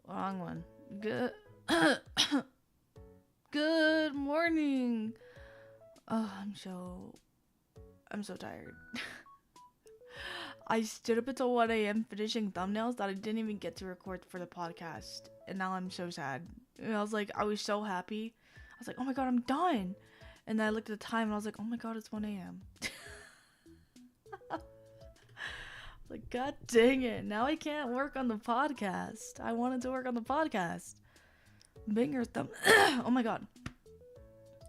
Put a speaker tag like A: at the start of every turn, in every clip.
A: Wrong one. Good. Good morning. Oh, I'm so tired. I stood up until 1 a.m. finishing thumbnails that I didn't even get to record for the podcast. And now I'm so sad. And I was so happy. I was like, oh my god, I'm done. And then I looked at the time and I was like, oh my god, it's 1 a.m. Like, god dang it. Now I can't work on the podcast. I wanted to work on the podcast. Banger thumb. Oh my god.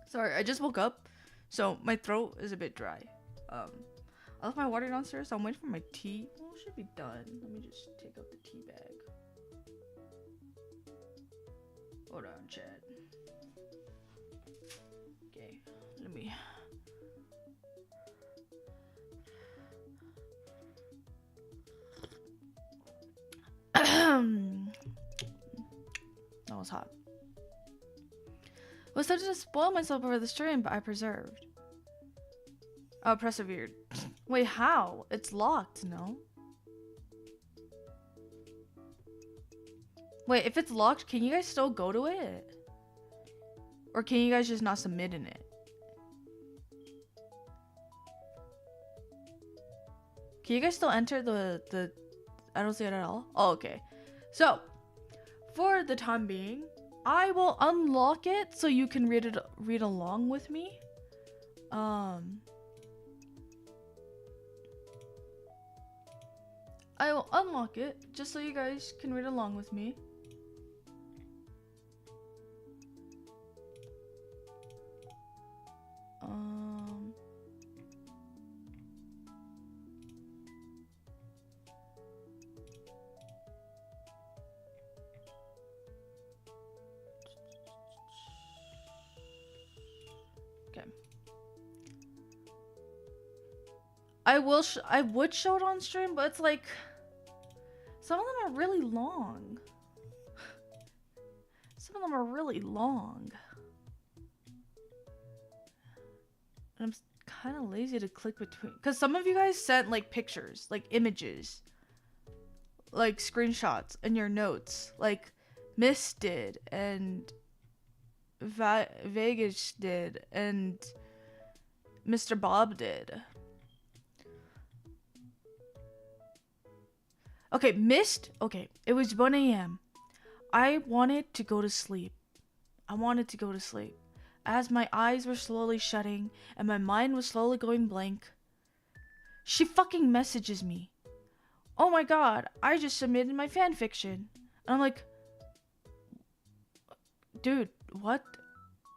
A: Sorry, I just woke up. So my throat is a bit dry. I left my water downstairs, so I'm waiting for my tea. Well, it should be done. Let me just take out the tea bag. Hold on, chat. Okay, let me... That was hot. I was starting to spoil myself over the stream, but I persevered. Wait, how? It's locked, no? Wait, if it's locked, can you guys still go to it? Or can you guys just not submit in it? Can you guys still enter the... I don't see it at all? Oh, okay. So, for the time being, I will unlock it so you can read along with me. I will unlock it just so you guys can read along with me. Okay. I would show it on stream, but it's like some of them are really long. Some of them are really long. And I'm kind of lazy to click between, because some of you guys sent like pictures, like images, like screenshots in your notes, like Miss did and Vegas did and Mr. Bob did. Okay, Mist. Okay, it was 1 a.m. I wanted to go to sleep. as my eyes were slowly shutting and my mind was slowly going blank, she fucking messages me. Oh my god, I just submitted my fanfiction. And I'm like, dude, what?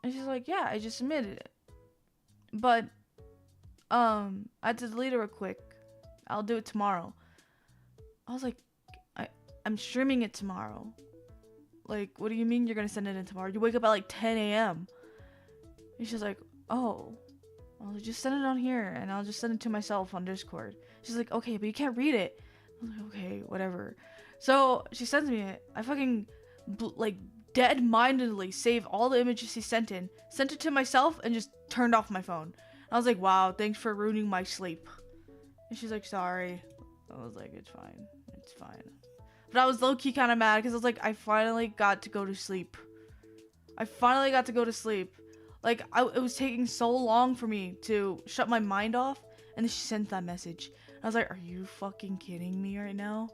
A: And she's like, yeah, I just submitted it. But, I had to delete it real quick. I'll do it tomorrow. I was like, I'm streaming it tomorrow. Like, what do you mean you're gonna send it in tomorrow? You wake up at like 10 a.m. And she's like, oh, well, just send it on here and I'll just send it to myself on Discord. She's like, okay, but you can't read it. I was like, okay, whatever. So she sends me it. I fucking like dead-mindedly saved all the images she sent in, sent it to myself, and just turned off my phone. I was like, wow, thanks for ruining my sleep. And she's like, sorry. I was like, it's fine. It's fine. But I was low-key kind of mad because I was like, I finally got to go to sleep. Like, it was taking so long for me to shut my mind off. And then she sent that message. I was like, are you fucking kidding me right now?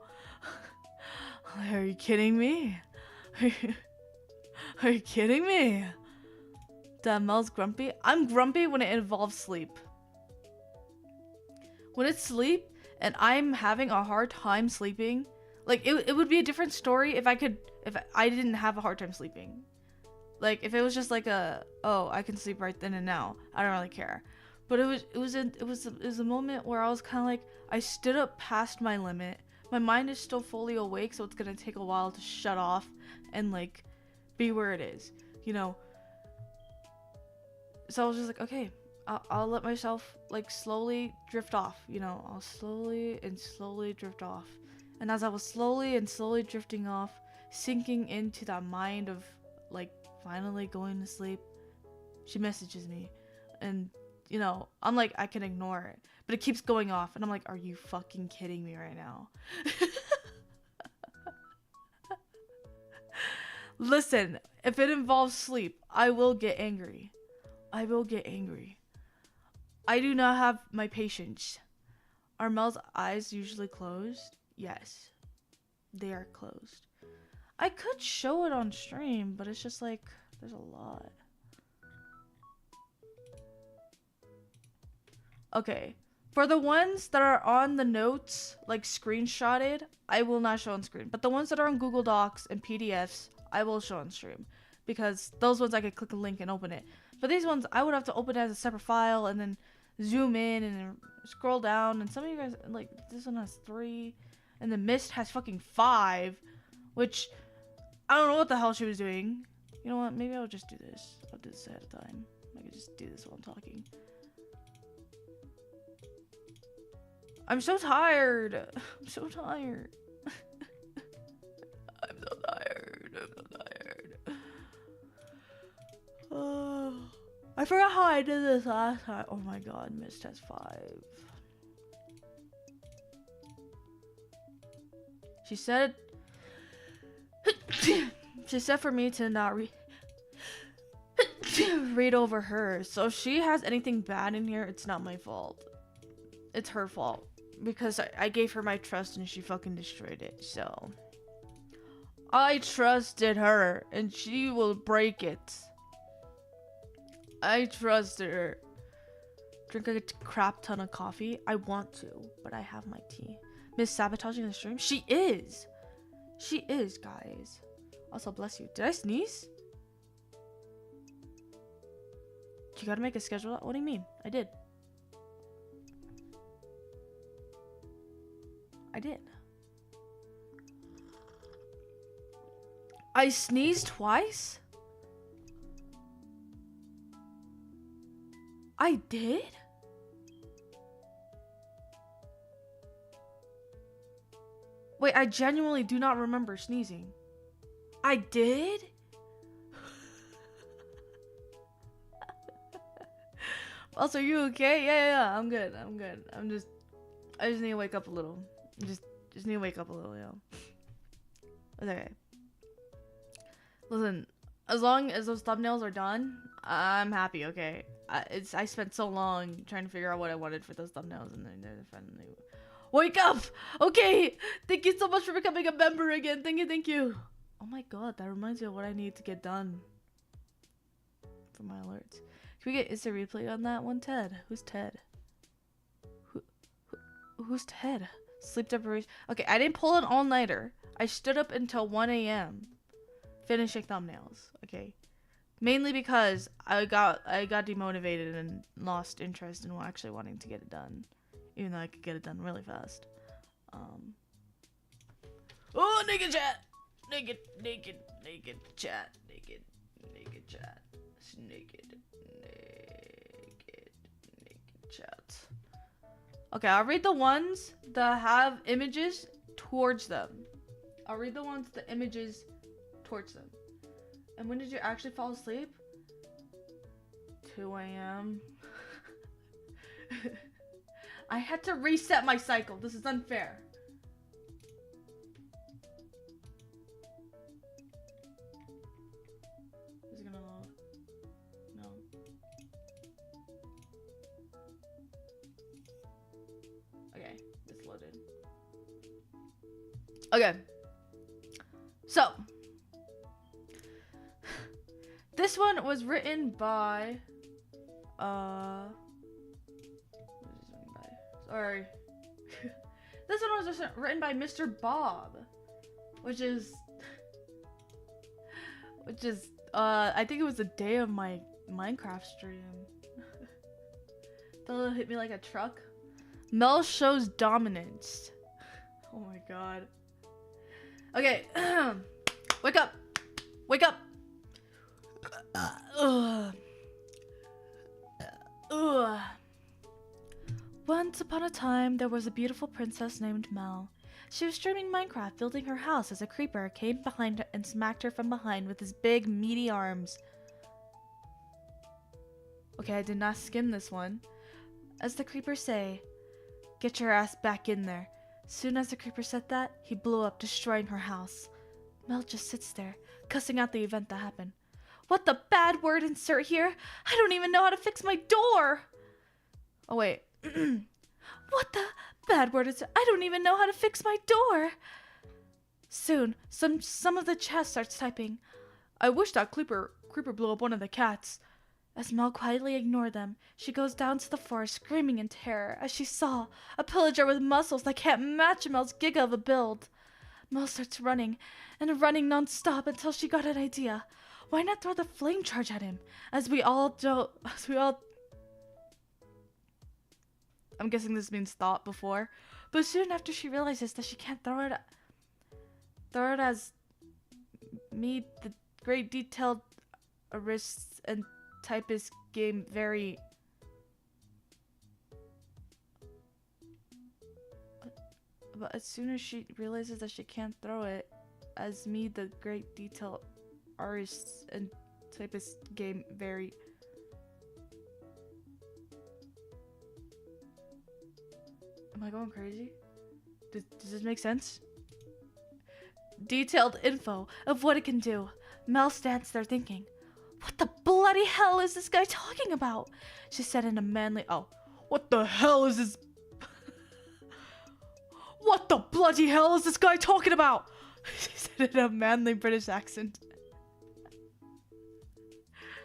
A: Like, are you kidding me? Are you kidding me? That Mel's grumpy. I'm grumpy when it involves sleep. When it's sleep and I'm having a hard time sleeping, like it would be a different story if I didn't have a hard time sleeping. Like if it was just like oh, I can sleep right then and now. I don't really care. But it was a moment where I was kind of like, I stood up past my limit. My mind is still fully awake, so it's gonna take a while to shut off and like be where it is, you know. So I was just like, okay, I'll let myself like slowly drift off, you know. I'll slowly drift off. And as I was slowly drifting off, sinking into that mind of like finally going to sleep, she messages me. And you know, I'm like, I can ignore it, but it keeps going off, and I'm like, are you fucking kidding me right now? Listen, if it involves sleep, I will get angry. I do not have my patience. Are Mel's eyes usually closed? Yes, they are closed. I could show it on stream, but it's just like, there's a lot. Okay, for the ones that are on the notes, like screenshotted, I will not show on screen. But the ones that are on Google Docs and PDFs, I will show on stream. Because those ones I could click a link and open it. But these ones, I would have to open it as a separate file and then zoom in and then scroll down. And some of you guys, like, this one has 3. And the Mist has fucking 5. Which, I don't know what the hell she was doing. You know what, maybe I'll just do this. I'll do this ahead of time. I can just do this while I'm talking. I'm so tired. I'm so tired. I'm so tired. Oh, I forgot how I did this last time. Oh my god, Mist has 5. She said she said for me to not read over her. So if she has anything bad in here, it's not my fault. It's her fault. Because I gave her my trust and she fucking destroyed it. So I trusted her and she will break it. I trusted her. Drink a crap ton of coffee. I want to, but I have my tea. Miss sabotaging the stream? She is. She is, guys. Also, bless you. Did I sneeze? You gotta make a schedule. What do you mean? I did. I did. I sneezed twice? I did? Wait, I genuinely do not remember sneezing. I did? Also, are you okay? Yeah, I'm good. I just need to wake up a little. Just need to wake up a little, yo. It's okay. Listen, as long as those thumbnails are done, I'm happy, okay? I spent so long trying to figure out what I wanted for those thumbnails, and then they're finally... Wake up! Okay! Thank you so much for becoming a member again. Thank you. Oh my god, that reminds me of what I need to get done for my alerts. Can we get instant replay on that one, Ted? Who's Ted? Who's Ted? Sleep deprivation. Okay, I didn't pull an all-nighter. I stood up until 1 a.m. finishing thumbnails. Okay, mainly because I got demotivated and lost interest in actually wanting to get it done, even though I could get it done really fast. Oh, naked chat, naked chat, naked chat, naked chat. Okay, I'll read the ones that have images towards them. I'll read the ones with the images towards them. And when did you actually fall asleep? 2 a.m. I had to reset my cycle. This is unfair. Is it gonna load? No. Okay, it's loaded. Okay. So, this one was written by, sorry. This one was written by Mr. Bob, which is, I think it was the day of my Minecraft stream. They'll hit me like a truck. Mel shows dominance. Oh my god. Okay, wake up, wake up. Once upon a time, there was a beautiful princess named Mel. She was streaming Minecraft, building her house as a creeper came behind her and smacked her from behind with his big, meaty arms. Okay, I did not skim this one. As the creepers say, get your ass back in there. Soon as the creeper said that, he blew up, destroying her house. Mel just sits there, cussing out the event that happened. What the bad word insert here? I don't even know how to fix my door! Oh wait. What the bad word insert? I don't even know how to fix my door! Soon, some of the chat starts typing. I wish that creeper blew up one of the cats. As Mel quietly ignored them, she goes down to the forest screaming in terror as she saw a pillager with muscles that can't match Mel's giga of a build. Mel starts running, and running non-stop until she got an idea. Why not throw the flame charge at him? I'm guessing this means thought before. But soon after she realizes that she can't throw it as me, the great detailed wrists and typist game very but as soon as she realizes that she can't throw it as me, the great detail artist and typist game very am I going crazy? Does this make sense? Detailed info of what it can do. Mel stands there thinking, what the bloody hell is this guy talking about? She said in a manly, what the hell is this? What the bloody hell is this guy talking about? She said in a manly British accent.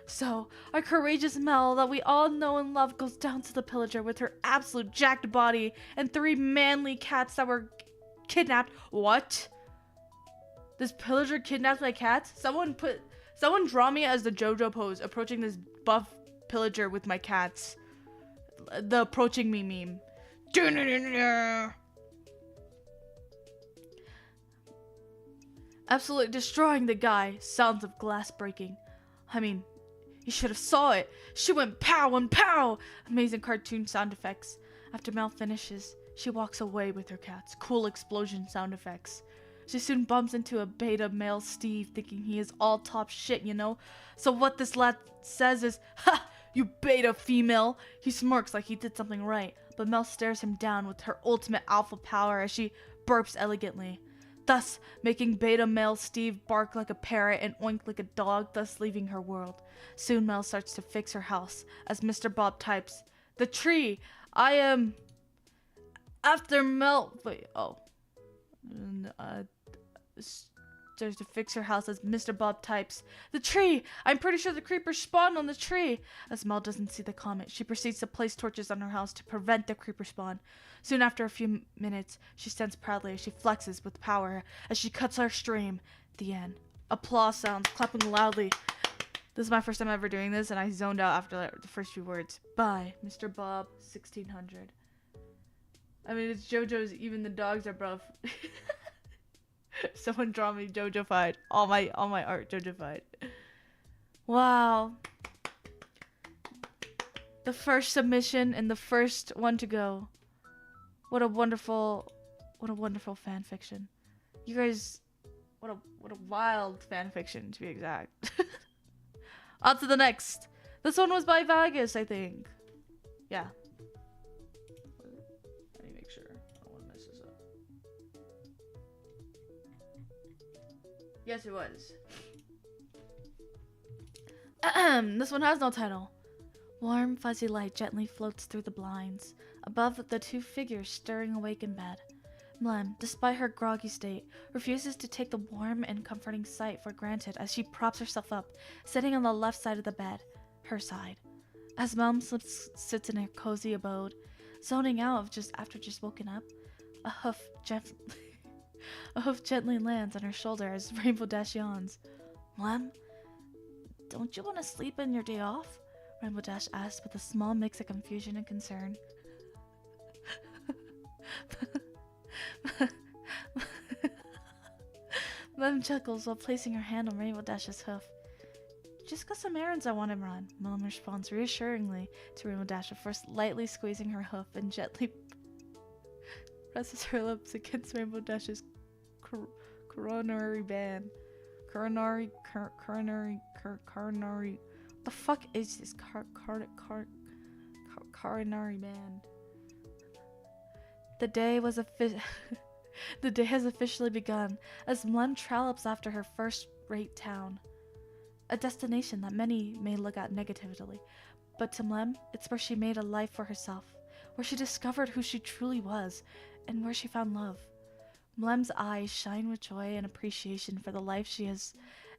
A: So, our courageous Mel that we all know and love goes down to the pillager with her absolute jacked body and 3 manly cats that were kidnapped. What? This pillager kidnapped my cats? Someone draw me as the JoJo pose approaching this buff pillager with my cats. The approaching me meme. Absolutely destroying the guy. Sounds of glass breaking. I mean, you should have saw it. She went pow and pow. Amazing cartoon sound effects. After Mel finishes, she walks away with her cats. Cool explosion sound effects. She soon bumps into a beta male Steve, thinking he is all top shit, you know? So what this lad says is, ha! You beta female! He smirks like he did something right, but Mel stares him down with her ultimate alpha power as she burps elegantly, thus making beta male Steve bark like a parrot and oink like a dog, thus leaving her world. Soon Mel starts to fix her house, as Mr. Bob types, the tree! I am... After Mel... Wait, upstairs to fix her house as Mr. Bob types, "The tree! I'm pretty sure the creepers spawned on the tree!" As Mel doesn't see the comment, she proceeds to place torches on her house to prevent the creeper spawn. Soon after a few minutes, she stands proudly as she flexes with power as she cuts her stream. The end. Applause sounds, clapping loudly. This is my first time ever doing this, and I zoned out after the first few words. Bye, Mr. Bob, 1600. I mean, it's JoJo's, even the dogs are buff. Someone draw me JoJo-fied. All my art JoJo-fied. Wow. The first submission and the first one to go. What a wonderful fan fiction. You guys, what a wild fan fiction, to be exact. On to the next. This one was by Vegas, I think. Yeah. Let me make sure. I don't want to mess this up. Yes, it was. This one has no title. Warm, fuzzy light gently floats through the blinds, above the two figures stirring awake in bed. Mlem, despite her groggy state, refuses to take the warm and comforting sight for granted as she props herself up, sitting on the left side of the bed, her side. As Mlem sits in her cozy abode, zoning out after just woken up, a hoof gently lands on her shoulder as Rainbow Dash yawns. "Mlem, don't you want to sleep on your day off?" Rainbow Dash asks with a small mix of confusion and concern. Mlem chuckles while placing her hand on Rainbow Dash's hoof. "Just got some errands I want to run," Mlem responds reassuringly to Rainbow Dash before lightly squeezing her hoof and gently presses her lips against Rainbow Dash's coronary band. Coronary. What the fuck is this? Coronary band. The day has officially begun as Mlem trollops after her first-rate town. A destination that many may look at negatively, but to Mlem, it's where she made a life for herself, where she discovered who she truly was, and where she found love. Mlem's eyes shine with joy and appreciation for the life she has,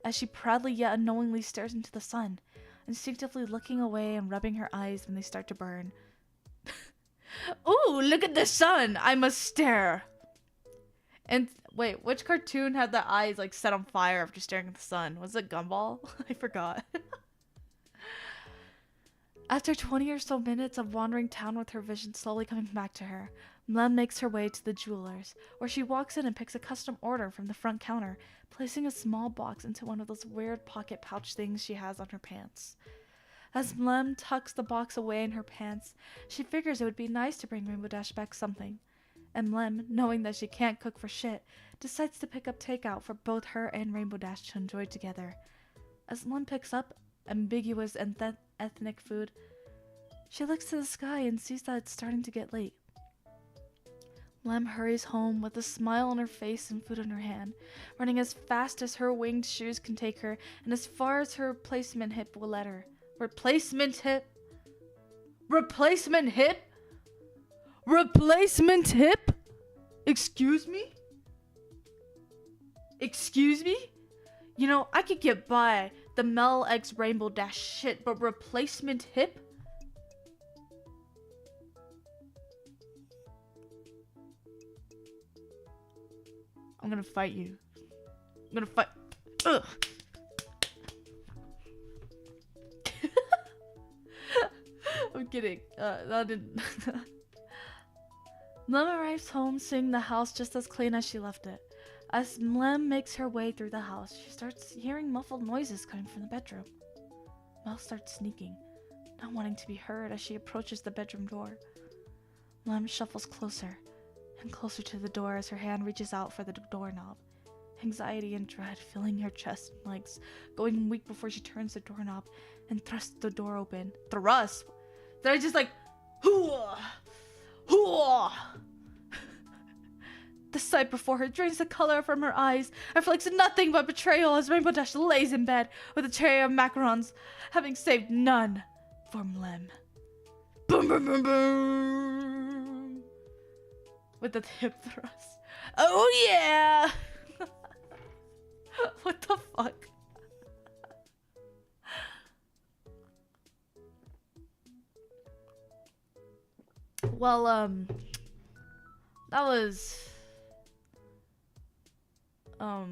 A: as she proudly yet unknowingly stares into the sun, instinctively looking away and rubbing her eyes when they start to burn. "Ooh, look at the sun! I must stare!" And wait, which cartoon had the eyes like set on fire after staring at the sun? Was it Gumball? I forgot. After 20 or so minutes of wandering town with her vision slowly coming back to her, Mlem makes her way to the jeweler's, where she walks in and picks a custom order from the front counter, placing a small box into one of those weird pocket pouch things she has on her pants. As Mlem tucks the box away in her pants, she figures it would be nice to bring Rainbow Dash back something. And Mlem, knowing that she can't cook for shit, decides to pick up takeout for both her and Rainbow Dash to enjoy together. As Mlem picks up ambiguous and ethnic food, she looks to the sky and sees that it's starting to get late. Mlem hurries home with a smile on her face and food in her hand, running as fast as her winged shoes can take her and as far as her replacement hip will let her. Replacement hip? Replacement hip? Replacement hip? Excuse me? Excuse me? You know, I could get by the Mel X Rainbow Dash shit, but replacement hip? I'm gonna fight you. I'm gonna fight. Ugh. I'm kidding. That didn't. Mlem arrives home, seeing the house just as clean as she left it. As Mlem makes her way through the house, she starts hearing muffled noises coming from the bedroom. Mel starts sneaking, not wanting to be heard as she approaches the bedroom door. Mlem shuffles closer and closer to the door as her hand reaches out for the doorknob. Anxiety and dread filling her chest and legs, going weak before she turns the doorknob and thrusts the door open. Thrust? Did I just like, hooah, hooah? The sight before her drains the color from her eyes and reflects nothing but betrayal as Rainbow Dash lays in bed with a tray of macarons, having saved none for Mlem. Boom, boom, boom, boom! With the hip thrust. Oh yeah! What the fuck? Well, that was, I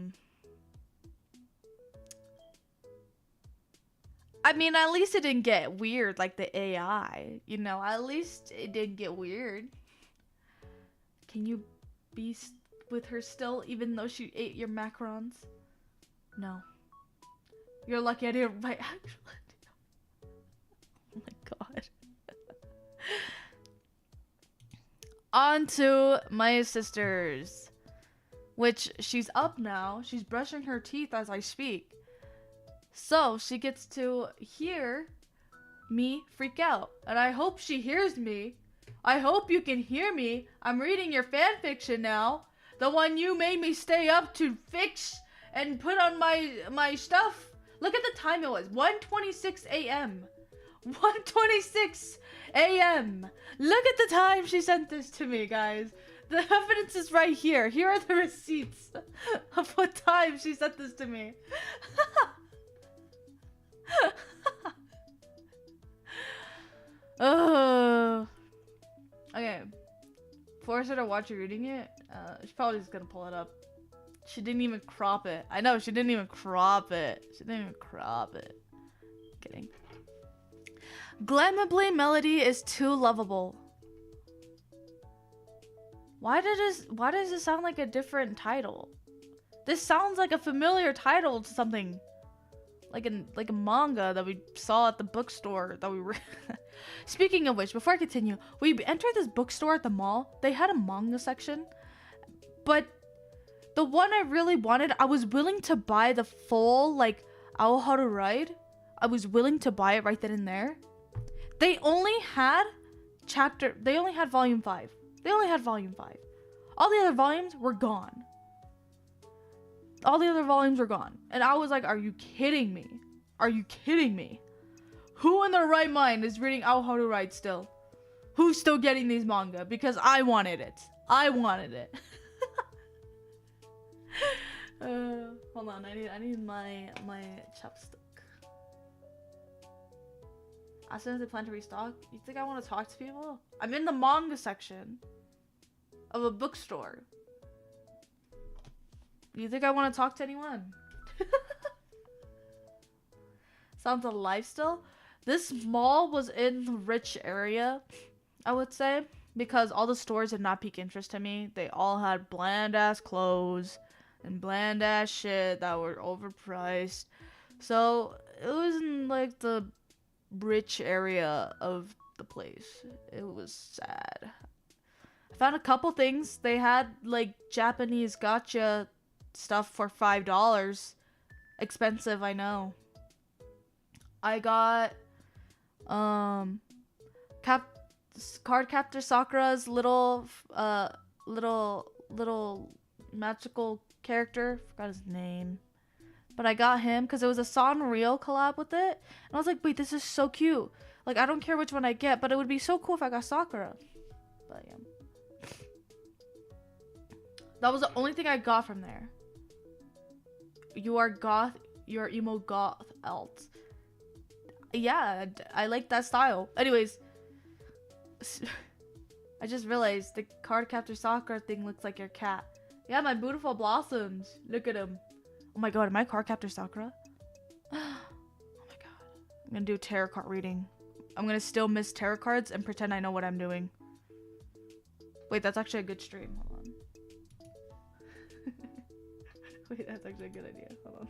A: mean, at least it didn't get weird like the AI, you know, at least it didn't get weird. Can you be with her still, even though she ate your macarons? No. You're lucky I didn't write actual. Oh my god. On to my sisters. Which, she's up now. She's brushing her teeth as I speak. So, she gets to hear me freak out. And I hope she hears me. I hope you can hear me. I'm reading your fanfiction now. The one you made me stay up to fix and put on my stuff. Look at the time it was. 1:26 a.m. 1:26 a.m. Look at the time she sent this to me, guys. The evidence is right here. Here are the receipts of what time she sent this to me. Oh. Okay. Force her to watch you reading it. She's probably just gonna pull it up. She didn't even crop it. I know, she didn't even crop it. She didn't even crop it. Kidding. ProbablyMelody is too lovable. Why does this sound like a different title? This sounds like a familiar title to something. Like a manga that we saw at the bookstore that we were. Speaking of which, before I continue, we entered this bookstore at the mall. They had a manga section, but the one I really wanted, I was willing to buy the full like Owl How to Ride. I was willing to buy it right then and there. They only had volume 5. They only had volume 5. All the other volumes were gone. All the other volumes were gone. And I was like, are you kidding me? Are you kidding me? Who in their right mind is reading Owl How to Ride still? Who's still getting these manga? Because I wanted it. I wanted it. Hold on, I need my chapstick. As soon as they plan to restock, you think I want to talk to people? I'm in the manga section of a bookstore. You think I want to talk to anyone? Sounds alive still? This mall was in the rich area, I would say, because all the stores did not pique interest to me. They all had bland ass clothes and bland ass shit that were overpriced. So it was in like the rich area of the place. It was sad. I found a couple things. They had like Japanese gacha stuff for $5. Expensive, I know. I got Cardcaptor Sakura's little magical character. Forgot his name. But I got him because it was a Sanrio collab with it. And I was like, wait, this is so cute. Like, I don't care which one I get, but it would be so cool if I got Sakura. But yeah. That was the only thing I got from there. You are goth. You're emo goth alt. Yeah, I like that style. Anyways. I just realized the Cardcaptor Sakura thing looks like your cat. Yeah, my beautiful blossoms. Look at him. Oh my god, am I Cardcaptor Sakura? Oh my god. I'm gonna do a tarot card reading. I'm gonna still miss tarot cards and pretend I know what I'm doing. Wait, that's actually a good stream. Hold on. Wait, that's actually a good idea. Hold on.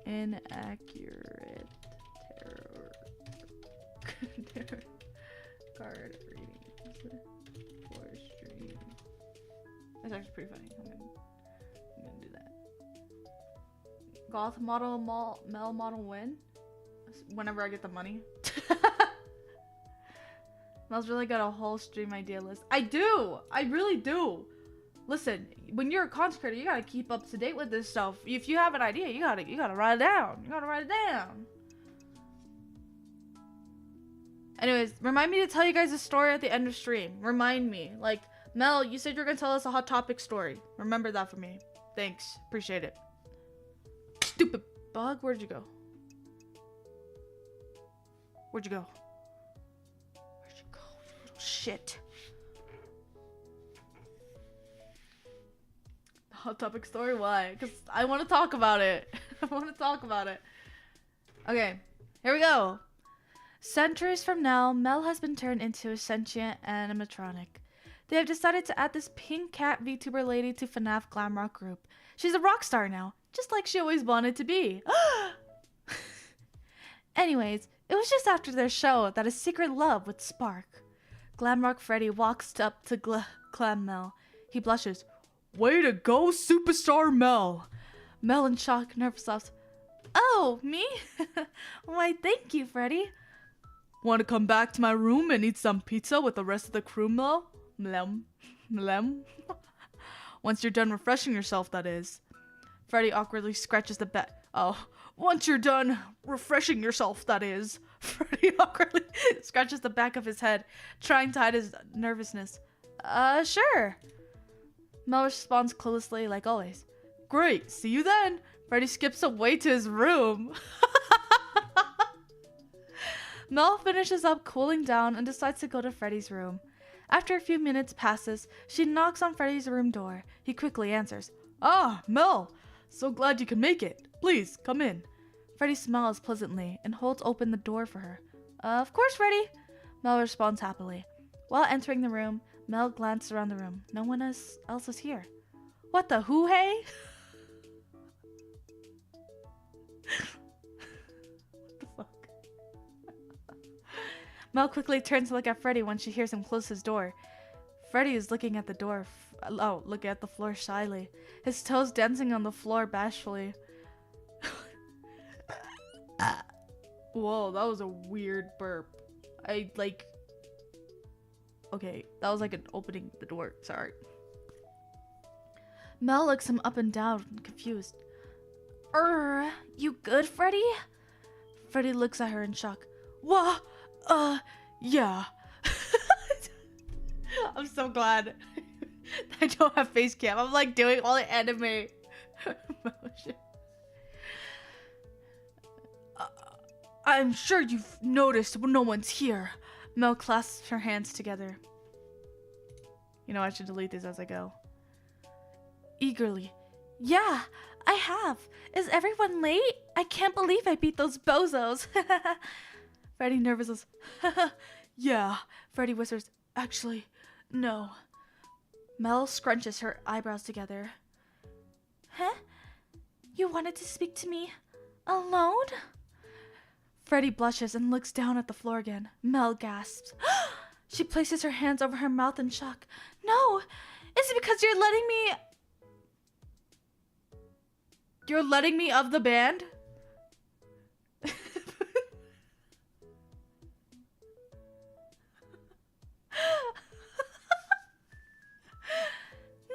A: Inaccurate tarot card readings for stream. That's actually pretty funny. I'm gonna do that. Goth model Mel model win whenever I get the money. Mel's really got a whole stream idea list. I do. I really do. Listen, when you're a content creator, you gotta keep up to date with this stuff. If you have an idea, you gotta write it down. You gotta write it down. Anyways, remind me to tell you guys a story at the end of stream. Remind me. Like, Mel, you said you're gonna tell us a Hot Topic story. Remember that for me. Thanks. Appreciate it. Stupid bug. Where'd you go? Where'd you go? Where'd you go, you little shit? Hot topic story? Why? Because I want to talk about it. I want to talk about it. Okay, here we go. Centuries from now, Mel has been turned into a sentient animatronic. They have decided to add this pink cat VTuber lady to FNAF glam rock group. She's a rock star now, just like she always wanted to be. Anyways, it was just after their show that a secret love would spark. Glamrock Freddy walks up to Glam Mel. He blushes. Way to go, superstar Mel. Mel in shock, nervous laughs. Oh, me? Why, thank you, Freddy. Want to come back to my room and eat some pizza with the rest of the crew, Mel? Mlem. Once you're done refreshing yourself, that is. Freddy awkwardly scratches the back. Oh, once you're done refreshing yourself, that is. Freddy awkwardly scratches the back of his head, trying to hide his nervousness. Sure. Mel responds cluelessly, like always. Great, see you then. Freddy skips away to his room. Mel finishes up cooling down and decides to go to Freddy's room. After a few minutes passes, she knocks on Freddy's room door. He quickly answers. Ah, Mel! So glad you can make it. Please, come in. Freddy smiles pleasantly and holds open the door for her. Of course, Freddy. Mel responds happily. While entering the room, Mel glanced around the room. No one else is here. What the hoo-hey? What the fuck? Mel quickly turns to look at Freddy when she hears him close his door. Freddy is looking at the door. Looking at the floor shyly. His toes dancing on the floor bashfully. Whoa, that was a weird burp. Okay, that was like an opening the door. Sorry. Mel looks him up and down, confused. You good, Freddy? Freddy looks at her in shock. What? Yeah. I'm so glad I don't have face cam. I'm like doing all the anime motion. I'm sure you've noticed when no one's here. Mel clasps her hands together. You know, I should delete this as I go. Eagerly. Yeah, I have. Is everyone late? I can't believe I beat those bozos. Freddy nervously. Yeah. Freddy whispers. Actually, no. Mel scrunches her eyebrows together. Huh? You wanted to speak to me alone? Freddy blushes and looks down at the floor again. Mel gasps. She places her hands over her mouth in shock. No! Is it because you're letting me... You're letting me of the band?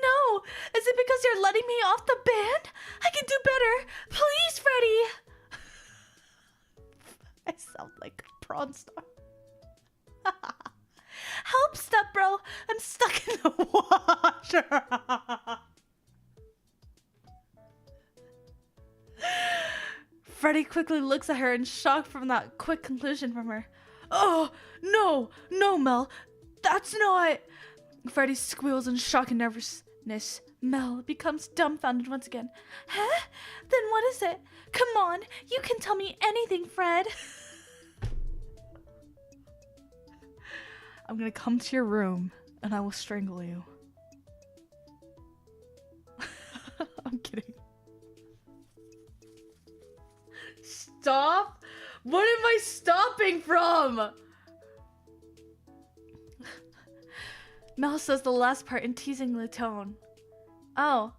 A: No! Is it because you're letting me off the band? I can do better! Please, Freddy! I sound like a prawn star. Help, step bro! I'm stuck in the water! Freddy quickly looks at her in shock from that quick conclusion from her. Oh, no! No, Mel! That's not... Freddy squeals in shock and nervousness. Mel becomes dumbfounded once again. Huh? Then what is it? Come on, you can tell me anything, Fred. I'm gonna come to your room and I will strangle you. I'm kidding. Stop? What am I stopping from? Mel says the last part in teasingly tone. Oh.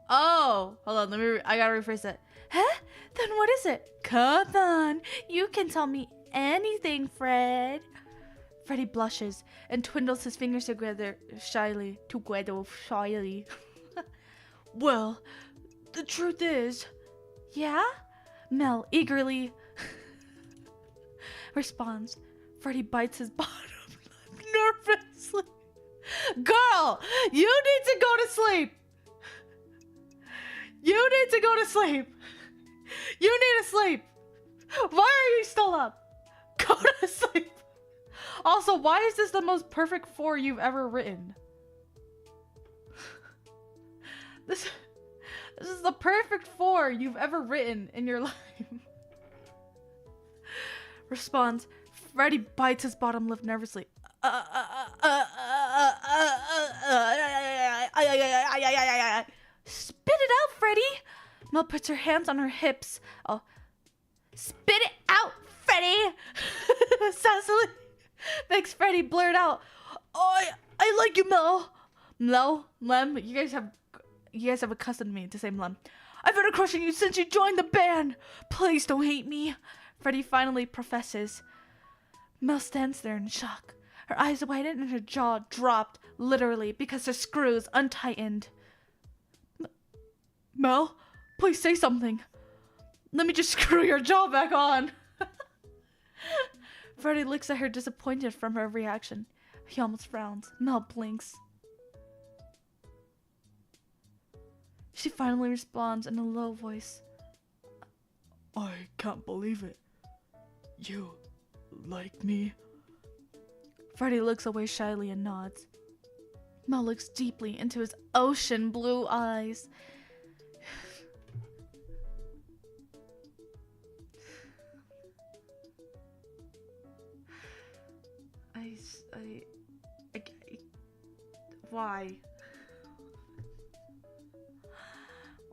A: Hold on, I gotta rephrase it. Huh? Then what is it? Come on, you can tell me anything, Fred. Freddy blushes and twindles his fingers together shyly. Well, the truth is... Yeah? Mel eagerly responds. Freddy bites his bottom lip nervously. Girl, you need to go to sleep. You need to go to sleep. You need to sleep. Why are you still up? Go to sleep. Also, why is this the most perfect 4 you've ever written? This is the perfect 4 you've ever written in your life. Responds. Freddy bites his bottom lip nervously. Spit it out, Freddy. Mel puts her hands on her hips. Oh, spit it out, Freddy. Cecily makes Freddy blurt out. Oh, I like you, Mel. Lem, you guys have accustomed me to say Lem. I've been crushing you since you joined the band. Please don't hate me. Freddy finally professes. Mel stands there in shock. Her eyes widened and her jaw dropped, literally, because her screws untightened. Mel, please say something. Let me just screw your jaw back on. Freddy looks at her disappointed from her reaction. He almost frowns. Mel blinks. She finally responds in a low voice. I can't believe it. You like me? Freddy looks away shyly and nods. Mel looks deeply into his ocean blue eyes. Why?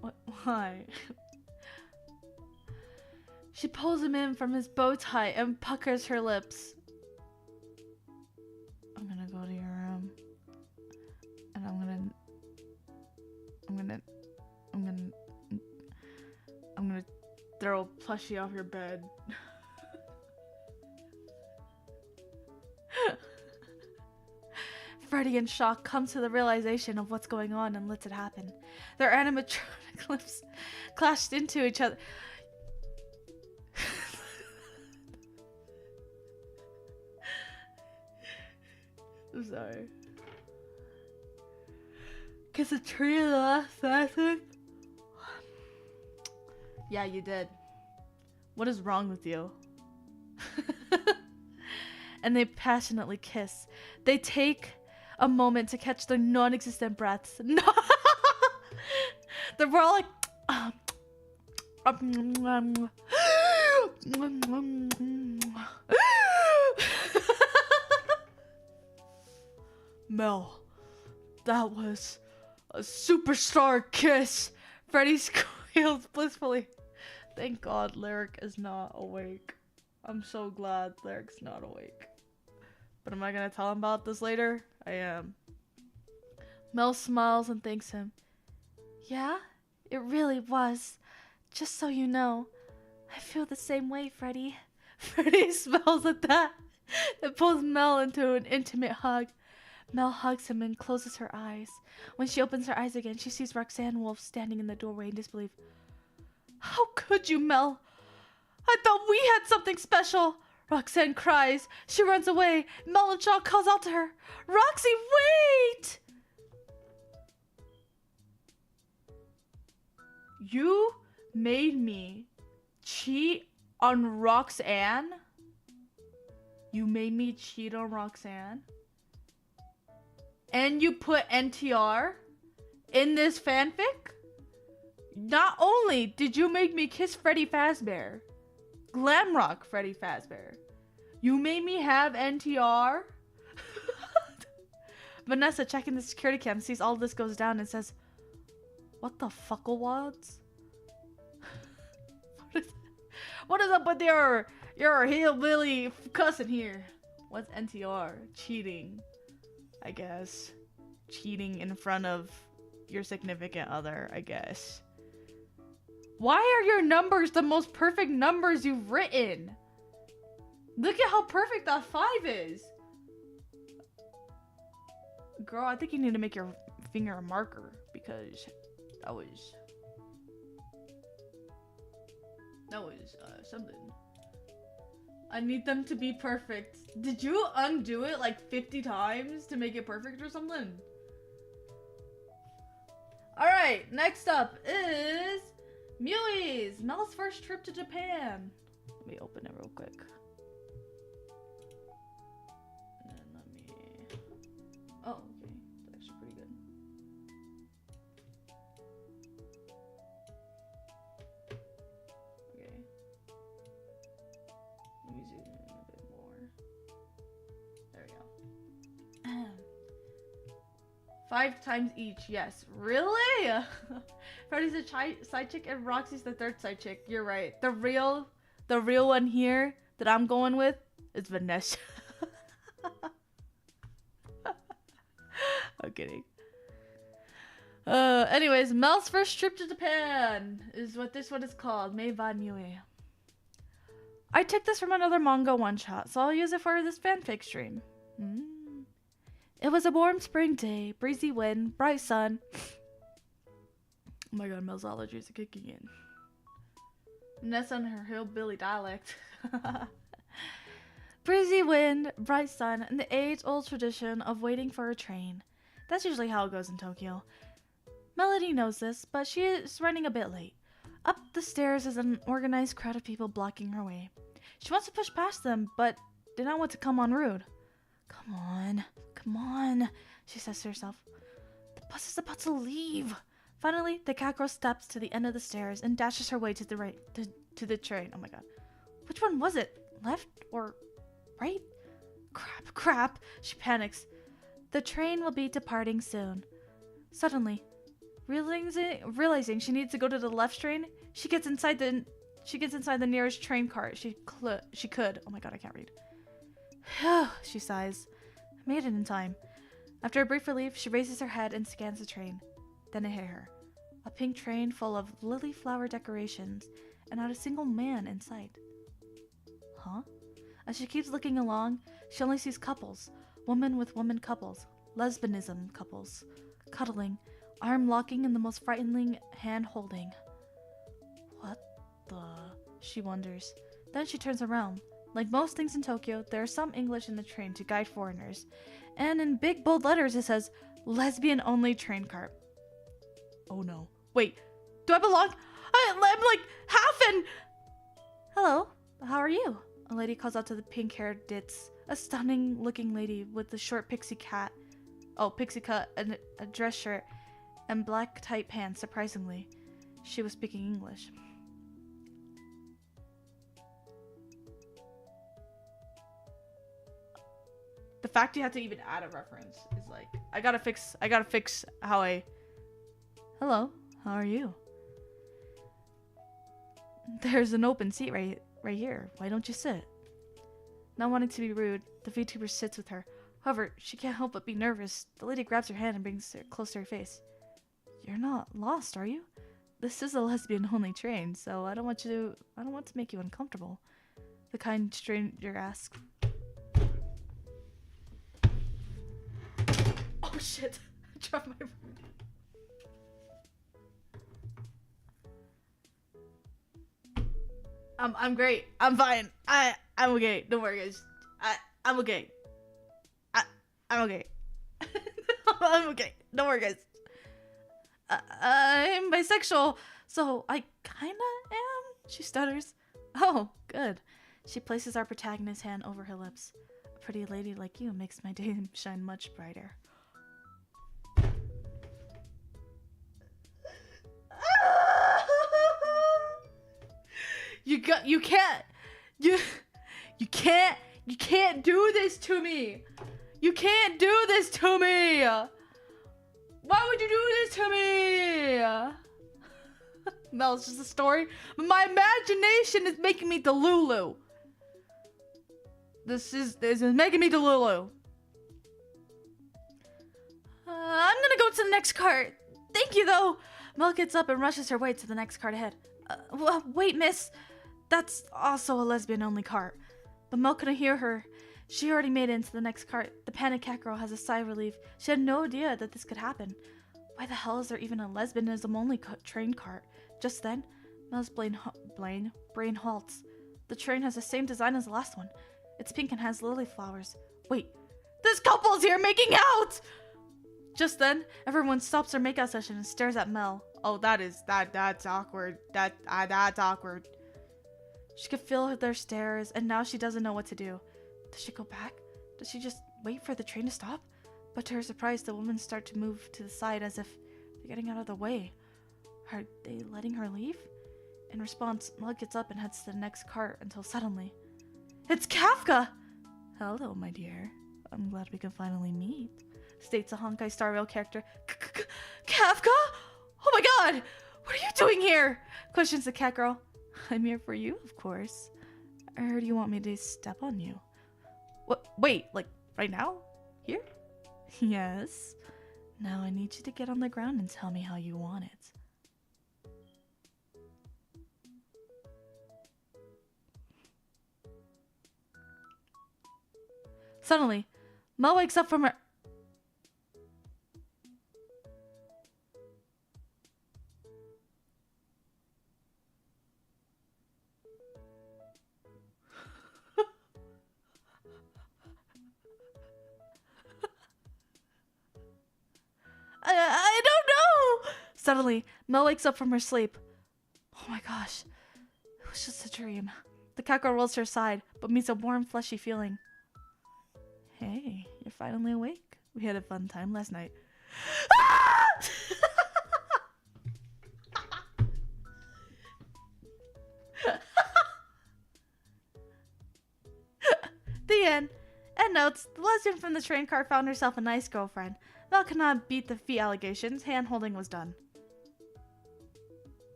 A: What? Why? She pulls him in from his bow tie and puckers her lips. I'm gonna go to your room. And I'm gonna throw a plushie off your bed. Freddy, in shock, comes to the realization of what's going on and lets it happen. Their animatronic lips clashed into each other. I'm sorry. Kiss a tree in the last lesson? Yeah, you did. What is wrong with you? And they passionately kiss. They take a moment to catch their non-existent breaths. They're all like... Mel, that was a superstar kiss. Freddy squeals blissfully. Thank God Lyric is not awake. I'm so glad Lyric's not awake. But am I gonna tell him about this later? I am. Mel smiles and thanks him. Yeah, it really was. Just so you know, I feel the same way, Freddy. Freddy smiles at that and pulls Mel into an intimate hug. Mel hugs him and closes her eyes. When she opens her eyes again, she sees Roxanne Wolf standing in the doorway in disbelief. How could you, Mel? I thought we had something special. Roxanne cries. She runs away. Mel in shock calls out to her. Roxy, wait! You made me cheat on Roxanne? You made me cheat on Roxanne? And you put NTR in this fanfic? Not only did you make me kiss Freddy Fazbear, Glamrock Freddy Fazbear, you made me have NTR? Vanessa, checking the security cam, sees all this goes down and says, what the fucklewads? What is up with your hillbilly cussing here? What's NTR? Cheating, I guess. Cheating in front of your significant other, I guess. Why are your numbers the most perfect numbers you've written? Look at how perfect that 5 is. Girl, I think you need to make your finger a marker because that was something. I need them to be perfect. Did you undo it like 50 times to make it perfect or something? Alright, next up is Mui's Mel's first trip to Japan. Let me open it real quick. And then let me... Oh, okay. That's actually pretty good. Okay. Let me zoom in a bit more. There we go. 5 times each, yes. Really? Freddy's the side chick and Roxy's the third side chick. You're right. The real one here that I'm going with is Vanessa. I'm kidding. Anyways, Mel's first trip to Japan is what this one is called. Made by Mui. I took this from another manga one-shot, so I'll use it for this fanfic stream. It was a warm spring day, breezy wind, bright sun. Oh my god, Mel's allergies are kicking in. Nessa and her hillbilly dialect. Breezy wind, bright sun, and the age-old tradition of waiting for a train. That's usually how it goes in Tokyo. Melody knows this, but she is running a bit late. Up the stairs is an organized crowd of people blocking her way. She wants to push past them, but did not want to come on rude. Come on, she says to herself. The bus is about to leave. Finally, the cat girl steps to the end of the stairs and dashes her way to the right to the train. Oh my god. Which one was it? Left or right? Crap. She panics. The train will be departing soon. Suddenly, realizing she needs to go to the left train, she gets inside the nearest train cart she could. Oh my god, I can't read. She sighs. I made it in time. After a brief relief, she raises her head and scans the train. Then it hit her. A pink train full of lily flower decorations, and not a single man in sight. Huh? As she keeps looking along, she only sees couples. Woman with woman couples. Lesbianism couples. Cuddling. Arm locking and the most frightening hand holding. What the... she wonders. Then she turns around. Like most things in Tokyo, there is some English in the train to guide foreigners. And in big bold letters it says, lesbian only train cart. Oh no. Wait, do I belong? I'm like half in... Hello, how are you? A lady calls out to the pink-haired ditz. A stunning looking lady with a short pixie cut, and a dress shirt, and black tight pants, surprisingly. She was speaking English. The fact you have to even add a reference is like, I gotta fix how I... Hello, how are you? There's an open seat right here. Why don't you sit? Not wanting to be rude, the VTuber sits with her. However, she can't help but be nervous. The lady grabs her hand and brings it close to her face. You're not lost, are you? This is a lesbian-only train, so I don't want to make you uncomfortable. The kind stranger asks. Oh shit! I dropped my... I'm great. I'm fine. I'm okay. Don't worry, guys. I'm okay. I'm okay. I'm okay. Don't worry, guys. I'm bisexual, so I kinda am. She stutters. Oh, good. She places our protagonist's hand over her lips. A pretty lady like you makes my day shine much brighter. You can't do this to me. You can't do this to me. Why would you do this to me? Mel, it's just a story. But my imagination is making me Delulu. This is making me Delulu. I'm gonna go to the next cart. Thank you, though. Mel gets up and rushes her way to the next cart ahead. Wait, miss. That's also a lesbian-only cart. But Mel couldn't hear her. She already made it into the next cart. The panicked cat girl has a sigh of relief. She had no idea that this could happen. Why the hell is there even a lesbianism-only train cart? Just then, Mel's brain halts. The train has the same design as the last one. It's pink and has lily flowers. Wait, this couple's here making out! Just then, everyone stops their makeout session and stares at Mel. Oh, that's awkward. That's awkward. She could feel their stares, and now she doesn't know what to do. Does she go back? Does she just wait for the train to stop? But to her surprise, the women start to move to the side as if they're getting out of the way. Are they letting her leave? In response, Mel gets up and heads to the next cart until suddenly... It's Kafka! Hello, my dear. I'm glad we can finally meet, states a Honkai Star Rail character. Kafka? Oh my god! What are you doing here? Questions the cat girl. I'm here for you, of course. I heard you want me to step on you. What? Wait, like right now? Here? Yes. Now I need you to get on the ground and tell me how you want it. Suddenly, Mel wakes up from her... I don't know! Suddenly, Mel wakes up from her sleep. Oh my gosh. It was just a dream. The cat girl rolls to her side, but meets a warm, fleshy feeling. Hey, you're finally awake. We had a fun time last night. Ah! The end. And notes, the lesbian from the train car found herself a nice girlfriend. Mel could not beat the feet allegations. Hand-holding was done.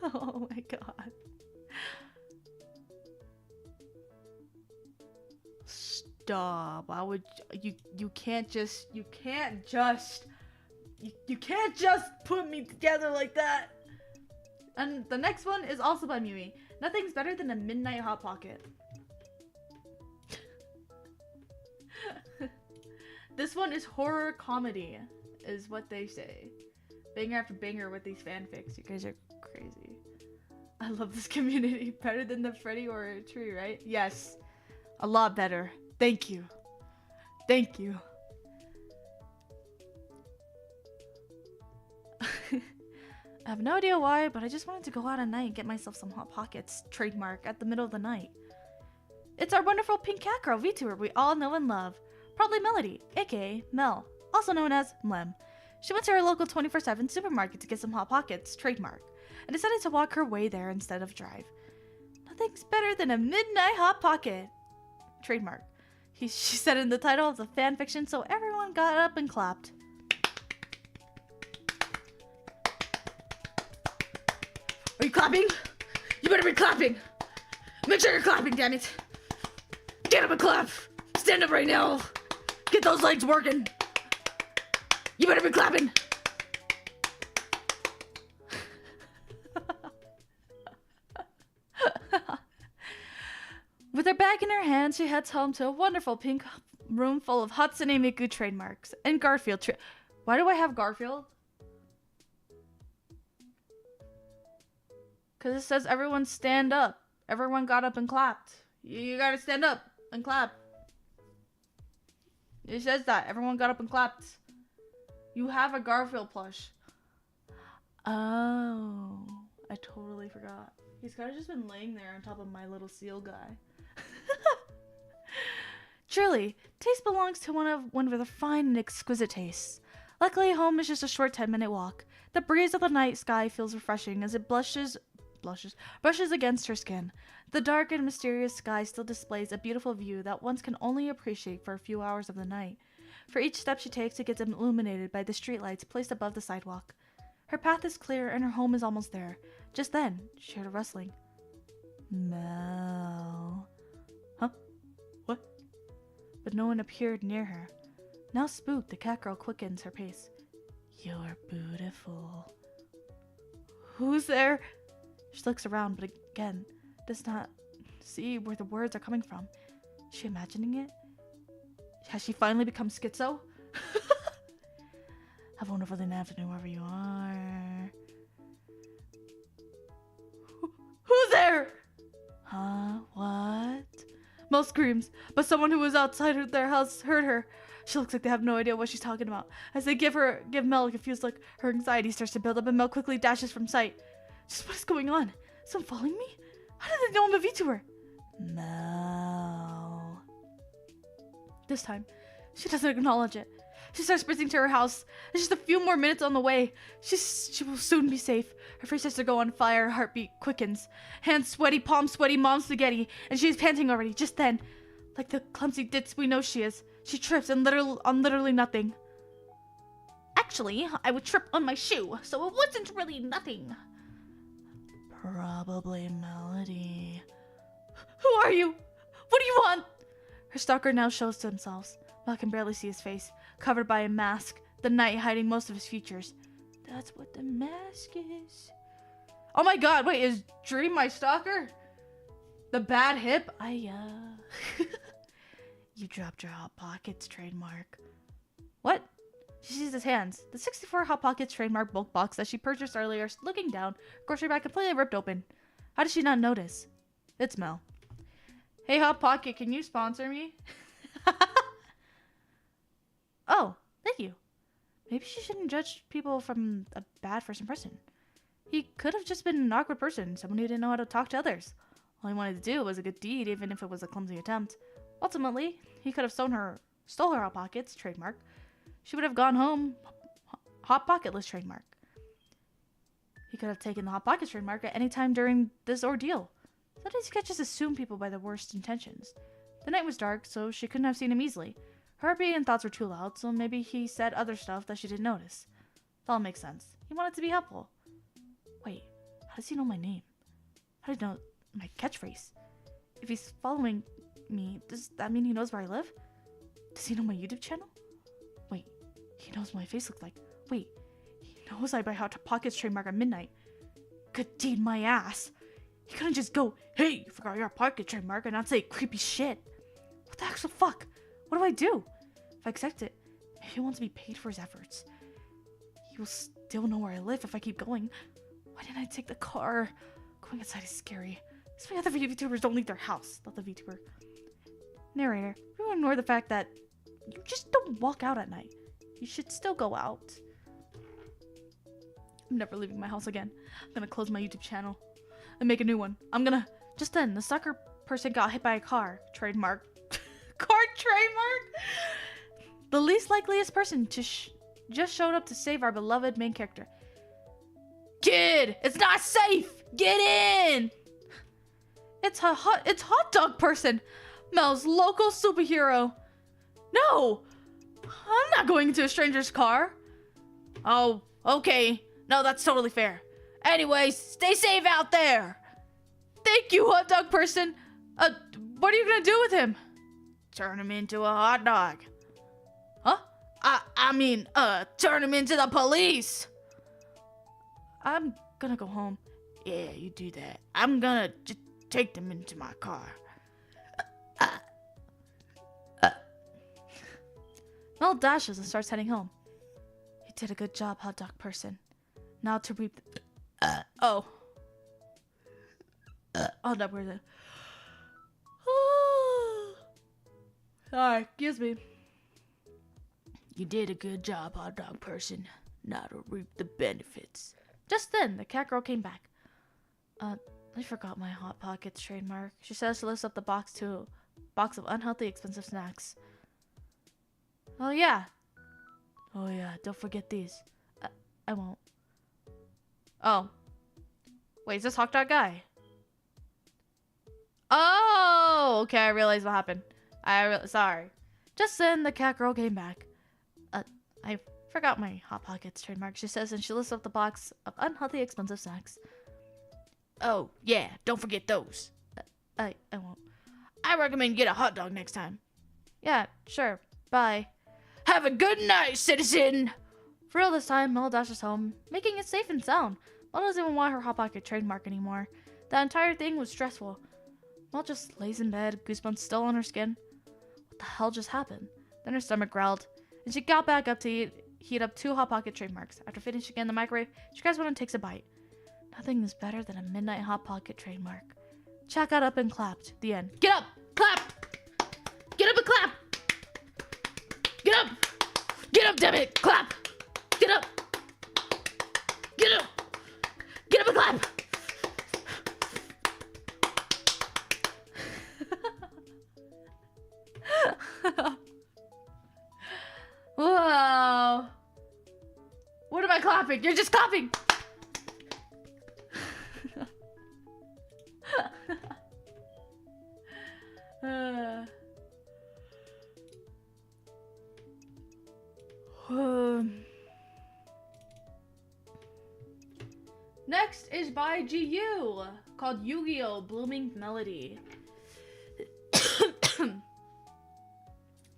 A: Oh my god. Stop. Why would you can't just put me together like that. And the next one is also by Mui. Nothing's better than a midnight hot pocket. This one is horror comedy, is what they say. Banger after banger with these fanfics. You guys are crazy. I love this community. Better than the Freddy or Tree, right? Yes. A lot better. Thank you. Thank you. I have no idea why, but I just wanted to go out at night and get myself some Hot Pockets, trademark, at the middle of the night. It's our wonderful pink cat girl VTuber we all know and love. ProbablyMelody, aka Mel, also known as Mlem. She went to her local 24/7 supermarket to get some Hot Pockets, trademark, and decided to walk her way there instead of drive. Nothing's better than a midnight Hot Pocket, trademark. She said in the title of the fanfiction, so everyone got up and clapped. Are you clapping? You better be clapping! Make sure you're clapping, damn it! Get up and clap! Stand up right now! Get those legs working! You better be clapping! With her bag in her hand, she heads home to a wonderful pink room full of Hatsune Miku trademarks and Garfield. Why do I have Garfield? Because it says everyone stand up. Everyone got up and clapped. You gotta stand up and clap. It says that. Everyone got up and clapped. You have a Garfield plush. Oh. I totally forgot. He's kind of just been laying there on top of my little seal guy. Truly, taste belongs to one of the fine and exquisite tastes. Luckily, home is just a short 10-minute walk. The breeze of the night sky feels refreshing as it brushes against her skin. The dark and mysterious sky still displays a beautiful view that one can only appreciate for a few hours of the night. For each step she takes, it gets illuminated by the streetlights placed above the sidewalk. Her path is clear and her home is almost there. Just then, she heard a rustling. Mel. Huh? What? But no one appeared near her. Now spooked, the cat girl quickens her pace. You're beautiful. Who's there? She looks around, but again, does not see where the words are coming from. Is she imagining it? Has she finally become schizo? Have a wonderful afternoon wherever you are. Who's there? Huh? What? Mel screams, but someone who was outside their house heard her. She looks like they have no idea what she's talking about. As they give Mel a confused look, her anxiety starts to build up and Mel quickly dashes from sight. Just what is going on? Is someone following me? How did they know I'm a VTuber? Mel. This time, she doesn't acknowledge it. She starts sprinting to her house. There's just a few more minutes on the way. She will soon be safe. Her face starts to go on fire. Her heartbeat quickens. Hands sweaty, palms sweaty, mom spaghetti. And she is panting already. Just then, like the clumsy ditz we know she is, she trips on literally nothing. Actually, I would trip on my shoe, so it wasn't really nothing. ProbablyMelody. Who are you? What do you want? Her stalker now shows themselves. Mel can barely see his face, covered by a mask, the night hiding most of his features. That's what the mask is. Oh my god, wait, is Dream my stalker? The bad hip? You dropped your Hot Pockets trademark. What? She sees his hands. The 64 Hot Pockets trademark bulk box that she purchased earlier, looking down, grocery bag completely ripped open. How did she not notice? It's Mel. Hey, Hot Pocket, can you sponsor me? Oh, thank you. Maybe she shouldn't judge people from a bad first impression. He could have just been an awkward person, someone who didn't know how to talk to others. All he wanted to do was a good deed, even if it was a clumsy attempt. Ultimately, he could have stole her Hot Pockets trademark. She would have gone home Hot Pocketless trademark. He could have taken the Hot Pockets trademark at any time during this ordeal. Sometimes you can't just assume people by their worst intentions. The night was dark, so she couldn't have seen him easily. Her heartbeat and thoughts were too loud, so maybe he said other stuff that she didn't notice. It all makes sense. He wanted to be helpful. Wait, how does he know my name? How did he know my catchphrase? If he's following me, does that mean he knows where I live? Does he know my YouTube channel? Wait, he knows what my face looks like. Wait, he knows I buy Hot Pockets trademark at midnight. Good deed my ass. He couldn't just go, hey, you forgot your pocket trademark, and not say creepy shit. What the actual fuck? What do I do? If I accept it, maybe he wants to be paid for his efforts. He will still know where I live if I keep going. Why didn't I take the car? Going outside is scary. That's why other VTubers don't leave their house. Not the VTuber. Narrator, we will ignore the fact that you just don't walk out at night. You should still go out. I'm never leaving my house again. I'm gonna close my YouTube channel and make a new one. Just then, the stalker person got hit by a car. Trademark. Car trademark? The least likeliest person to just showed up to save our beloved main character. Kid, it's not safe. Get in. It's hot dog person. Mel's local superhero. No, I'm not going into a stranger's car. Oh, okay. No, that's totally fair. Anyways, stay safe out there. Thank you, hot dog person. What are you gonna do with him? Turn him into a hot dog. Huh? Turn him into the police. I'm gonna go home. Yeah, you do that. I'm gonna just take them into my car. Mel dashes and starts heading home. You did a good job, hot dog person. Now to reap the... Hot dog person. Sorry, excuse me. You did a good job, hot dog person. Now to reap the benefits. Just then, the cat girl came back. I forgot my Hot Pockets trademark. She says to lift up the box to a box of unhealthy, expensive snacks. Oh yeah, don't forget these. I won't. Oh. Wait, is this hot dog guy? Oh, okay, I realized what happened. Sorry. Just then, the cat girl came back. I forgot my Hot Pockets trademark, she says, and she lifts up the box of unhealthy, expensive snacks. Oh, yeah, don't forget those. I won't. I recommend you get a hot dog next time. Yeah, sure. Bye. Have a good night, citizen! For real this time, Mel dashes home, making it safe and sound. Mel doesn't even want her Hot Pocket trademark anymore. That entire thing was stressful. Mel just lays in bed, goosebumps still on her skin. What the hell just happened? Then her stomach growled, and she got back up to heat up 2 Hot Pocket trademarks. After finishing in the microwave, she grabs one and takes a bite. Nothing is better than a midnight Hot Pocket trademark. Chat got up and clapped. The end. Get up! Clap! Get up! Get up, damn it! Clap! Get up! Get up! Get up and clap! Whoa! What am I clapping? You're just clapping! Next is by GU, called Yu-Gi-Oh! Blooming Melody.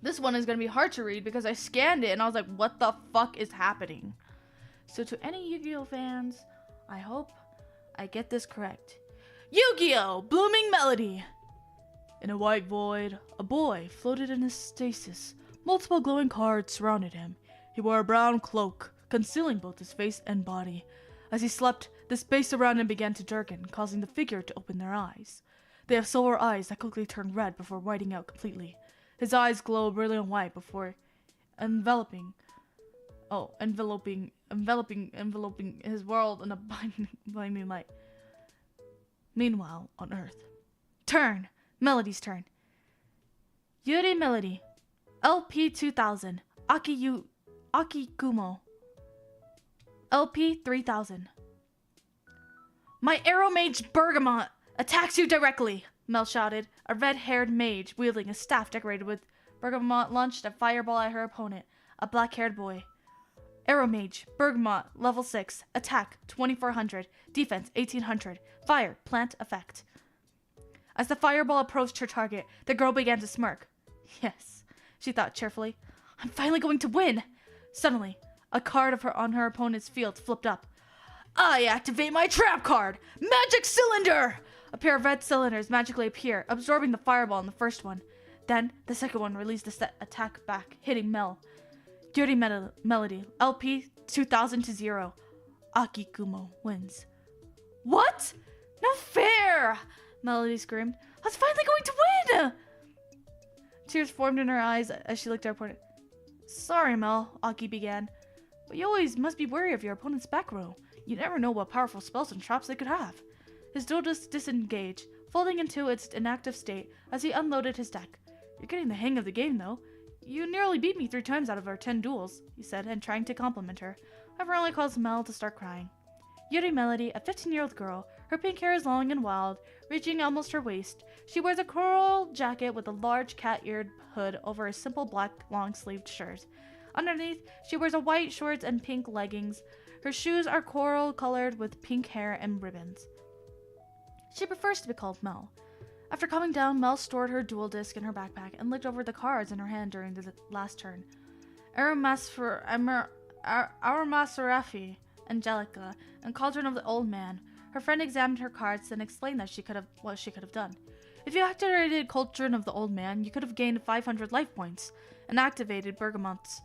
A: This one is going to be hard to read because I scanned it and I was like, what the fuck is happening? So to any Yu-Gi-Oh! Fans, I hope I get this correct. Yu-Gi-Oh! Blooming Melody! In a white void, a boy floated in a stasis. Multiple glowing cards surrounded him. He wore a brown cloak, concealing both his face and body. As he slept, the space around him began to darken, causing the figure to open their eyes. They have silver eyes that quickly turn red before whiting out completely. His eyes glow brilliant white before enveloping his world in a blinding light. Meanwhile, on Earth. Turn! Melody's turn. Yuri Melody. LP 2000. Akikumo. LP 3000. My arrow mage Bergamot attacks you directly, Mel shouted. A red-haired mage wielding a staff decorated with Bergamot launched a fireball at her opponent, a black-haired boy. Arrow mage Bergamot, level 6, attack 2400, defense 1800, fire, plant effect. As the fireball approached her target, the girl began to smirk. Yes, she thought cheerfully. I'm finally going to win! Suddenly, a card on her opponent's field flipped up. I activate my trap card! Magic Cylinder! A pair of red cylinders magically appear, absorbing the fireball in the first one. Then, the second one released a set attack back, hitting Mel. Dirty Melody, LP 2000 to 0. Akikumo wins. What? No fair! Melody screamed. I was finally going to win! Tears formed in her eyes as she looked at her opponent. Sorry, Mel, Aki began. But you always must be wary of your opponent's back row. You never know what powerful spells and traps they could have. His duel disengaged, folding into its inactive state as he unloaded his deck. You're getting the hang of the game, though. You nearly beat me 3 times out of our 10 duels, he said, and trying to compliment her. However, only caused Mel to start crying. Yuri Melody, a 15-year-old girl. Her pink hair is long and wild, reaching almost her waist. She wears a coral jacket with a large cat-eared hood over a simple black long-sleeved shirt. Underneath, she wears a white shorts and pink leggings. Her shoes are coral-colored with pink hair and ribbons. She prefers to be called Mel. After calming down, Mel stored her dual disc in her backpack and looked over the cards in her hand during the last turn. Aramasarafi, Angelica, and Cauldron of the Old Man. Her friend examined her cards and explained that what she could have done. If you activated Cauldron of the Old Man, you could have gained 500 life points, and activated Bergamot's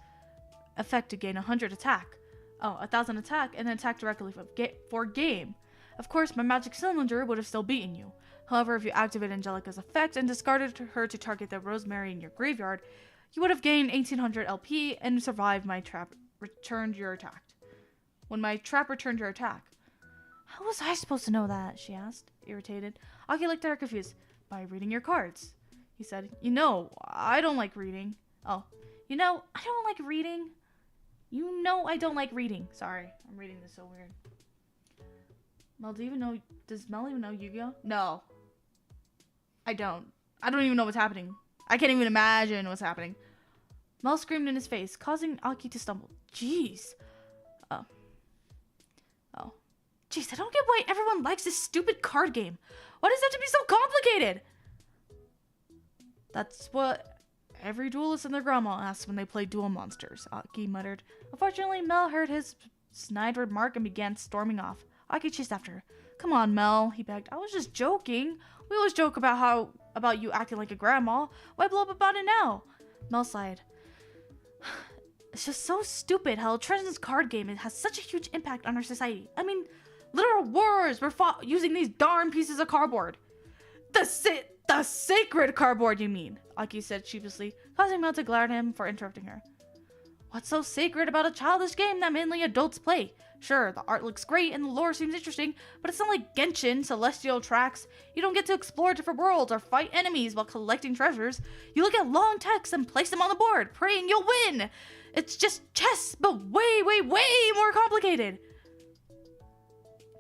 A: effect to gain 100 attack. 1,000 attack, and attack directly for game. Of course, my magic cylinder would have still beaten you. However, if you activated Angelica's effect and discarded her to target the rosemary in your graveyard, you would have gained 1800 LP and survived my trap returned your attack. When my trap returned your attack. How was I supposed to know that? She asked, irritated. Aki looked at her confused. By reading your cards, he said. I don't like reading. I don't like reading. I don't like reading. Sorry, I'm reading this so weird. Mel, does Mel even know Yu-Gi-Oh? No. I don't even know what's happening. I can't even imagine what's happening. Mel screamed in his face, causing Aki to stumble. Jeez. Jeez, I don't get why everyone likes this stupid card game. Why does it have to be so complicated? That's what every duelist and their grandma asks when they play Duel Monsters, Aki muttered. Unfortunately, Mel heard his snide remark and began storming off. Aki chased after her. Come on, Mel, he begged. I was just joking. We always joke about you acting like a grandma. Why blow up about it now? Mel sighed. It's just so stupid how Trenton's card game has such a huge impact on our society. I mean, literal wars were fought using these darn pieces of cardboard. The sacred cardboard, you mean? Aki said sheepishly, causing Mel to glare at him for interrupting her. What's so sacred about a childish game that mainly adults play? Sure, the art looks great and the lore seems interesting, but it's not like Genshin, Celestial Tracks. You don't get to explore different worlds or fight enemies while collecting treasures. You look at long texts and place them on the board, praying you'll win. It's just chess, but way, way, way more complicated.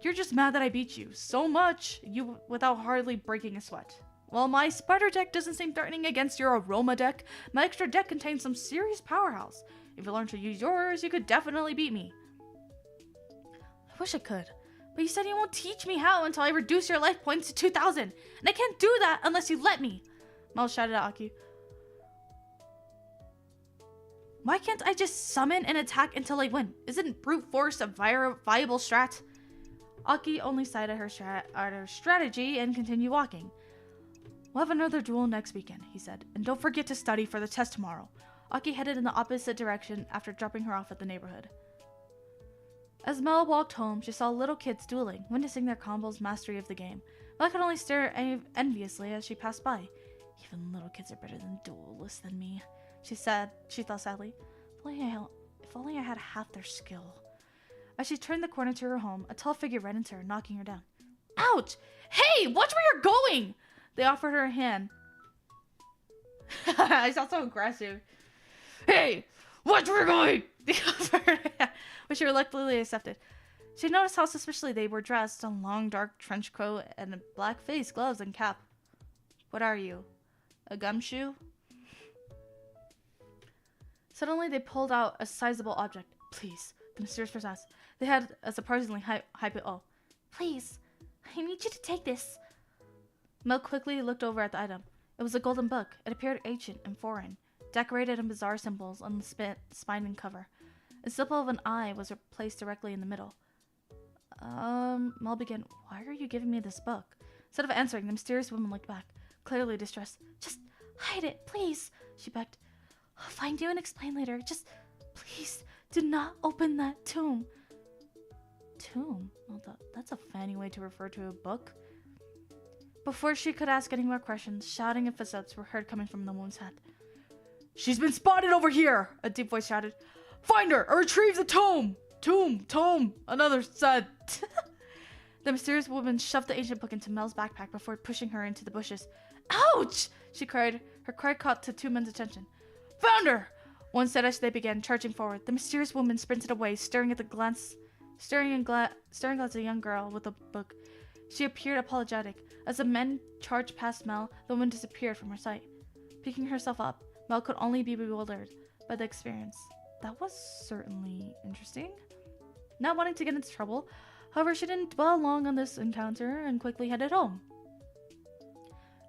A: You're just mad that I beat you so much, without hardly breaking a sweat. While my spider deck doesn't seem threatening against your aroma deck, my extra deck contains some serious powerhouse. If you learn to use yours, you could definitely beat me. I wish I could, but you said you won't teach me how until I reduce your life points to 2,000, and I can't do that unless you let me. Mel shouted at Aki. Why can't I just summon and attack until I win? Isn't brute force a viable strat? Aki only sighed at her strategy and continued walking. We'll have another duel next weekend, he said, and don't forget to study for the test tomorrow. Aki headed in the opposite direction after dropping her off at the neighborhood. As Mel walked home, she saw little kids dueling, witnessing their combo's mastery of the game. Mel could only stare enviously as she passed by. Even little kids are better than duelists than me, she thought sadly. If only I had half their skill. As she turned the corner to her home, a tall figure ran into her, knocking her down. Ouch! Hey, watch where you're going! They offered her a hand. I sound so aggressive. Hey, watch where you're going! They offered her a hand, which she reluctantly accepted. She noticed how suspiciously they were dressed, a long dark trench coat and a black face, gloves, and cap. What are you? A gumshoe? Suddenly, they pulled out a sizable object. Please, the mysterious person asked. They had a surprisingly high oh. Please, I need you to take this. Mel quickly looked over at the item. It was a golden book. It appeared ancient and foreign, decorated in bizarre symbols on the spine and cover. A symbol of an eye was placed directly in the middle. Mel began, why are you giving me this book? Instead of answering, the mysterious woman looked back, clearly distressed. Just hide it, please, she begged. I'll find you and explain later. Just, please, do not open that tomb. Tomb? Well, that's a fancy way to refer to a book. Before she could ask any more questions, shouting and footsteps were heard coming from the woman's head. She's been spotted over here, a deep voice shouted. Find her or retrieve the tomb! Tomb, another said. The mysterious woman shoved the ancient book into Mel's backpack before pushing her into the bushes. Ouch! She cried. Her cry caught the two men's attention. Found her! One said as they began charging forward. The mysterious woman sprinted away, staring at the young girl with the book. She appeared apologetic. As the men charged past Mel, the woman disappeared from her sight. Picking herself up, Mel could only be bewildered by the experience. That was certainly interesting. Not wanting to get into trouble, however, she didn't dwell long on this encounter and quickly headed home.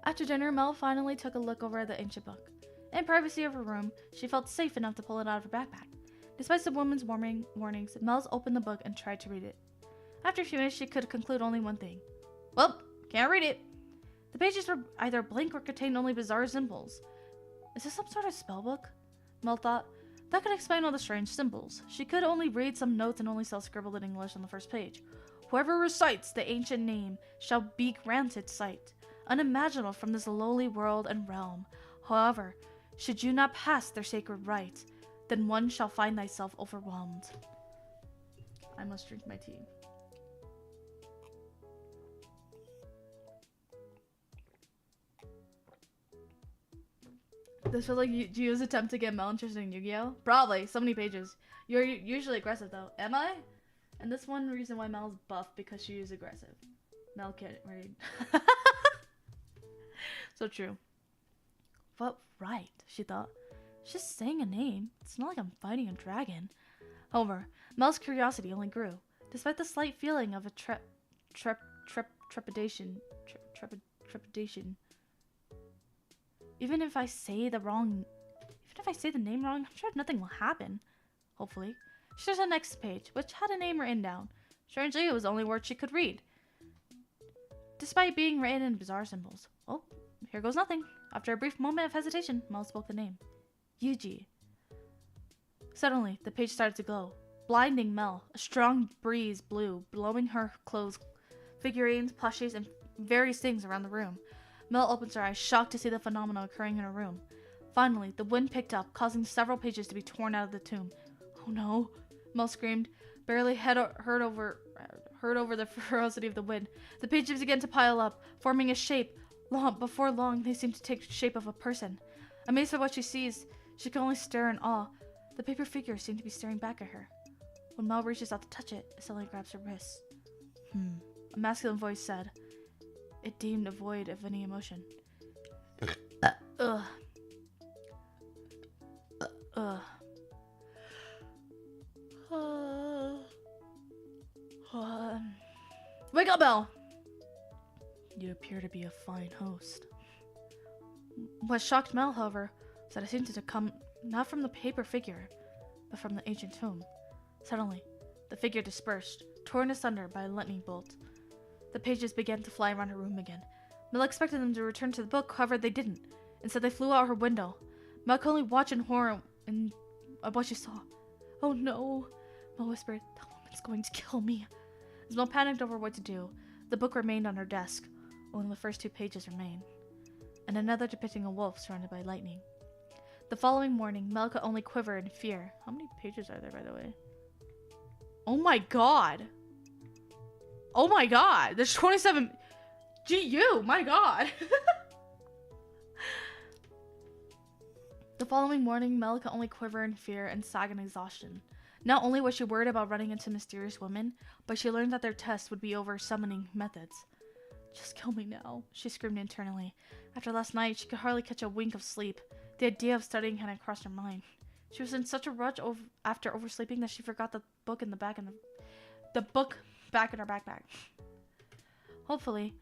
A: After dinner, Mel finally took a look over at the ancient book. In privacy of her room, she felt safe enough to pull it out of her backpack. Despite the woman's warnings, Mel opened the book and tried to read it. After a few minutes, she could conclude only one thing. Well, can't read it. The pages were either blank or contained only bizarre symbols. Is this some sort of spell book? Mel thought. That could explain all the strange symbols. She could only read some notes and only saw scribbled in English on the first page. Whoever recites the ancient name shall be granted sight, unimaginable from this lowly world and realm. However, should you not pass their sacred rite, then one shall find thyself overwhelmed. I must drink my tea. This feels like Gio's attempt to get Mel interested in Yu-Gi-Oh! Probably. So many pages. You're usually aggressive though. Am I? And this one reason why Mel's buff because she is aggressive. Mel can't read. So true. What right? She thought. Just saying a name. It's not like I'm fighting a dragon. However, Mel's curiosity only grew. Despite the slight feeling of a trepidation. Even if I say the name wrong, I'm sure nothing will happen. Hopefully. She turns to the next page, which had a name written down. Strangely, it was the only word she could read, despite being written in bizarre symbols. Oh, here goes nothing. After a brief moment of hesitation, Mel spoke the name. Yuji. Suddenly, the page started to glow, blinding Mel. A strong breeze blew, blowing her clothes, figurines, plushies, and various things around the room. Mel opens her eyes, shocked to see the phenomenon occurring in her room. Finally, the wind picked up, causing several pages to be torn out of the tomb. Oh no, Mel screamed, barely heard over the ferocity of the wind. The pages began to pile up, forming a shape. Before long, they seemed to take the shape of a person. Amazed by what she sees, she can only stare in awe. The paper figure seemed to be staring back at her. When Mel reaches out to touch it, it suddenly grabs her wrist. A masculine voice said, it deemed devoid of any emotion. Wake up, Mel! You appear to be a fine host. What shocked Mel, however, was that it seemed to come not from the paper figure, but from the ancient tomb. Suddenly, the figure dispersed, torn asunder by a lightning bolt. The pages began to fly around her room again. Mel expected them to return to the book, however they didn't. Instead, they flew out her window. Mel could only watch in horror at what she saw. Oh no, Mel whispered, that woman's going to kill me. As Mel panicked over what to do, the book remained on her desk. Only the first 2 pages remained, and another depicting a wolf surrounded by lightning. The following morning, Mel could only quiver in fear. How many pages are there, by the way? Oh my god! Oh my god! There's 27... GU! My god! The following morning, Mel could only quiver in fear and sag in exhaustion. Not only was she worried about running into mysterious women, but she learned that their test would be over summoning methods. Just kill me now, she screamed internally. After last night, she could hardly catch a wink of sleep. The idea of studying hadn't crossed her mind. She was in such a rush after oversleeping that she forgot the book in the back in her backpack. Hopefully,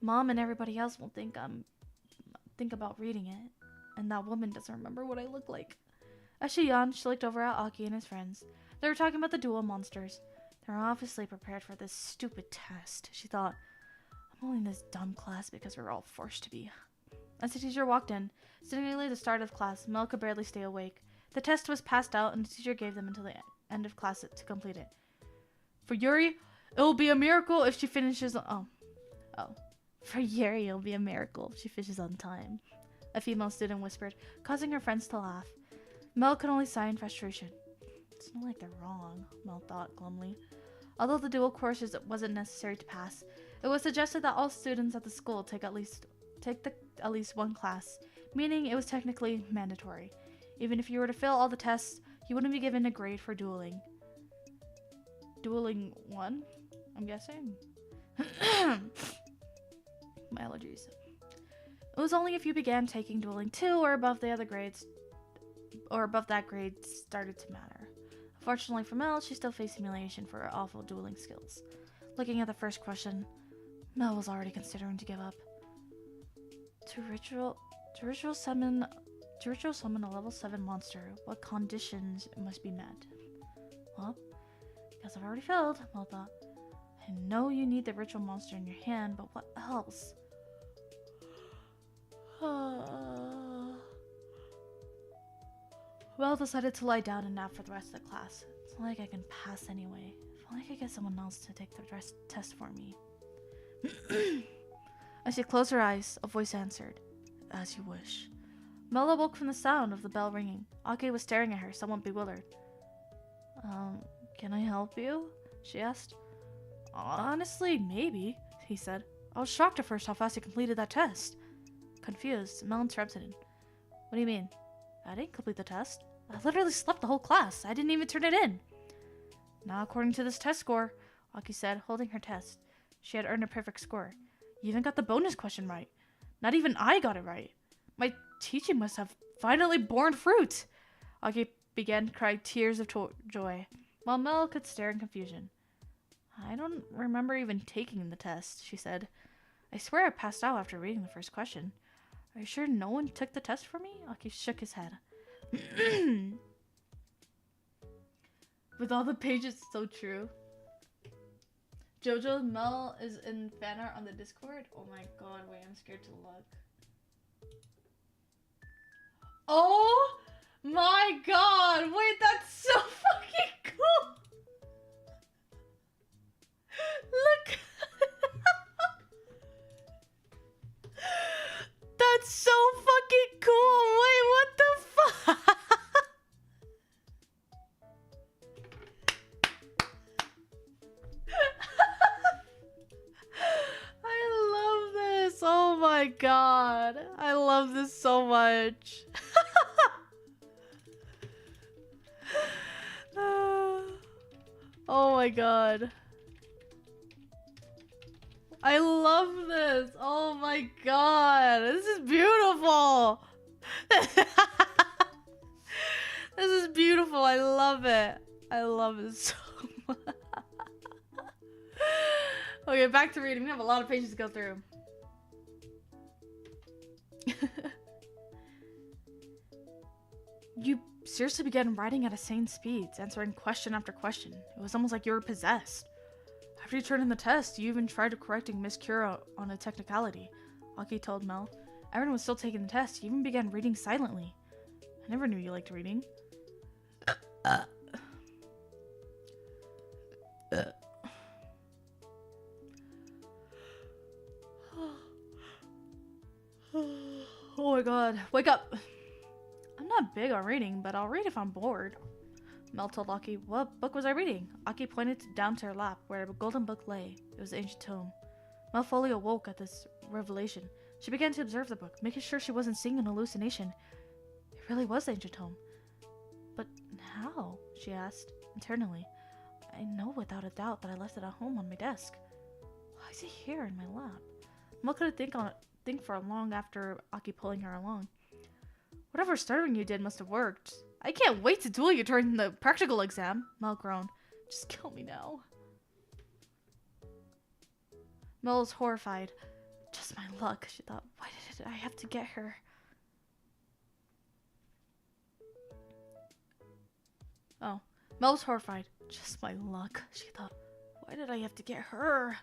A: Mom and everybody else will think about reading it, and that woman doesn't remember what I look like. As she yawned, she looked over at Aki and his friends. They were talking about the duel monsters. They were obviously prepared for this stupid test, she thought. I'm only in this dumb class because we're all forced to be. As the teacher walked in, sitting nearly at the start of class, Mel could barely stay awake. The test was passed out, and the teacher gave them until the end of class to complete it. For Yuri, it will be a miracle if she finishes... For Yuri, it'll be a miracle if she finishes on time, a female student whispered, causing her friends to laugh. Mel could only sigh in frustration. It's not like they're wrong, Mel thought glumly. Although the dual course wasn't necessary to pass, it was suggested that all students at the school take at least one class, meaning it was technically mandatory. Even if you were to fail all the tests, you wouldn't be given a grade for dueling. Dueling 1, I'm guessing? My allergies. It was only if you began taking dueling 2 or above that grade started to matter. Fortunately for Mel, she still faced humiliation for her awful dueling skills. Looking at the first question, Mel was already considering to give up. To ritual summon a level 7 monster, what conditions must be met? Well, because I've already failed, Mel thought. I know you need the ritual monster in your hand, but what else? Mel decided to lie down and nap for the rest of the class. It's not like I can pass anyway. If only I could get someone else to take the test for me. As she closed her eyes, a voice answered, "As you wish." Mel awoke from the sound of the bell ringing. Ake was staring at her, somewhat bewildered. Can I help you?" she asked. "Honestly, maybe," he said. "I was shocked at first how fast you completed that test." Confused, Mel interrupted him. "What do you mean? I didn't complete the test. I literally slept the whole class. I didn't even turn it in." "Not according to this test score," Aki said, holding her test. She had earned a perfect score. "You even got the bonus question right. Not even I got it right. My teaching must have finally borne fruit." Aki began to cry tears of joy, while Mel could stare in confusion. "I don't remember even taking the test," she said. "I swear I passed out after reading the first question. Are you sure no one took the test for me?" Aki shook his head. With all the pages, so true. Jojo, Mel is in fanart on the Discord. Oh my god, wait, I'm scared to look. Oh my god, wait, that's so fucking cool. Look. That's so fucking cool. Wait, what the my god. I love this so much. Oh my god. I love this. Oh my god. This is beautiful. This is beautiful. I love it. I love it so much. Okay, back to reading. We have a lot of pages to go through. You seriously began writing at insane speeds, answering question after question. It was almost like you were possessed. After you turned in the test, you even tried correcting Miss Kira on a technicality, Aki told Mel. Everyone was still taking the test. You even began reading silently. I never knew you liked reading. Oh my god. Wake up! I'm not big on reading, but I'll read if I'm bored. Mel told Aki. What book was I reading? Aki pointed down to her lap, where a golden book lay. It was the ancient tome. Mel fully awoke at this revelation. She began to observe the book, making sure she wasn't seeing an hallucination. It really was the ancient tome. But how? She asked, internally. I know without a doubt that I left it at home on my desk. Why is it here in my lap? Mel couldn't think for long after Aki pulling her along. Whatever stuttering you did must have worked. I can't wait to duel you during the practical exam, Mel groaned. Just kill me now. Mel was horrified. Just my luck, she thought. Why did I have to get her? Oh. Mel was horrified. Just my luck, she thought. Why did I have to get her?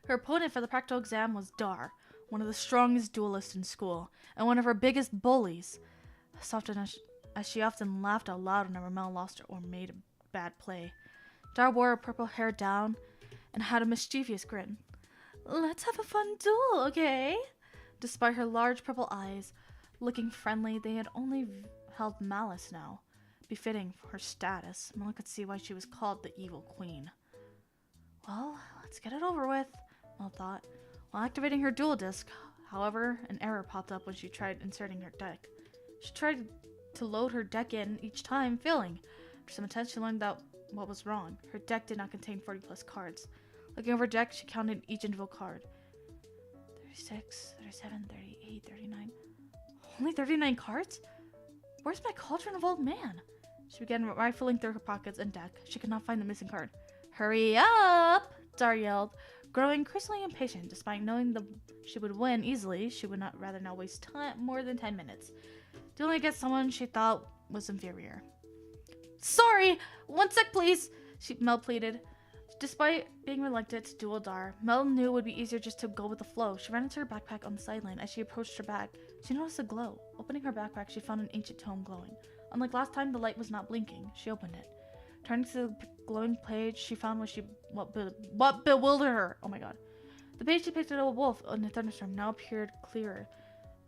A: Her opponent for the practical exam was Dar, one of the strongest duelists in school, and one of her biggest bullies. Soft as she often laughed out loud whenever Mel lost or made a bad play. Dar wore a purple hair down and had a mischievous grin. Let's have a fun duel, okay? Despite her large purple eyes looking friendly, they had only held malice now. Befitting for her status, Mel could see why she was called the Evil Queen. Well, let's get it over with, Mel thought. While activating her duel disc, however, an error popped up when she tried inserting her deck. She tried to load her deck in each time, failing. After some attempt, she learned that what was wrong. Her deck did not contain 40 plus cards. Looking over her deck, she counted each individual card. 36, 37, 38, 39. Only 39 cards? Where's my Cauldron of Old Man? She began rifling through her pockets and deck. She could not find the missing card. Hurry up! Dar yelled, growing increasingly impatient. Despite knowing she would win easily, she would not rather not waste more than 10 minutes. Dueling against someone she thought was inferior. Sorry! 1 sec, please! Mel pleaded. Despite being reluctant to duel Dar, Mel knew it would be easier just to go with the flow. She ran into her backpack on the sideline. As she approached her bag, she noticed a glow. Opening her backpack, she found an ancient tome glowing. Unlike last time, the light was not blinking. She opened it. Turning to the glowing page, she found what bewildered her. Oh my god. The page depicted a wolf in a thunderstorm now appeared clearer.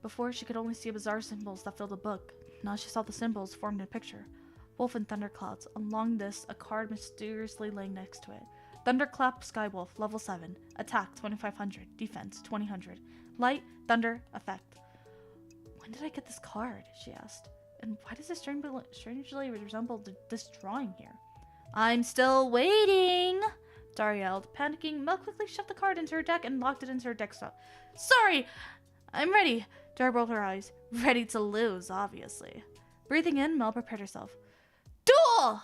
A: Before, she could only see bizarre symbols that filled the book. Now she saw the symbols formed in a picture. Wolf and thunderclouds. Along this, a card mysteriously laying next to it. Thunderclap Skywolf, level 7. Attack, 2500. Defense, 2000. Light, thunder, effect. When did I get this card? She asked. And why does it strangely resemble this drawing here? I'm still waiting, Dar yelled. Panicking, Mel quickly shoved the card into her deck and locked it into her deck slot. Sorry! I'm ready. Dar rolled her eyes. Ready to lose, obviously. Breathing in, Mel prepared herself. Duel!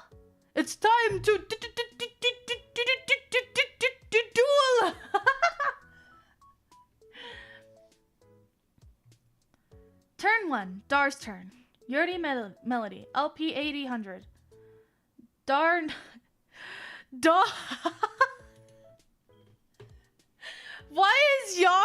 A: It's time to duel! Turn 1. Dar's turn. Melody. LP 8000. Dar... Why is Yar...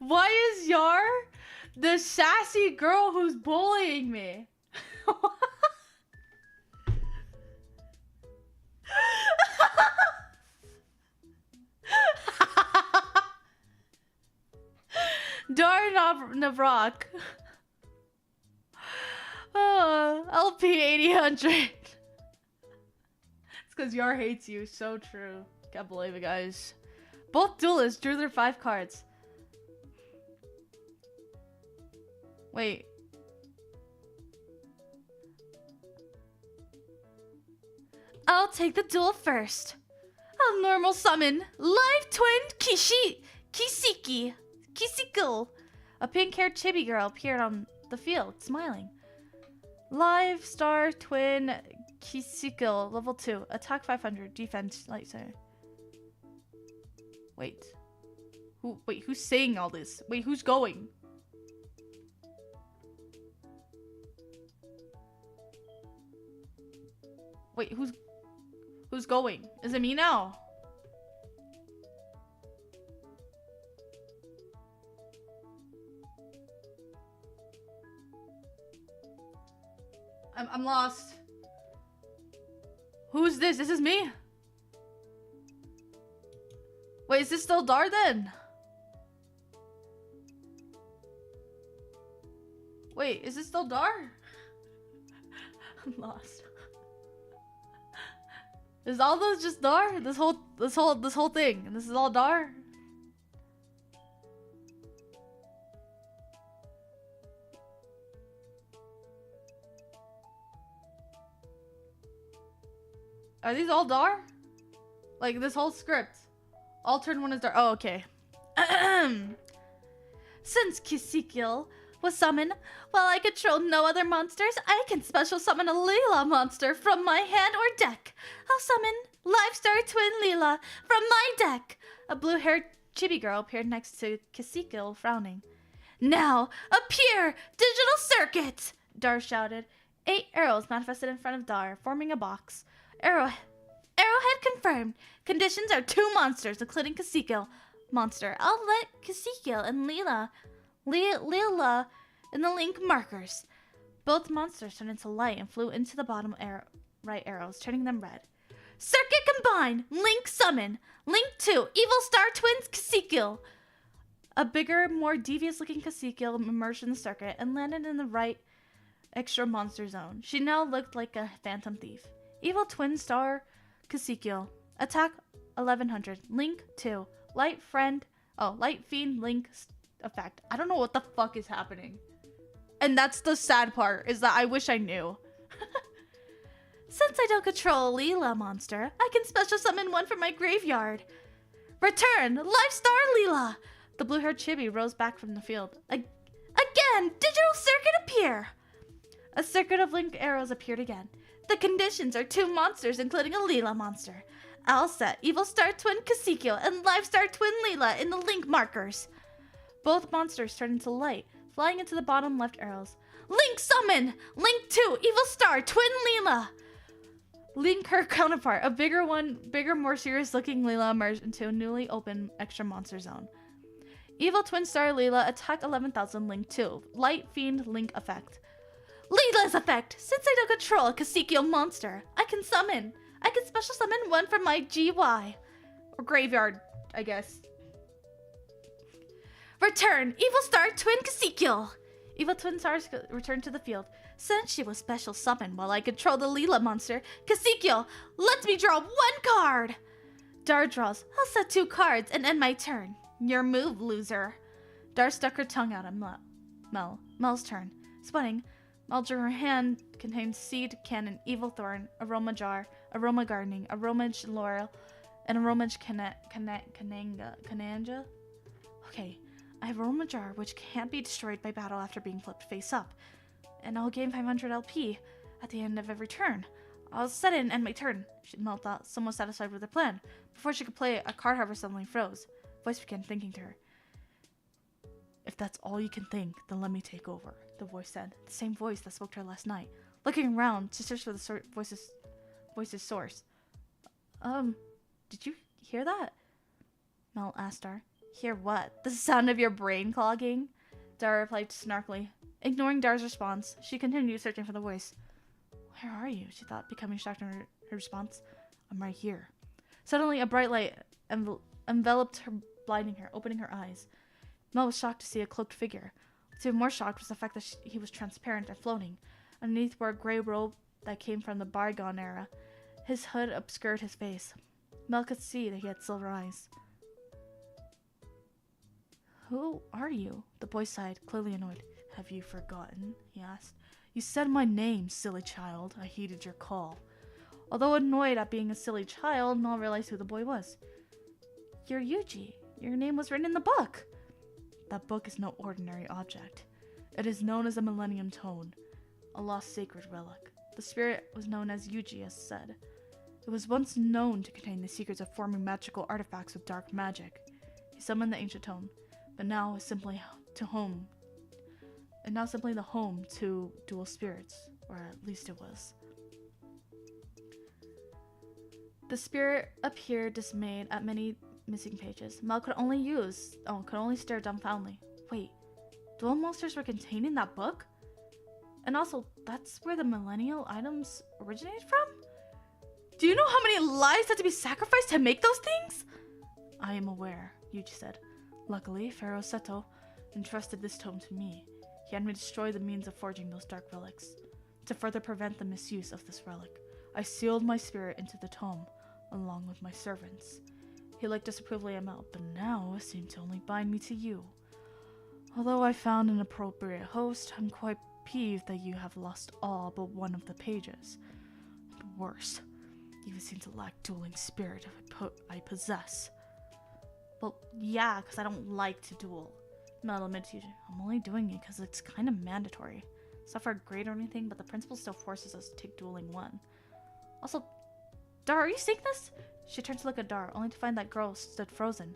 A: Why is Yar the sassy girl who's bullying me? Dar Navrak. LP 8000. It's because Yar hates you. So true. Can't believe it, guys. Both duelists drew their 5 cards. Wait. I'll take the duel first. I'll normal summon live twin Kisiki. A pink-haired chibi girl appeared on the field, smiling. Live star twin Kisiko, level 2, attack 500, defense lightsaber. Wait. Who's saying all this? Wait, who's going? Wait, who's going? Is it me now? I'm lost. Who's this? This is me? Wait, is this still Dar then? Wait, is this still Dar? I'm lost. Is all those just Dar? This whole thing, and this is all Dar? Are these all Dar? Like this whole script? All turn 1 is Dar. Oh, okay. Since Kisikil was summoned, while I control no other monsters, I can special summon a Leela monster from my hand or deck. I'll summon Livestar Twin Leela from my deck. A blue-haired chibi girl appeared next to Kisikil, frowning. Now, appear, digital circuit! Dar shouted. 8 arrows manifested in front of Dar, forming a box. Arrowhead confirmed. Conditions are 2 monsters, including Kisikil monster. I'll let Kisikil and Leela in the link markers. Both monsters turned into light and flew into the bottom right arrows, turning them red. Circuit combine. Link summon. Link 2. Evil Star Twins Kisikil. A bigger, more devious-looking Kisikil emerged in the circuit and landed in the right extra monster zone. She now looked like a phantom thief. Evil Twin Star Kisikil. Attack 1100. Link 2. Light Fiend Link effect. I don't know what the fuck is happening. And that's the sad part, is that I wish I knew. Since I don't control a Leela monster, I can special summon one from my graveyard. Return! Life Star Leela! The blue-haired chibi rose back from the field. Again! Digital circuit appear! A circuit of link arrows appeared again. The conditions are 2 monsters, including a Leela monster. I'll set Evil Star Twin Kisikil and Live Star Twin Leela in the link markers. Both monsters turned into light, flying into the bottom left arrows. Link summon! Link 2, Evil Star Twin Leela! Link, her counterpart, a bigger, more serious-looking Leela emerged into a newly opened extra monster zone. Evil Twin Star Leela, attack 11,000, Link 2. Light Fiend Link effect. Leela's effect! Since I don't control a Kisikil monster, I can special summon one from my GY. Or graveyard, I guess. Return! Evil Star Twin Kisikil! Evil Twin Stars returned to the field. Since she was special summoned while I control the Leela monster, Kisikil, let me draw 1 card! Dar draws. I'll set 2 cards and end my turn. Your move, loser. Dar stuck her tongue out at Mel's turn. Sputting, Mel drew her hand contained seed cannon, evil thorn, aroma jar, aroma gardening, aromage laurel, and aromage cananga. Okay, I have aroma jar which can't be destroyed by battle after being flipped face up, and I'll gain 500 LP at the end of every turn. I'll set it and end my turn. Mel thought, somewhat satisfied with her plan. Before she could play, a card however suddenly froze. Voice began thinking to her. If that's all you can think, then let me take over, the voice said. The same voice that spoke to her last night. Looking around to search for the voice's source. Did you hear that? Mel asked her. Hear what? The sound of your brain clogging? Dara replied snarkily. Ignoring Dar's response, she continued searching for the voice. Where are you? She thought, becoming shocked in her response. I'm right here. Suddenly, a bright light enveloped her, blinding her, opening her eyes. Mel was shocked to see a cloaked figure. What's even more shocked was the fact that he was transparent and floating. Underneath wore a gray robe that came from the bygone era. His hood obscured his face. Mel could see that he had silver eyes. Who are you? The boy sighed, clearly annoyed. Have you forgotten? He asked. You said my name, silly child. I heeded your call. Although annoyed at being a silly child, Mel realized who the boy was. You're Yuji. Your name was written in the book. That book is no ordinary object. It is known as a Millennium Tome, a lost sacred relic. The spirit was known as Yuji, as said. It was once known to contain the secrets of forming magical artifacts with dark magic. He summoned the ancient tome, but now is simply the home to dual spirits, or at least it was. The spirit appeared dismayed at many missing pages. Mel could only stare dumbfoundedly. Wait, dual monsters were contained in that book? And also, that's where the millennial items originated from? Do you know how many lives had to be sacrificed to make those things? I am aware, Yuji said. Luckily, Pharaoh Seto entrusted this tome to me. He had me destroy the means of forging those dark relics. To further prevent the misuse of this relic, I sealed my spirit into the tome, along with my servants. He looked disapprovingly at Mel, but now it seemed to only bind me to you. Although I found an appropriate host, I'm quite peeved that you have lost all but one of the pages. And worse, you seem to lack dueling spirit I possess. Well, yeah, because I don't like to duel. Mel admitted to you. I'm only doing it because it's kind of mandatory. It's not for a grade or anything, but the principal still forces us to take dueling 1. Also, Dar, are you seeing this? She turned to look at Dar, only to find that girl stood frozen.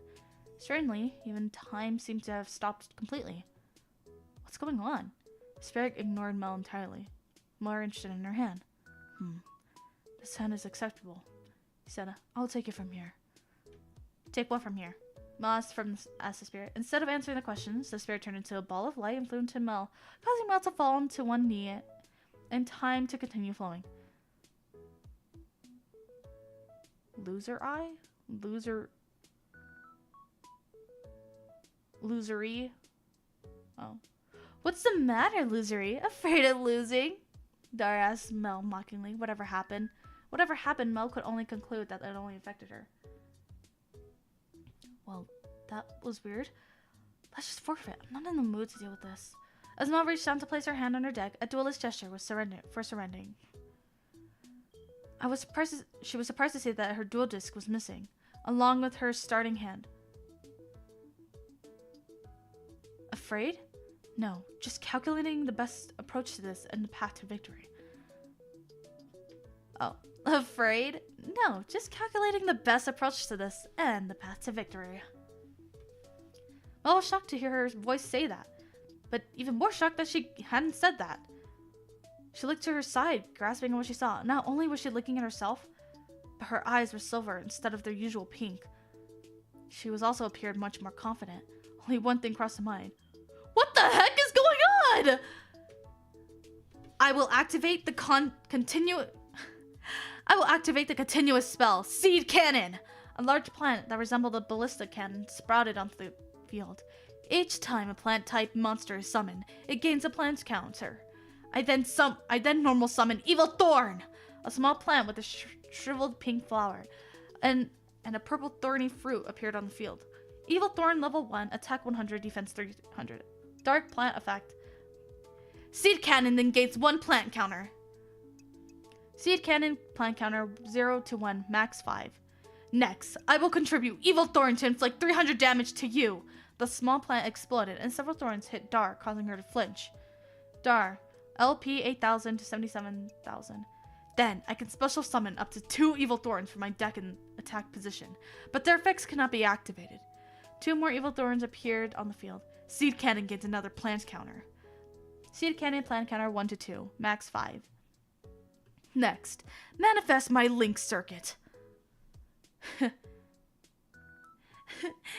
A: Strangely, even time seemed to have stopped completely. What's going on? Spirit ignored Mel entirely, more interested in her hand. This hand is acceptable. He said, I'll take it from here. Take what from here? Mel asked the spirit. Instead of answering the questions, the spirit turned into a ball of light and flew into Mel, causing Mel to fall onto one knee and time to continue flowing. Loser eye? Losery? Oh. What's the matter, Losery? Afraid of losing? Dar asked Mel mockingly. Whatever happened, Mel could only conclude that it only affected her. Well, that was weird. Let's just forfeit. I'm not in the mood to deal with this. As Mel reached down to place her hand on her deck, a duelist gesture was surrendering. She was surprised to see that her duel disc was missing, along with her starting hand. Afraid? No, just calculating the best approach to this and the path to victory. Oh, afraid? No, just calculating the best approach to this and the path to victory. Mel was shocked to hear her voice say that, but even more shocked that she hadn't said that. She looked to her side, grasping at what she saw. Not only was she looking at herself, but her eyes were silver instead of their usual pink. She also appeared much more confident. Only one thing crossed her mind. What the heck is going on? I will activate the continuous spell, Seed Cannon. A large plant that resembled a ballistic cannon sprouted onto the field. Each time a plant-type monster is summoned, it gains a plant counter. I then normal summon Evil Thorn, a small plant with a shriveled pink flower, and a purple thorny fruit appeared on the field. Evil Thorn level 1, attack 100, defense 300. Dark plant effect. Seed Cannon then gains 1 plant counter. Seed Cannon plant counter 0 to 1, max 5. Next, I will contribute Evil Thorn to inflict 300 damage to you. The small plant exploded and several thorns hit Dar, causing her to flinch. Dar, LP 8,000 to 77,000. Then, I can special summon up to 2 Evil Thorns from my deck in attack position, but their effects cannot be activated. 2 more Evil Thorns appeared on the field. Seed Cannon gains another plant counter. Seed Cannon plant counter 1 to 2, max 5. Next, manifest my link circuit.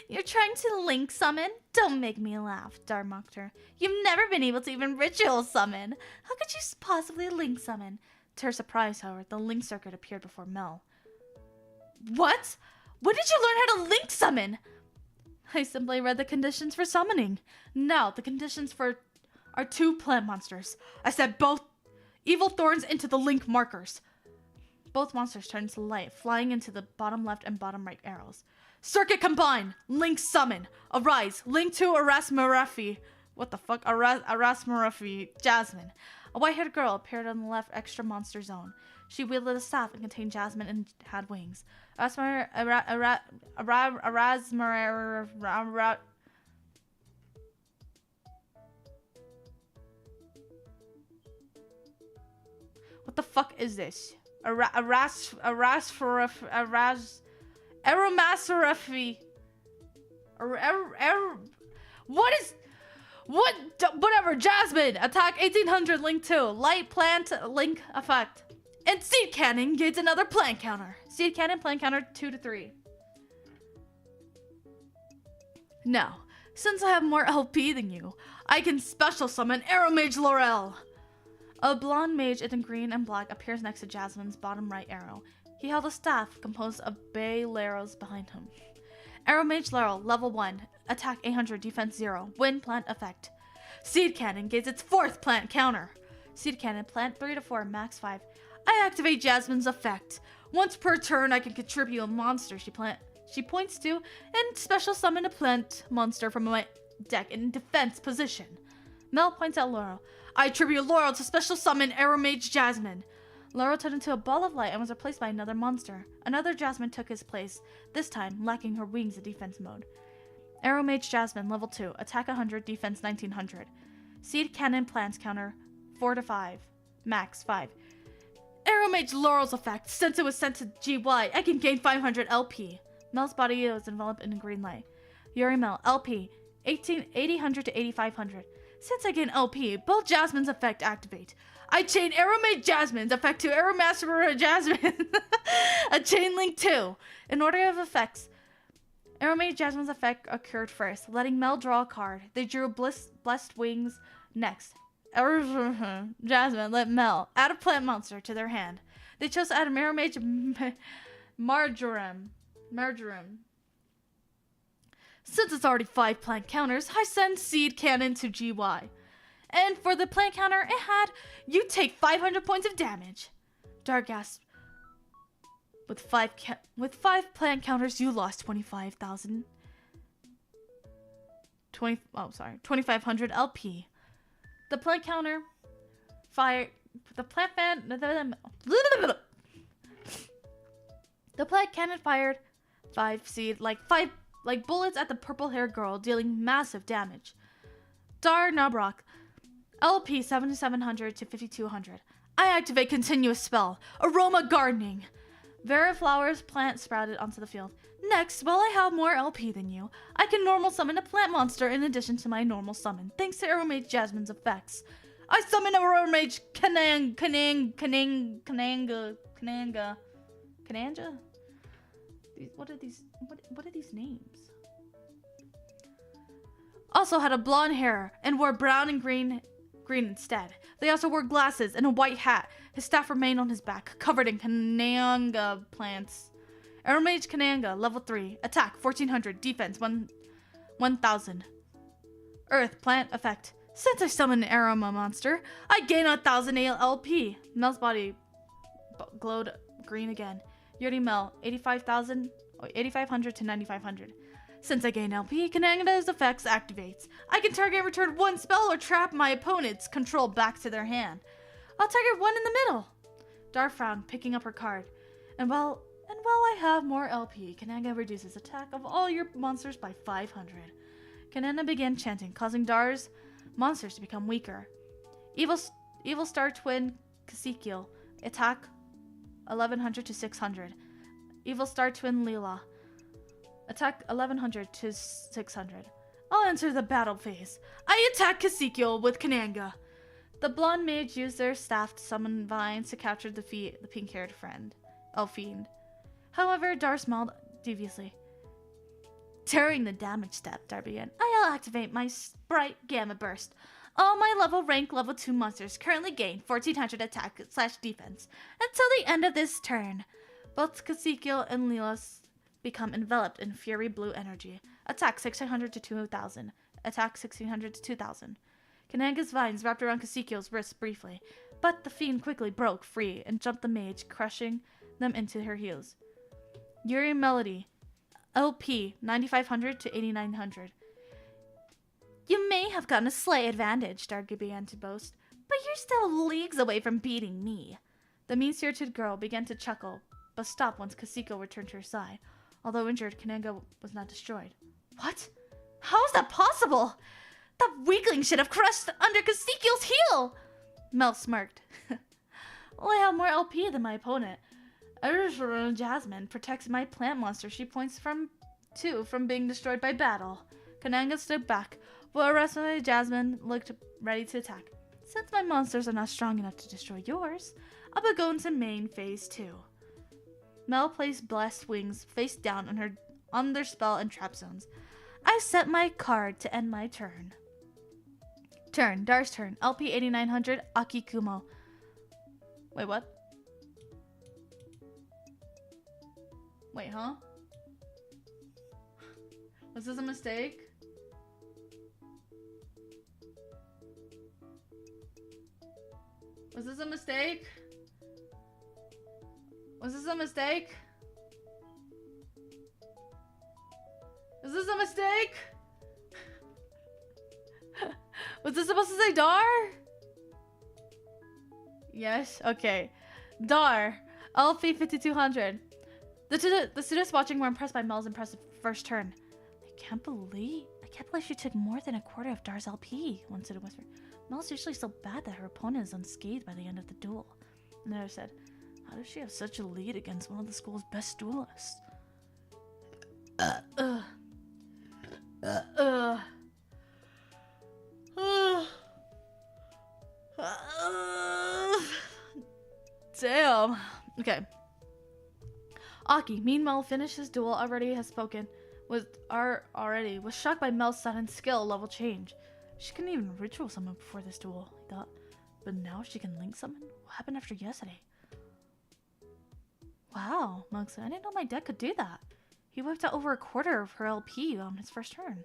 A: You're trying to link summon? Don't make me laugh, Dar mocked her. You've never been able to even ritual summon. How could you possibly link summon? To her surprise, however, the link circuit appeared before Mel. What? When did you learn how to link summon? I simply read the conditions for summoning. Now, the conditions are 2 plant monsters. I set both Evil Thorns into the link markers. Both monsters turn into light, flying into the bottom left and bottom right arrows. Circuit combine! Link summon! Arise! Link to Erasmarafi. What the fuck? Erasmarafi Jasmine. A white-haired girl appeared on the left extra monster zone. She wielded a staff and contained Jasmine and had wings. Erasmar... What the fuck is this? Aromasarafi. Whatever, Jasmine! Attack 1800, Link 2. Light plant, Link effect. And Seed Cannon gets another plant counter. Seed Cannon, plant counter 2 to 3. Now, since I have more LP than you, I can special summon Arrow Mage Laurel. A blonde mage in green and black appears next to Jasmine's bottom right arrow. He held a staff composed of bay arrows behind him. Arrow Mage Laurel, level 1. Attack 800, defense 0. Wind plant effect. Seed Cannon gains its 4th plant counter. Seed Cannon, plant 3 to 4, max 5. I activate Jasmine's effect. Once per turn, I can contribute a monster she points to and special summon a plant monster from my deck in defense position. Mel points at Laurel. I attribute Laurel to special summon Arrow Mage Jasmine. Laurel turned into a ball of light and was replaced by another monster. Another Jasmine took his place, this time lacking her wings in defense mode. Arrow Mage Jasmine, level 2, attack 100, defense 1900. Seed Cannon plants counter 4 to 5, max 5. Arrow Mage Laurel's effect, since it was sent to GY, I can gain 500 LP. Mel's body is enveloped in green light. Yuri Mel, LP, 800 to 8500. Since I gain LP, both Jasmine's effect activate. I chain Arrow Mage Jasmine's effect to Arrow Master Jasmine. A chain link 2. In order of effects, Arrow Mage Jasmine's effect occurred first, letting Mel draw a card. They drew Blessed Wings next. Jasmine let Mel add a plant monster to their hand. They chose to add Arrow Mage Marjoram. Since it's already 5 plant counters, I send Seed Cannon to GY. And for the plant counter, it had, you take 500 points of damage. Dark gasped. With 5 plant counters, you lost 25,000. 2,500 LP. The plant counter fired. The plant cannon fired 5 seed like bullets at the purple-haired girl, dealing massive damage. Dar Nabrok, LP 7700 to 5200. I activate continuous spell, Aroma Gardening. Vera flowers plant sprouted onto the field. Next, while I have more LP than you, I can normal summon a plant monster in addition to my normal summon, thanks to Arrow Mage Jasmine's effects. I summon Arrow Mage Kananga. What are these names? Also had a blonde hair and wore brown and green instead. They also wore glasses and a white hat. His staff remained on his back, covered in Kananga plants. Arrow Mage Kananga, level 3, attack 1400, defense 1000. Earth plant effect. Since I summon an Aroma monster, I gain 1000 LP. Mel's body glowed green again. Yuri Mel, 8500 to 9500. Since I gain LP, Kananga's effects activates. I can target and return 1 spell or trap my opponent's control back to their hand. I'll target 1 in the middle. Dar frowned, picking up her card. And while I have more LP, Kananga reduces attack of all your monsters by 500. Kananga began chanting, causing Dar's monsters to become weaker. Evil Star Twin Kasekiel, attack 1100 to 600. Evil Star Twin Leela, attack 1100 to 600. I'll enter the battle phase. I attack Kasekiel with Kananga. The blonde mage used their staff to summon vines to capture the pink-haired Elfiend. However, Dar smiled deviously. During the damage step, Dar began, I'll activate my Sprite Gamma Burst. All my level 2 monsters currently gain 1400 attack/defense until the end of this turn. Both Kasekiel and Leela's become enveloped in fury blue energy. Attack 1600 to 2000. Attack 1600 to 2000. Kananga's vines wrapped around Kasekiel's wrists briefly, but the fiend quickly broke free and jumped the mage, crushing them into her heels. Yuri Melody, LP 9500 to 8900. You may have gotten a slight advantage, Darky began to boast, but you're still leagues away from beating me. The mean-spirited girl began to chuckle, but stopped once Kasiko returned to her side. Although injured, Kananga was not destroyed. What? How is that possible? That weakling should have crushed under Kasiko's heel! Mel smirked. Well, I have more LP than my opponent. Jasmine protects my plant monster she points from being destroyed by battle. Kananga stood back, while the rest of Jasmine looked ready to attack. Since my monsters are not strong enough to destroy yours, I'll be going to main phase 2. Mel placed blessed wings face down on their spell and trap zones. I set my card to end my turn. Dar's turn. LP 8900 Akikumo. Wait, what? Wait, huh? Was this a mistake? Was this a mistake? Was this a mistake? Is this a mistake? Was this supposed to say Dar? Yes? Okay. Dar. LP 5200. The students watching were impressed by Mel's impressive first turn. I can't believe she took more than a quarter of Dar's LP, one student whispered. Mel's usually so bad that her opponent is unscathed by the end of the duel. Another said, how does she have such a lead against one of the school's best duelists? Damn. Okay. Aki, meanwhile, finished his duel was shocked by Mel's sudden skill level change. She couldn't even ritual summon before this duel, he thought. But now she can link summon? What happened after yesterday? Wow, Monk said, I didn't know my deck could do that. He wiped out over a quarter of her LP on his first turn.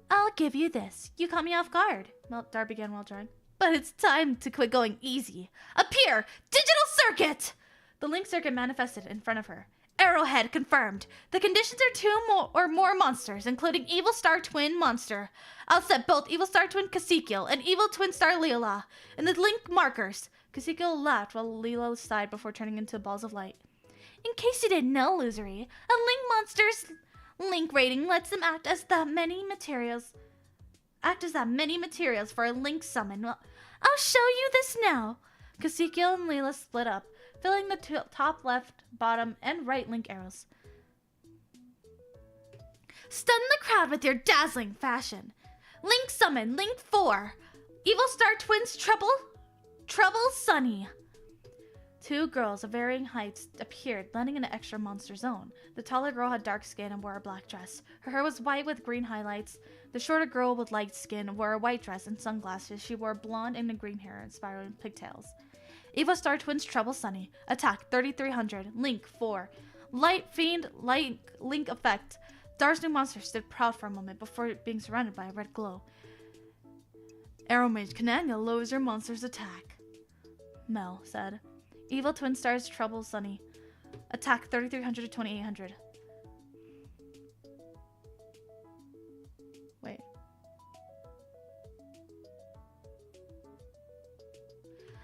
A: I'll give you this. You caught me off guard. Dar began while drawing. But it's time to quit going easy. Appear! Digital circuit! The link circuit manifested in front of her. Arrowhead confirmed. The conditions are 2 or more monsters, including Evil Star Twin Monster. I'll set both Evil Star Twin Kasiko and Evil Twin Star Leela in the link markers. Kasiko laughed while Leela sighed before turning into balls of light. In case you didn't know, losery, a link monster's link rating lets them act as that many materials for a link summon. Well, I'll show you this now. Kasiko and Leela split up, filling the top left, bottom, and right link arrows. Stun the crowd with your dazzling fashion. Link summon, link 4. Evil Star Twins Trouble Sunny. 2 girls of varying heights appeared, blending in an extra monster zone. The taller girl had dark skin and wore a black dress. Her hair was white with green highlights. The shorter girl with light skin wore a white dress and sunglasses. She wore blonde and green hair and spiraling pigtails. Eva Star Twins Trouble Sunny. Attack 3300. Link 4. Light Fiend Light Link Effect. Dar's new monster stood proud for a moment before being surrounded by a red glow. Arrow Mage Kananga lowers your monster's attack. Mel said. Evil Twin Stars Trouble Sunny. Attack 3300 to 2800. Wait.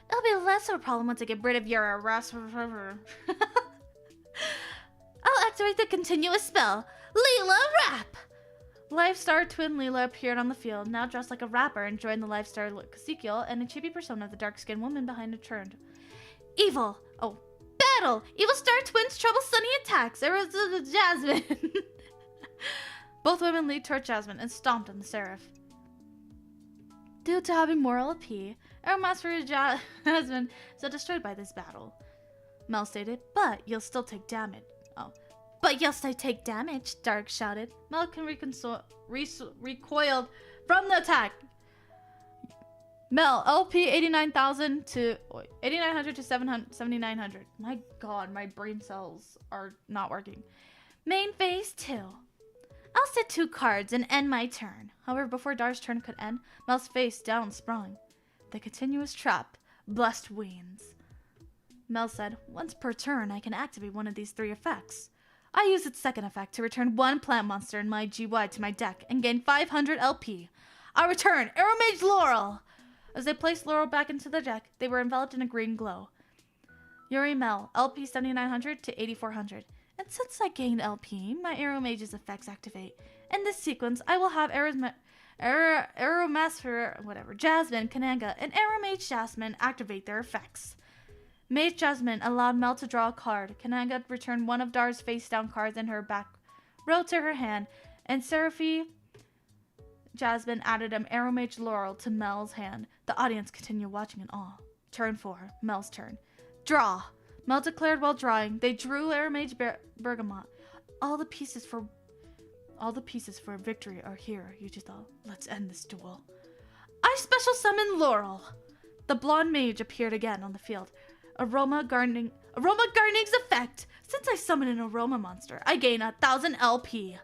A: It'll be less of a problem once I get rid of your I'll activate the continuous spell. Leela Rap! Life Star Twin Leela appeared on the field, now dressed like a rapper, and joined the Life Star Kasiko and a chibi persona of the dark-skinned woman behind her turned. Battle! Evil Star Twins Trouble Sunny attacks. Arrows of Jasmine. Both women leaped toward Jasmine and stomped on the Seraph. Due to having more LP, Arrow Master Jasmine is destroyed by this battle. Mel stated, but you'll still take damage. But you'll still take damage, Dark shouted. Mel recoiled from the attack. Mel, LP 89,000 to 8,900 to 7,900. My god, my brain cells are not working. Main phase 2. I'll set 2 cards and end my turn. However, before Dar's turn could end, Mel's face down sprung. The continuous trap, blessed wings. Mel said, once per turn, I can activate one of these 3 effects. I use its second effect to return 1 plant monster in my GY to my deck and gain 500 LP. I return Aeromage Laurel! As they placed Laurel back into their deck, they were enveloped in a green glow. Yuri Mel, LP 7900 to 8400. And since I gained LP, my Aeromage's effects activate. In this sequence, I will have Aeromaster, Jasmine, Kananga, and Aeromage Jasmine activate their effects. Mage Jasmine allowed Mel to draw a card. Kananga returned one of Dar's face-down cards in her back row to her hand, and Seraphy Jasmine added an Aeromage Laurel to Mel's hand. The audience continued watching in awe. Turn 4. Mel's turn. Draw. Mel declared while drawing. They drew Aeromage Bergamot. All the pieces for victory are here, Yujito. Let's end this duel. I special summon Laurel. The blonde mage appeared again on the field. Aroma Gardening's effect. Since I summon an aroma monster, I gain 1,000 LP.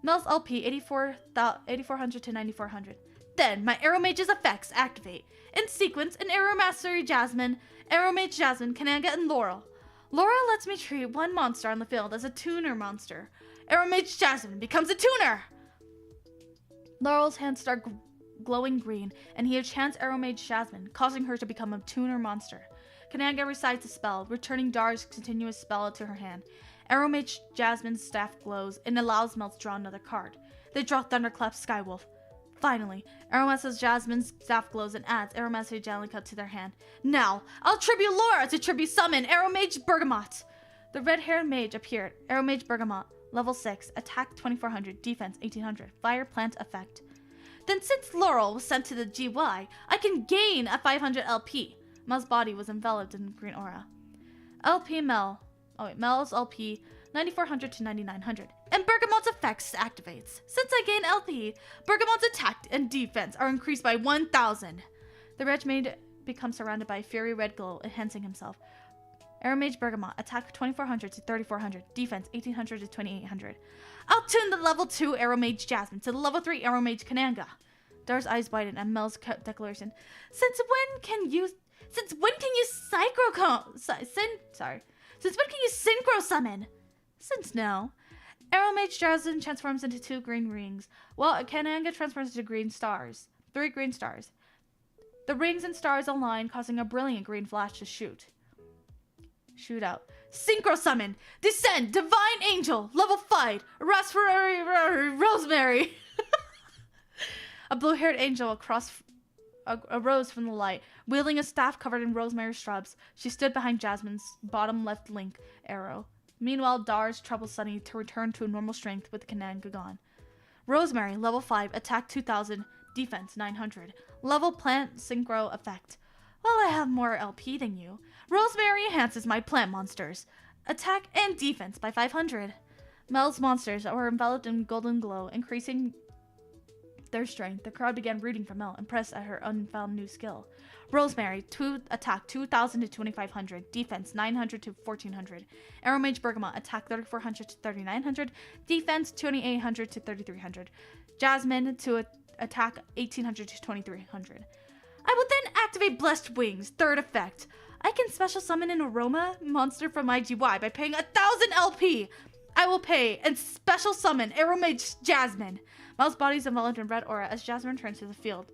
A: Mel's LP 8400 to 9400. Then my Aeromage's effects activate. In sequence, an Aeromage Jasmine, Kananga, and Laurel. Laurel lets me treat one monster on the field as a tuner monster. Aeromage Jasmine becomes a tuner! Laurel's hands start glowing green, and he enchants Aeromage Jasmine, causing her to become a tuner monster. Kananga recites a spell, returning Dar's continuous spell to her hand. Aeromage Jasmine's staff glows and allows Mel to draw another card. They draw Thunderclap Skywolf. Finally, Aeromage Jasmine's staff glows and adds Aeromage Jalika to their hand. Now, I'll tribute Laura to tribute summon Aeromage Bergamot. The red-haired mage appeared. Aeromage Bergamot, level 6, attack 2400, defense 1800, fire plant effect. Then since Laurel was sent to the GY, I can gain a 500 LP. Mel's body was enveloped in green aura. Mel's LP 9400 to 9900. And Bergamot's effects activates. Since I gain LP, Bergamot's attack and defense are increased by 1000. The red mage becomes surrounded by a fiery red glow, enhancing himself. Aeromage Bergamot, attack 2400 to 3400, defense 1800 to 2800. I'll tune the level 2 Aeromage Jasmine to the level 3 Aeromage Kananga. Dar's eyes widen at Mel's declaration. Since when can you synchro summon? Since now. Aeromage Jasmine transforms into 2 green rings, while Kananga transforms into 3 green stars. The rings and stars align, causing a brilliant green flash to shoot out. Synchro summon! Descend! Divine Angel! Level 5! Rosemary! A blue-haired angel arose from the light, wielding a staff covered in rosemary shrubs. She stood behind Jasmine's bottom left link arrow. Meanwhile, Dar's troubled Sunny to return to normal strength with Kananga gone. Rosemary, level 5, attack 2000, defense 900. Level plant synchro effect. Well, I have more LP than you. Rosemary enhances my plant monsters. Attack and defense by 500. Mel's monsters were enveloped in golden glow, increasing their strength. The crowd began rooting for Mel, impressed at her unfound new skill. Rosemary, attack 2000 to 2500, defense 900 to 1400. Aeromage Bergamot, attack 3400 to 3900, defense 2800 to 3300. Jasmine to attack 1800 to 2300. I will then activate Blessed Wings, third effect. I can special summon an aroma monster from my GY by paying 1000 LP. I will pay and special summon Aeromage Jasmine. Mel's body is enveloped in red aura as Jasmine returns to the field.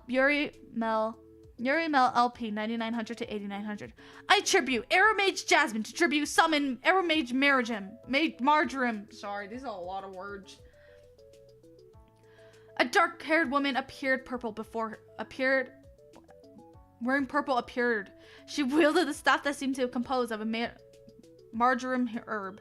A: Yuri Mel LP 9900 to 8900. I tribute Aeromage Jasmine to tribute summon Aeromage Marjoram. Sorry, these are a lot of words. A dark-haired woman wearing purple appeared. She wielded the staff that seemed to compose of a marjoram herb.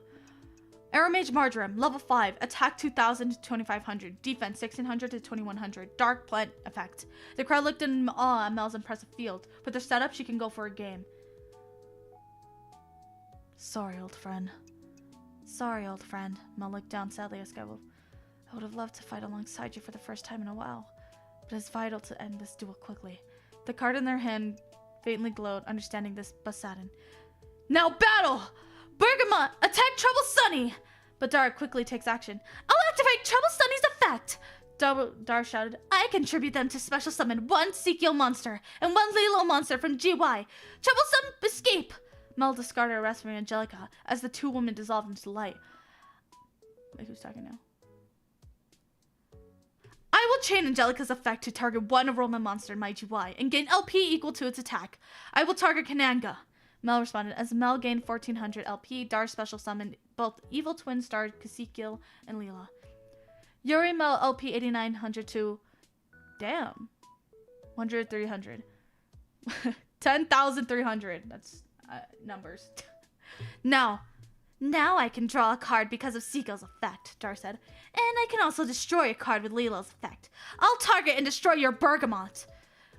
A: Aeromage Marjoram, level 5, attack 2000 to 2500, defense 1600 to 2100, dark plant effect. The crowd looked in awe at Mel's impressive field. With her setup, she can go for a game. Sorry, old friend. Mel looked down sadly at Skywolf. I would have loved to fight alongside you for the first time in a while, but it's vital to end this duel quickly. The card in their hand faintly glowed, understanding this, but saddened. Now battle! Bergamot, attack Trouble Sunny! But Dar quickly takes action. I'll activate Trouble Sunny's effect! Dar shouted, I contribute them to special summon 1 Sekiel monster and 1 Lilo monster from GY. Troublesome, escape! Mel discarded her Raspberry Angelica as the 2 women dissolved into the light. Wait, who's talking now? I will chain Angelica's effect to target 1 aroma monster in my GY and gain LP equal to its attack. I will target Kananga. Mel responded. As Mel gained 1400 LP, Dar special summoned both evil twin star Kasikil and Leela. Yuri Mel LP 8900 to... Damn. 300. 10,300. That's numbers. Now I can draw a card because of Seagull's effect, Dar said. And I can also destroy a card with Leela's effect. I'll target and destroy your Bergamot.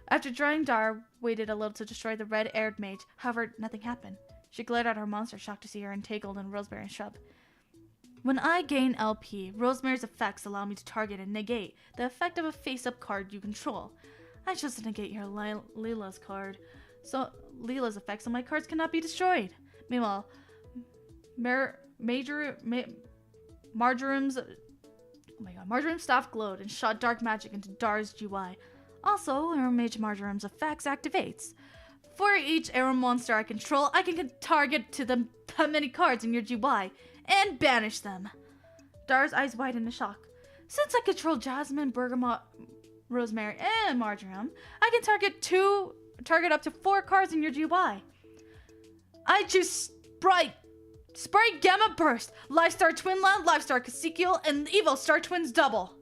A: After drawing, Dar waited a little to destroy the red-aired mage. However, nothing happened. She glared at her monster, shocked to see her entangled in Rosemary's shrub. When I gain LP, Rosemary's effects allow me to target and negate the effect of a face-up card you control. I chose to negate your Leela's card, so Leela's effects on my cards cannot be destroyed. Meanwhile, Marjorie's staff glowed and shot dark magic into Dar's GY. Also, Arrow Mage Marjorie's effects activates. For each Arrow monster I control, I can target to them that many cards in your GY and banish them. Dar's eyes widened in shock. Since I control Jasmine, Bergamot, Rosemary, and Marjoram, I can target up to 4 cards in your GY. I choose Sprite Gamma Burst, Life Star Twinland, Life Star Kasikil, and Evo Star Twins Double.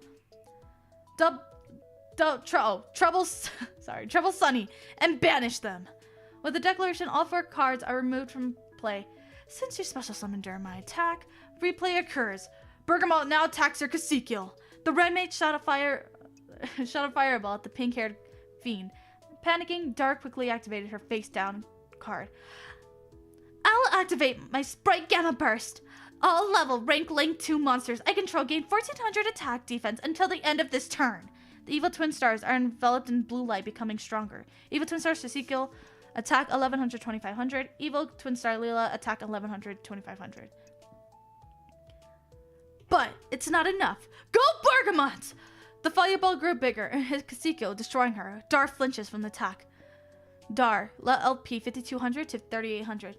A: Trouble Sunny, and banish them. With the declaration, all 4 cards are removed from play. Since you special summon during my attack, replay occurs. Bergamot now attacks your Kasikil. The red mage shot a fireball at the pink-haired fiend. Panicking, Dar quickly activated her face-down card. I'll activate my Sprite Gamma Burst. All level rank link 2 monsters I control gain 1400 attack defense until the end of this turn. The evil twin stars are enveloped in blue light, becoming stronger. Evil twin stars Kasikil attack 1100, 2500. Evil twin star Leela attack 1100, 2500. But it's not enough. Go Bergamot! The fireball grew bigger and hit Kasikil, destroying her. Dar flinches from the attack. Dar, let LP 5200 to 3800.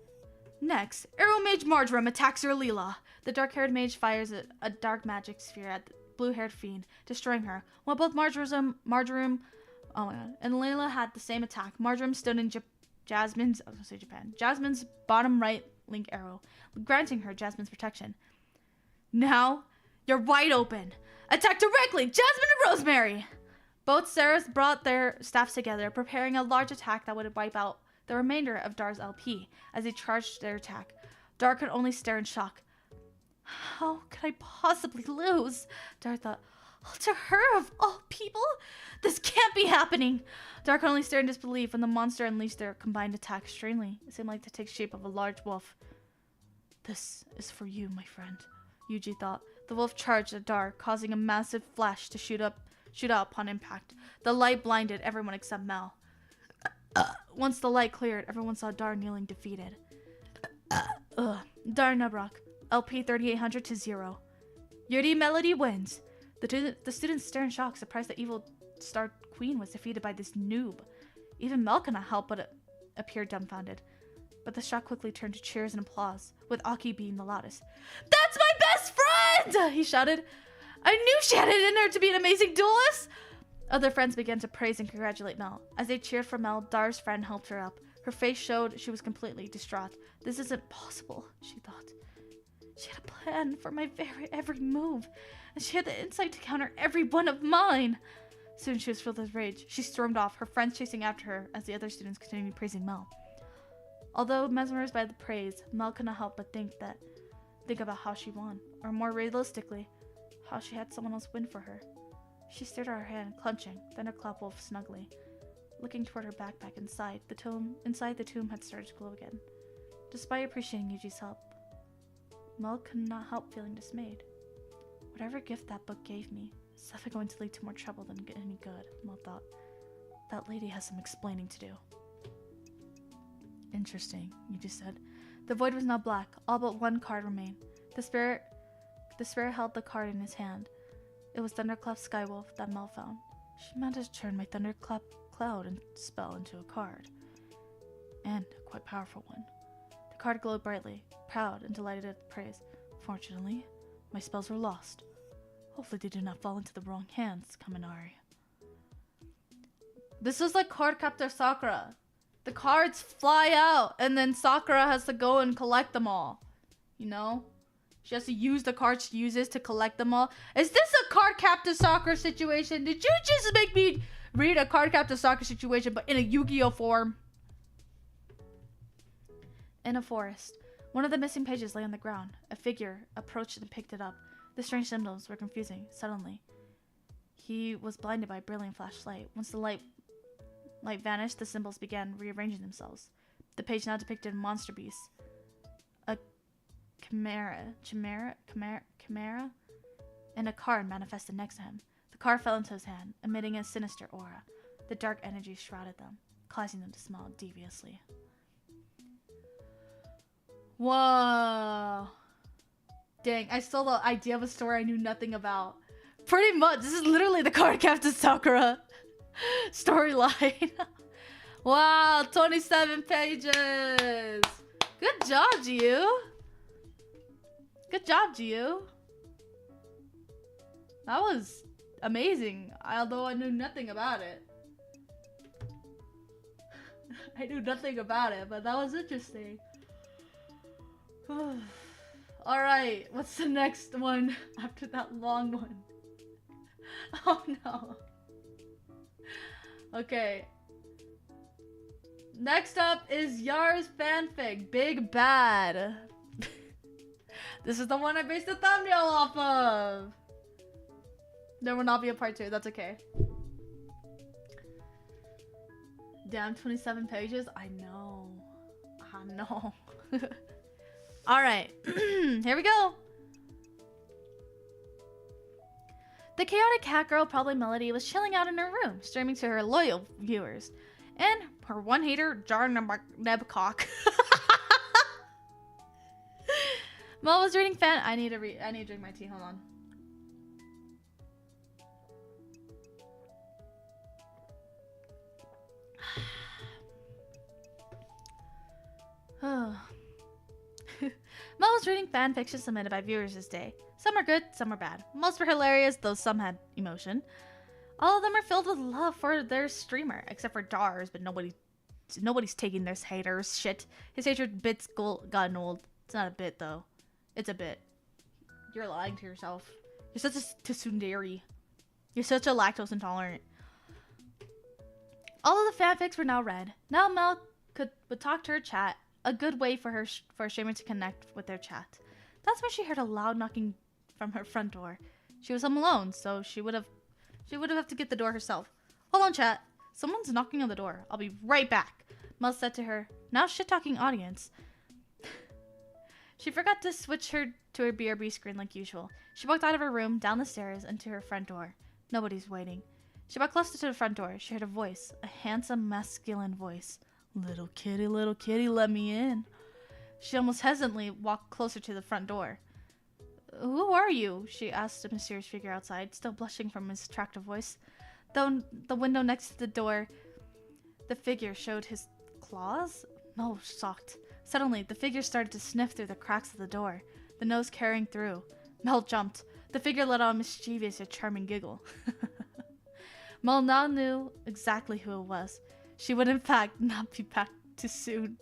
A: Next, Arrow Mage Marjoram attacks her Leela. The dark-haired mage fires a dark magic sphere at the blue-haired fiend, destroying her. While both Marjoram and Leela had the same attack, Marjoram stood in Jasmine's bottom right link arrow, granting her Jasmine's protection. Now, you're wide open. Attack directly, Jasmine and Rosemary! Both Sarahs brought their staffs together, preparing a large attack that would wipe out the remainder of Dar's LP as they charged their attack. Dar could only stare in shock. How could I possibly lose? Dar thought. To her of all people? This can't be happening! Dar could only stare in disbelief when the monster unleashed their combined attack. Strangely, it seemed like to take shape of a large wolf. This is for you, my friend, Yuji thought. The wolf charged at Dar, causing a massive flash to shoot out upon impact. The light blinded everyone except Mel. Once the light cleared, everyone saw Dar kneeling defeated. Dar Nubrok, LP 3800 to 0. Yuri Melody wins. The students stare in shock, surprised that Evil Star Queen was defeated by this noob. Even Mel could not help but appear dumbfounded. But the shock quickly turned to cheers and applause, with Aki being the loudest. That's my best friend! He shouted. I knew she had it in her to be an amazing duelist! Other friends began to praise and congratulate Mel. As they cheered for Mel, Dar's friend helped her up. Her face showed she was completely distraught. This isn't possible, she thought. She had a plan for my every move, and she had the insight to counter every one of mine. Soon she was filled with rage. She stormed off, her friends chasing after her as the other students continued praising Mel. Although mesmerized by the praise, Mel could not help but think about how she won, or more realistically, how she had someone else win for her. She stared at her hand, clenching, then her clapped Wolf snugly. Looking toward her backpack inside the tomb had started to glow again. Despite appreciating Yuji's help, Mel could not help feeling dismayed. Whatever gift that book gave me is definitely going to lead to more trouble than any good, Mel thought. That lady has some explaining to do. Interesting, Yuji said. The void was now black. All but one card remained. The spirit held the card in his hand. It was Thunderclap Skywolf that Mel found. She managed to turn my Thunderclap cloud and spell into a card. And a quite powerful one. The card glowed brightly, proud and delighted at the praise. Fortunately, my spells were lost. Hopefully they did not fall into the wrong hands, Kaminari. This was like Card Captor Sakura. The cards fly out, and then Sakura has to go and collect them all. You know? She has to use the cards she uses to collect them all. Is this a Card Captor Sakura situation? Did you just make me read a Card Captor Sakura situation, but in a Yu-Gi-Oh form? In a forest, one of the missing pages lay on the ground. A figure approached and picked it up. The strange symbols were confusing. Suddenly, he was blinded by a brilliant flashlight. Once the light vanished, the symbols began rearranging themselves. The page now depicted a monster beast. A chimera, and a card manifested next to him. The card fell into his hand, emitting a sinister aura. The dark energy shrouded them, causing them to smile deviously. Whoa. Dang, I stole the idea of a story I knew nothing about. Pretty much, this is literally the Card Captor Sakura storyline. Wow, 27 pages. Good job, Jiu. Good job, Jiu. That was amazing, although I knew nothing about it. I knew nothing about it, but that was interesting. Alright, what's the next one after that long one? Oh no. Okay. Next up is Yar's fanfic, Big Bad. This is the one I based the thumbnail off of. There will not be a part 2, that's okay. Damn, 27 pages? I know. I know. Alright, here we go. The chaotic cat girl, ProbablyMelody, was chilling out in her room, streaming to her loyal viewers. And her one hater, Jar Nebcock. Mel was reading I need to drink my tea, hold on. Mel was reading fanfiction submitted by viewers this day. Some were good, some were bad. Most were hilarious, though some had emotion. All of them are filled with love for their streamer, except for Dar's, but nobody's taking this hater's shit. His hatred bit's gotten old. It's not a bit, though. It's a bit. You're lying to yourself. You're such a tsundere. You're such a lactose intolerant. All of the fanfics were now read. Now Mel would talk to her chat. A good way for a streamer to connect with their chat. That's when she heard a loud knocking from her front door. She was home alone, so she would have to get the door herself. Hold on, chat. Someone's knocking on the door. I'll be right back. Mel said to her now shit-talking audience. She forgot to switch to her BRB screen like usual. She walked out of her room, down the stairs, and to her front door. Nobody's waiting. She walked closer to the front door. She heard a voice, a handsome, masculine voice. Little kitty, let me in. She almost hesitantly walked closer to the front door. Who are you? She asked the mysterious figure outside, still blushing from his attractive voice. Though the window next to the door, the figure showed his claws? Mel was shocked. Suddenly, the figure started to sniff through the cracks of the door, the nose carrying through. Mel jumped. The figure let out a mischievous yet charming giggle. Mel now knew exactly who it was. She would in fact not be back soon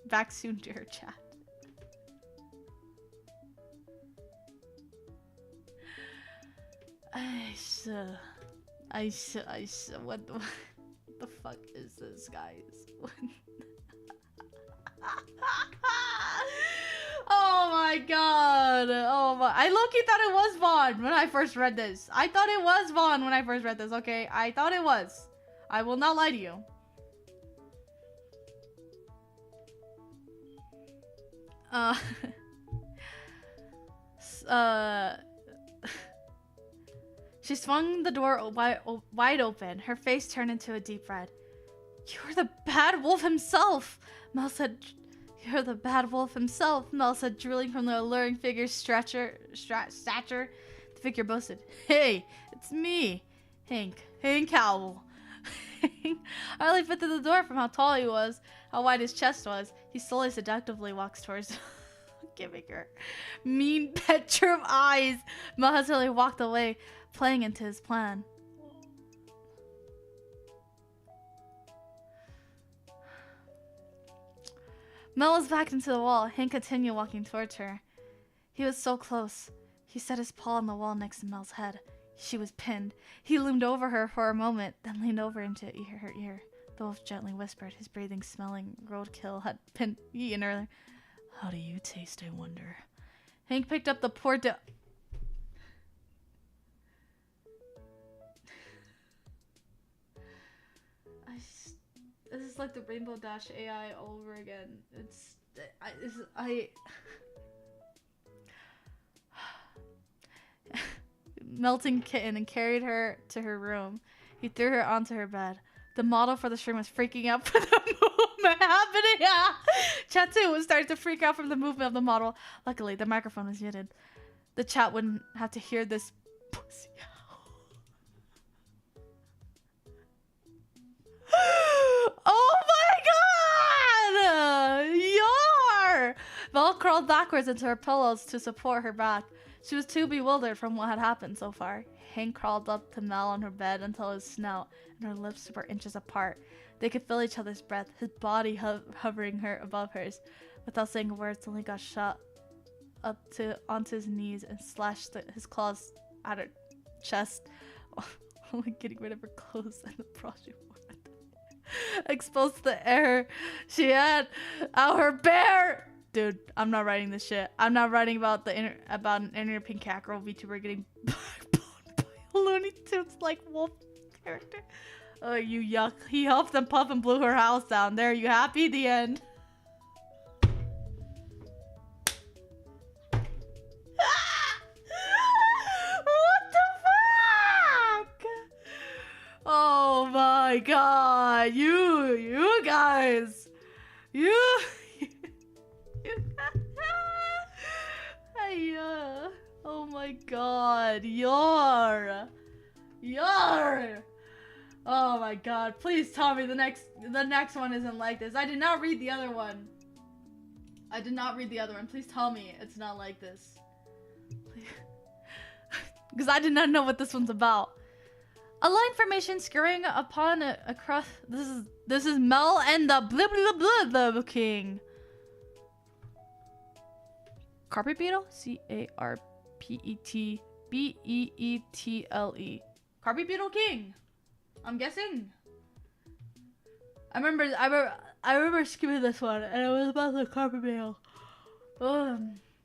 A: to her chat. What the fuck is this, guys? Oh my god. Oh my. I low-key thought it was Vaughn when I first read this. I thought it was Vaughn when I first read this, okay? I thought it was. I will not lie to you. She swung the door wide open. Her face turned into a deep red. You're the bad wolf himself, Mel said. You're the bad wolf himself, Mel said, drooling from the alluring figure's stature. The The figure boasted. Hey, it's me, Hank Howell. I only fit through the door from how tall he was, how wide his chest was. He slowly seductively walks towards giving her mean bedroom eyes. Mel hesitantly walked away, playing into his plan. Mel was backed into the wall. Hank continued walking towards her. He was so close. He set his paw on the wall next to Mel's head. She was pinned. He loomed over her for a moment, then leaned over into her ear. The wolf gently whispered, his breathing smelling roadkill had been eaten earlier. How do you taste, I wonder? Hank picked up the poor This is like the Rainbow Dash AI all over again. Melting kitten and carried her to her room. He threw her onto her bed. The model for the stream was freaking out for the movement happening. Chat too was starting to freak out from the movement of the model. Luckily, the microphone was muted. The chat wouldn't have to hear this pussy. Oh my god! Yar! Val crawled backwards into her pillows to support her back. She was too bewildered from what had happened so far. Hank crawled up to Mel on her bed until his snout and her lips were inches apart. They could feel each other's breath, his body hovering her above hers. Without saying a word, Stanley got shot up onto his knees and slashed his claws at her chest, only getting rid of her clothes and the bra she wore. Exposed to the air she had out her bare. Dude, I'm not writing this shit. I'm not writing about an inner pink cat girl VTuber getting backboned by a Looney Tunes like wolf character. Oh, you yuck. He huffed and puffed and blew her house down. There, you happy? The end. What the fuck? Oh my god. You guys. Oh my god. Yar. Oh my god. Please tell me the next one isn't like this. I did not read the other one. Please tell me it's not like this. Because I did not know what this one's about. A line formation skirting upon across. This is Mel and the blah blah blah blah king. Carpet beetle? C-A-R-P-E-T-B-E-E-T-L-E. Carpet beetle king. I'm guessing. I remember skipping this one, and it was about the carpet beetle.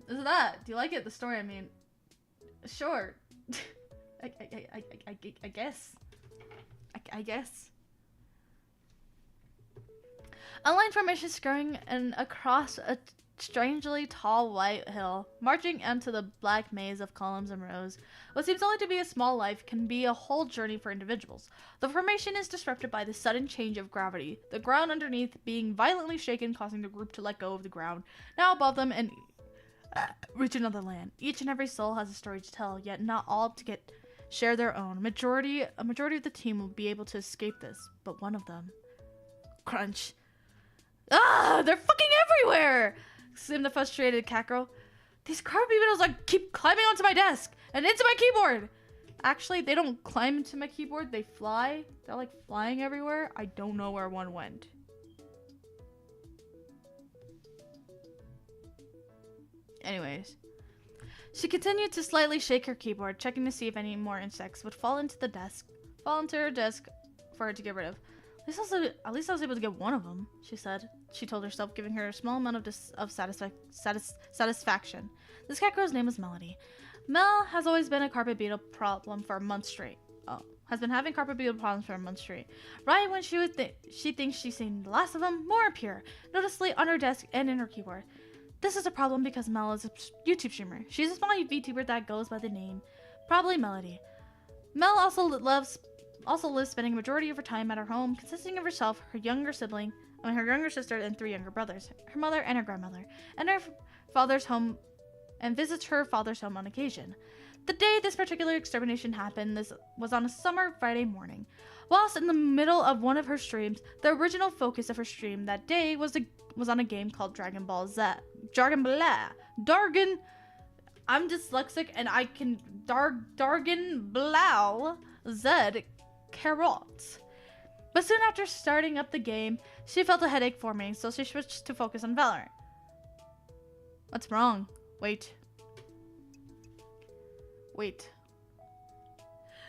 A: Is that? Do you like it? The story, I mean. Sure. I guess. I guess. A line formation skirting and across a strangely tall white hill, marching into the black maze of columns and rows. What seems only to be a small life can be a whole journey for individuals. The formation is disrupted by the sudden change of gravity, the ground underneath being violently shaken, causing the group to let go of the ground now above them and reach another land. Each and every soul has a story to tell, yet not all share their own. A majority of the team will be able to escape this, but one of them. Crunch. Ah, they're fucking everywhere! Exclaimed the frustrated cat girl. These carpet beetles keep climbing onto my desk and into my keyboard. Actually, they don't climb into my keyboard. They fly. They're like flying everywhere. I don't know where one went. Anyways. She continued to slightly shake her keyboard, checking to see if any more insects would fall into her desk for her to get rid of. At least I was able to get one of them, she said. She told herself, giving her a small amount of satisfaction. This cat girl's name was Melody. Mel has always been a carpet beetle problem for a month straight. Has been having carpet beetle problems for a month straight. Right when she thinks she's seen the last of them, more appear, noticeably on her desk and in her keyboard. This is a problem because Mel is a YouTube streamer. She's a small VTuber that goes by the name ProbablyMelody. Mel also lives spending a majority of her time at her home, consisting of herself, her younger sister, and 3 younger brothers, her mother and her grandmother, and her father's home, and visits her father's home on occasion. The day this particular extermination happened, this was on a summer Friday morning. Whilst in the middle of one of her streams, the original focus of her stream that day was on a game called Dragon Ball Z. Dargan. I'm dyslexic and I can Dargan Blau Z Carrots. But soon after starting up the game, she felt a headache forming, so she switched to focus on Valorant. What's wrong? Wait.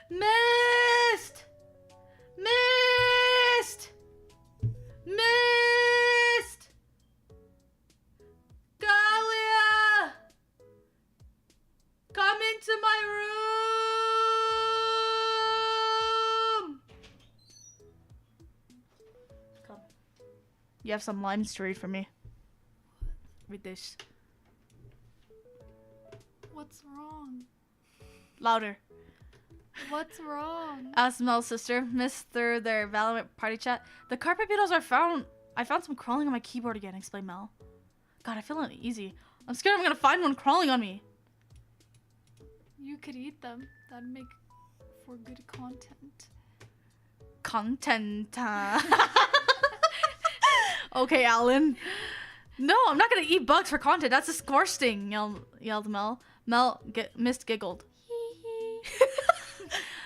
A: Mist! Mist! Mist! Galia! Come into my room! Come. You have some lines to read for me. Read this.
B: What's wrong?
A: Louder.
B: What's wrong?
A: Asked Mel's sister, missed through their Valorant party chat. The carpet beetles I found some crawling on my keyboard again, explained Mel. God, I feel uneasy. I'm scared I'm gonna find one crawling on me.
B: You could eat them. That'd make for good content.
A: Content. Okay, Alan. No, I'm not gonna eat bugs for content. That's disgusting, yelled Mel. Mist giggled.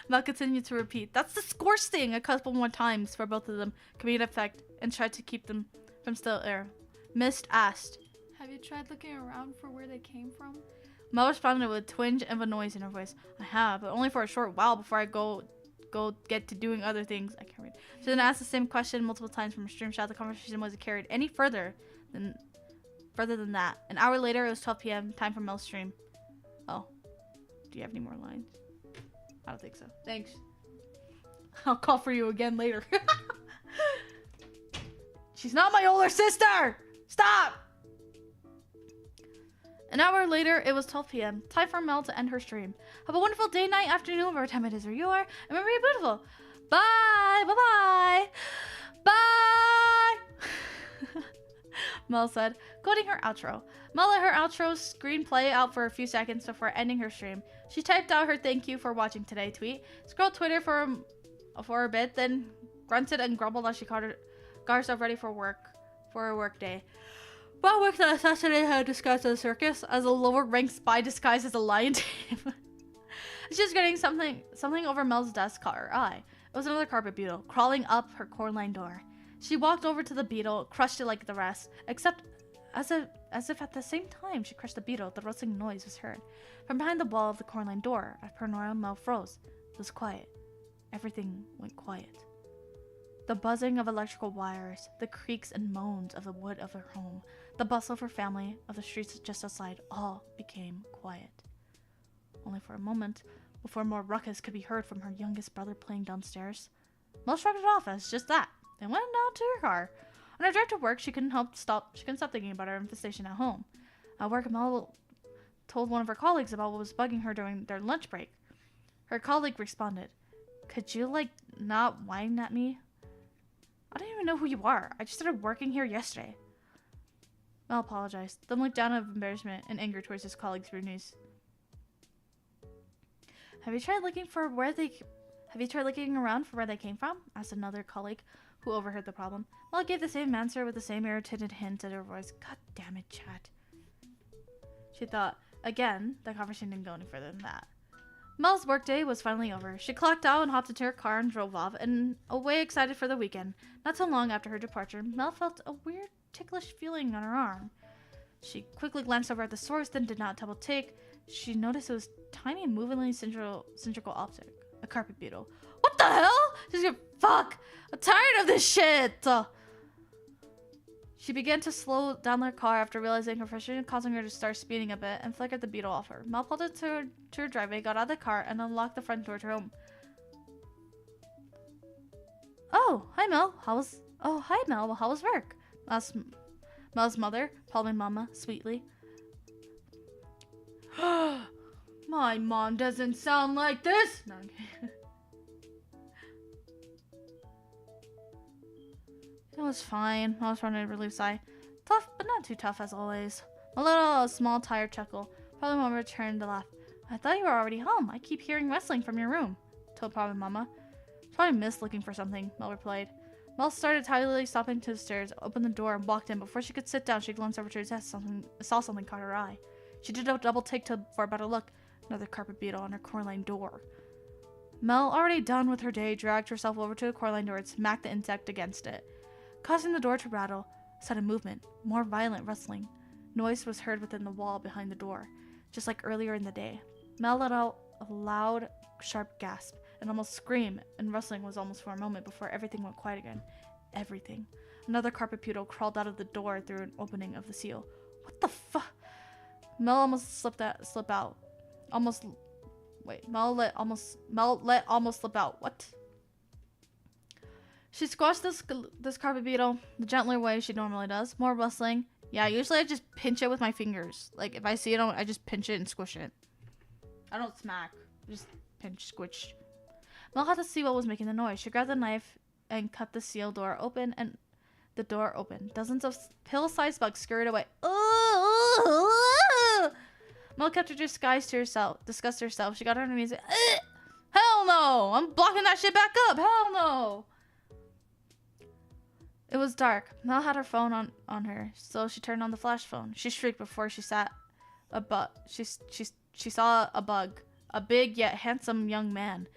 A: Mel continued to repeat, "That's disgusting," a couple more times for both of them, comedic effect, and tried to keep them from still air. Mist asked,
B: "Have you tried looking around for where they came from?"
A: Mel responded with a twinge of a noise in her voice. "I have, but only for a short while before I go get to doing other things." I can't read. She then asked the same question multiple times from her stream shot. The conversation wasn't carried any further than that. An hour later, it was 12 p.m. Time for Mel's stream. Oh, do you have any more lines? I don't think so. Thanks. I'll call for you again later. She's not my older sister! Stop! An hour later, it was 12 p.m. Time for Mel to end her stream. Have a wonderful day, night, afternoon, whatever time it is where you are. And remember, you're beautiful. Bye! Bye-bye! Bye! Mel said, quoting her outro. Mel let her outro screen play out for a few seconds before ending her stream. She typed out her "thank you for watching today" tweet, scrolled Twitter for a bit, then grunted and grumbled as she got herself ready for a work day. Well, work that assassinated her disguised as a circus, as a lower-ranked spy disguised as a lion tamer. She was getting something over Mel's desk caught her eye. It was another carpet beetle, crawling up her core-line door. She walked over to the beetle, crushed it like the rest, except as if at the same time she crushed the beetle, the rustling noise was heard. From behind the wall of the core-line door, as per normal, Mel froze. It was quiet. Everything went quiet. The buzzing of electrical wires, the creaks and moans of the wood of her home, the bustle of her family, of the streets just outside, all became quiet. Only for a moment, before more ruckus could be heard from her youngest brother playing downstairs. Mel shrugged it off as just that, and went down to her car. On her drive to work, she couldn't stop thinking about her infestation at home. At work, Mel told one of her colleagues about what was bugging her during their lunch break. Her colleague responded, "Could you, not whine at me? I don't even know who you are. I just started working here yesterday." Mel apologized, then looked down of embarrassment and anger towards his colleague's rude news. Have you tried looking around for where they came from?" asked another colleague, who overheard the problem. Mel gave the same answer with the same irritated hint at her voice. God damn it, chat. She thought. Again, the conversation didn't go any further than that. Mel's workday was finally over. She clocked out and hopped into her car and drove off, and away excited for the weekend. Not so long after her departure, Mel felt a weird, ticklish feeling on her arm. She quickly glanced over at the source, then did not double take. She noticed it was tiny and movingly cylindrical object. A carpet beetle. What the hell? She's like, fuck! I'm tired of this shit! She began to slow down her car after realizing her frustration causing her to start speeding a bit, and flickered the beetle off her. Mel pulled it to her driveway, got out of the car, and unlocked the front door to her home. Oh, hi Mel. How was work? Asked Mel's mother, probably Mama, sweetly. My mom doesn't sound like this. No, okay. It was fine. I was trying to relieve sigh. Tough, but not too tough as always. A little small tired chuckle. Probably Mom returned the laugh. I thought you were already home. I keep hearing rustling from your room, told Probably Mama. Probably missed looking for something, Mel replied. Mel started tidily stopping to the stairs, opened the door, and walked in. Before she could sit down, she glanced over to her desk. Saw something caught her eye. She did a double take for a better look. Another carpet beetle on her core-line door. Mel, already done with her day, dragged herself over to the core-line door and smacked the insect against it, causing the door to rattle. A sudden movement, more violent rustling. Noise was heard within the wall behind the door, just like earlier in the day. Mel let out a loud, sharp gasp and almost scream, and rustling was almost for a moment before everything went quiet again. Everything. Another carpet beetle crawled out of the door through an opening of the seal. What the fuck? Mel almost slip out. Mel let almost slip out. What? She squashed this carpet beetle the gentler way she normally does. More rustling. Yeah, usually I just pinch it with my fingers. Like, if I see it, I just pinch it and squish it. I don't smack. Just pinch, squish. Mel had to see what was making the noise. She grabbed the knife and cut the seal door open, and the door opened. Dozens of pill-sized bugs scurried away. Mel kept her disgust to herself. She got on her knees. Hell no! I'm blocking that shit back up. Hell no! It was dark. Mel had her phone on her, so she turned on the flash phone. She shrieked before she saw a bug. She saw a bug, a big yet handsome young man.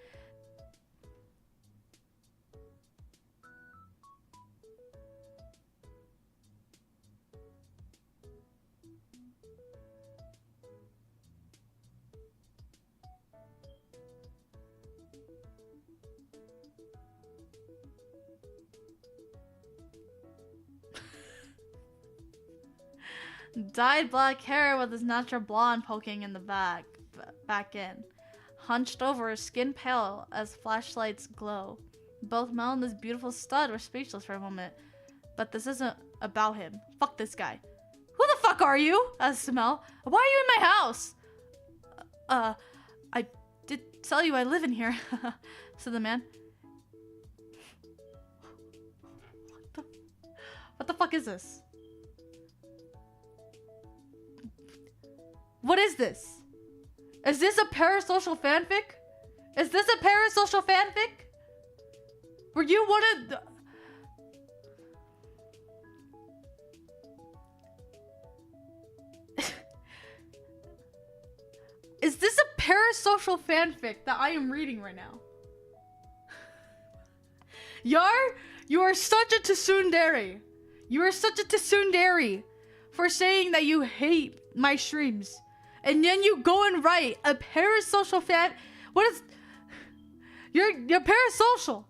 A: Dyed black hair with his natural blonde poking in the back in. Hunched over, skin pale as flashlights glow. Both Mel and this beautiful stud were speechless for a moment. But this isn't about him. Fuck this guy. Who the fuck are you? Asked Mel. Why are you in my house? I did tell you I live in here, said the man. What the fuck is this? What is this? Is this a parasocial fanfic? Is this a parasocial fanfic? Were you one of the... Is this a parasocial fanfic that I am reading right now? Yar, you are such a tsundere. You are such a tsundere for saying that you hate my streams. And then you go and write a parasocial fan. What is... You're parasocial.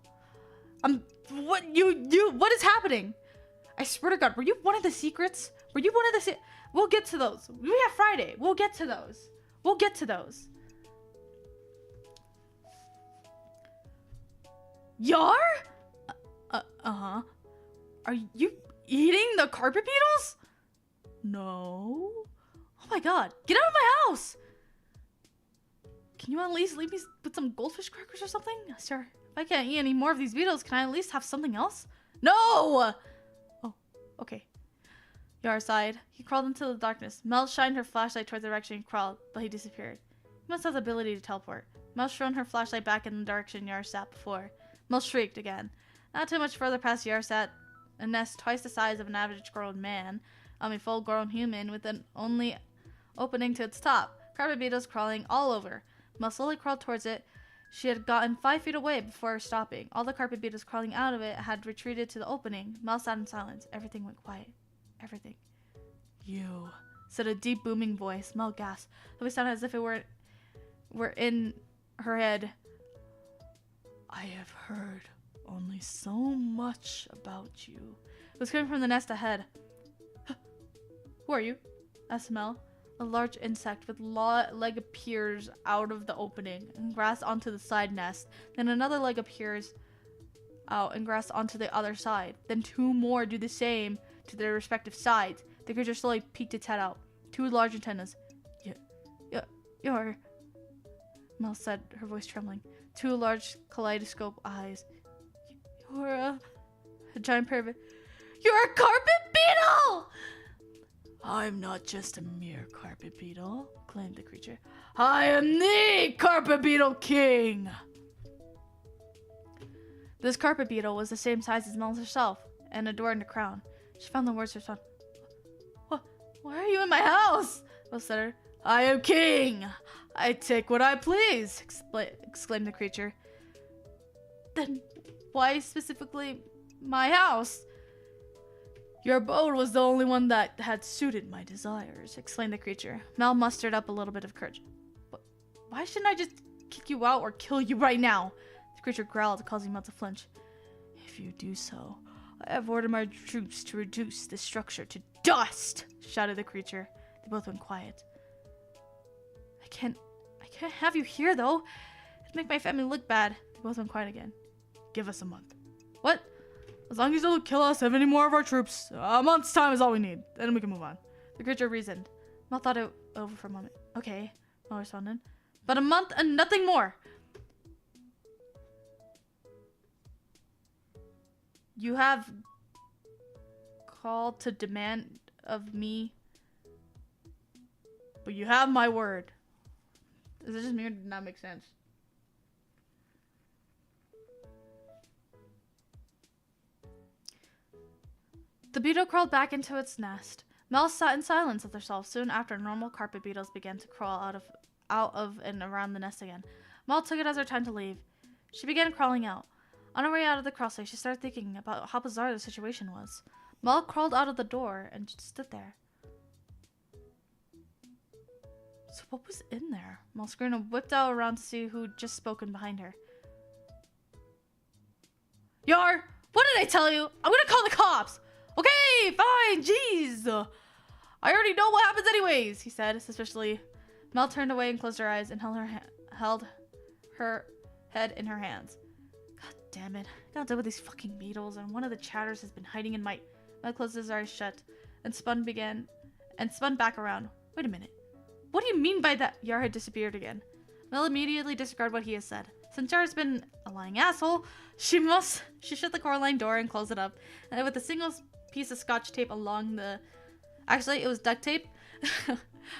A: What is happening? I swear to God, were you one of the secrets? Were you one of the... We'll get to those. We have Friday. We'll get to those. We'll get to those. Yar? Uh-huh. Are you eating the carpet beetles? No. Oh my God. Get out of my house. Can you at least leave me with some goldfish crackers or something? Sure. If I can't eat any more of these beetles, can I at least have something else? No! Oh, okay. Yar sighed. He crawled into the darkness. Mel shined her flashlight towards the direction he crawled, but he disappeared. He must have the ability to teleport. Mel shone her flashlight back in the direction Yar sat before. Mel shrieked again. Not too much further past Yar sat a nest twice the size of an average-grown man. A full-grown human with an only opening to its top. Carpet beetles crawling all over. Mel slowly crawled towards it. She had gotten 5 feet away before stopping. All the carpet beetles crawling out of it had retreated to the opening. Mel sat in silence. Everything went quiet. Everything. You, said a deep booming voice. Mel gasped. The voice sounded as if it were in her head. I have heard only so much about you. It was coming from the nest ahead. Who are you? Asked Mel. A large insect with leg appears out of the opening and grasps onto the side nest. Then another leg appears out and grasps onto the other side. Then 2 more do the same to their respective sides. The creature slowly peeked its head out. 2 large antennas. You're... Mel said, her voice trembling. 2 large kaleidoscope eyes. You're a giant pair of... You're a carpet beetle! I'm not just a mere carpet beetle, claimed the creature. I am the carpet beetle king! This carpet beetle was the same size as Mel herself, and adorned a crown. She found the words to respond. Why are you in my house? Mel said. I am king! I take what I please, exclaimed the creature. Then why specifically my house? Your abode was the only one that had suited my desires, explained the creature. Mel mustered up a little bit of courage. Why shouldn't I just kick you out or kill you right now? The creature growled, causing Mel to flinch. If you do so, I have ordered my troops to reduce this structure to dust, shouted the creature. They both went quiet. I can't have you here, though. It'd make my family look bad. They both went quiet again. Give us a month. What? As long as you don't kill us, have any more of our troops, a month's time is all we need. Then we can move on. The creature reasoned. Mel thought it over for a moment. Okay, Mel responded. But a month and nothing more. You have called to demand of me, but you have my word. Is it just me or did not make sense? The beetle crawled back into its nest. Mel sat in silence with herself. Soon after, normal carpet beetles began to crawl out of and around the nest again. Mel took it as her time to leave. She began crawling out. On her way out of the crawlspace, she started thinking about how bizarre the situation was. Mel crawled out of the door and stood there. So what was in there? Mel screamed and whipped out around to see who'd just spoken behind her. Yar! What did I tell you? I'm gonna call the cops! Okay, fine, jeez. I already know what happens anyways, he said suspiciously. Mel turned away and closed her eyes and held her head in her hands. God damn it. I gotta deal with these fucking beetles, and one of the chatters has been hiding in my... Mel closed his eyes shut and spun back around. Wait a minute. What do you mean by that? Yar had disappeared again. Mel immediately disregarded what he had said. Since Yar's been a lying asshole, she shut the Coraline door and closed it up. And with a single piece of scotch tape along the... Actually, it was duct tape.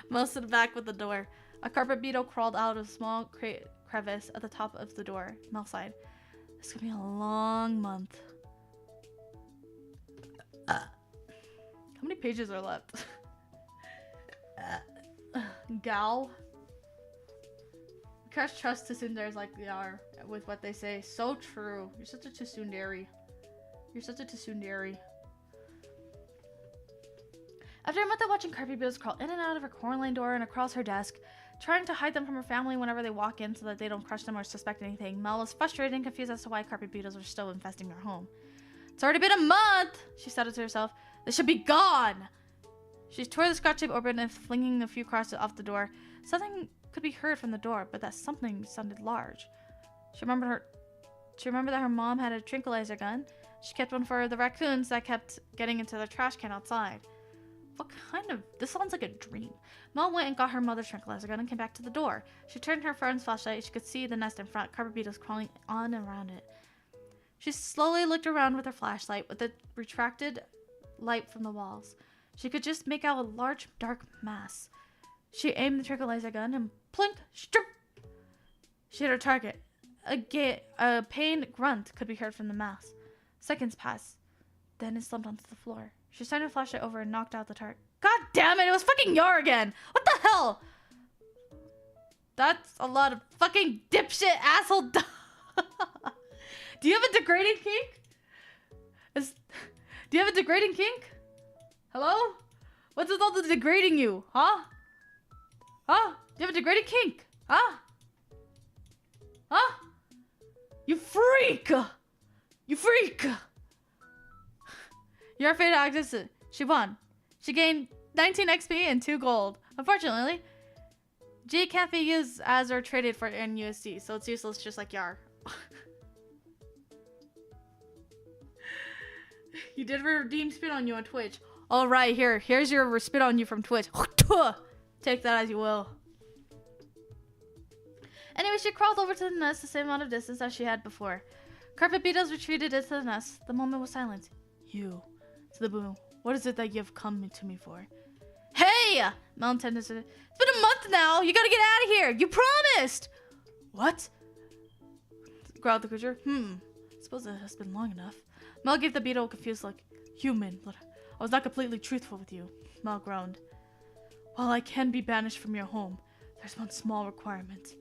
A: Mel stood back with the door. A carpet beetle crawled out of a small crevice at the top of the door. Mel sighed. This could be a long month. How many pages are left? Gal. Can't trust Tsunderes like they are with what they say. So true. You're such a tsundere. You're such a tsundere. After a month of watching carpet beetles crawl in and out of her Coraline door and across her desk, trying to hide them from her family whenever they walk in so that they don't crush them or suspect anything, Mel was frustrated and confused as to why carpet beetles were still infesting their home. It's already been a month, she said to herself. They should be gone. She tore the scotch tape open and flinging a few crosses off the door. Something could be heard from the door, but that something sounded large. She remembered that her mom had a tranquilizer gun. She kept one for the raccoons that kept getting into the trash can outside. What kind of... This sounds like a dream. Mel went and got her mother's tranquilizer gun and came back to the door. She turned her friend's flashlight. She could see the nest in front, carpet beetles crawling on and around it. She slowly looked around with her flashlight with the retracted light from the walls. She could just make out a large, dark mass. She aimed the tranquilizer gun and plink, strip. She hit her target. A pained grunt could be heard from the mass. Seconds passed. Then it slumped onto the floor. She turned her flashlight over and knocked out the target. God damn it, it was fucking Yar again! What the hell? That's a lot of fucking dipshit asshole. Do you have a degrading kink? Do you have a degrading kink? Hello? What's with all the degrading you? Huh? Huh? Do you have a degrading kink? Huh? Huh? You freak! You freak! Your favorite actress, she won. She gained 19 XP and 2 gold. Unfortunately, G can't be used as or traded for in USD, so it's useless just like Yar. You did redeem spit on you on Twitch. Alright, here's your spit on you from Twitch. Take that as you will. Anyway, she crawled over to the nest the same amount of distance as she had before. Carpet beetles retreated into the nest. The moment was silent. You, to the boo. What is it that you have come to me for? Hey! Mel intended to... It's been a month now! You gotta get out of here! You promised! What? Growled the creature. I suppose it has been long enough. Mel gave the beetle a confused look. Human, but I was not completely truthful with you. Mel groaned. While I can be banished from your home, there's one small requirement.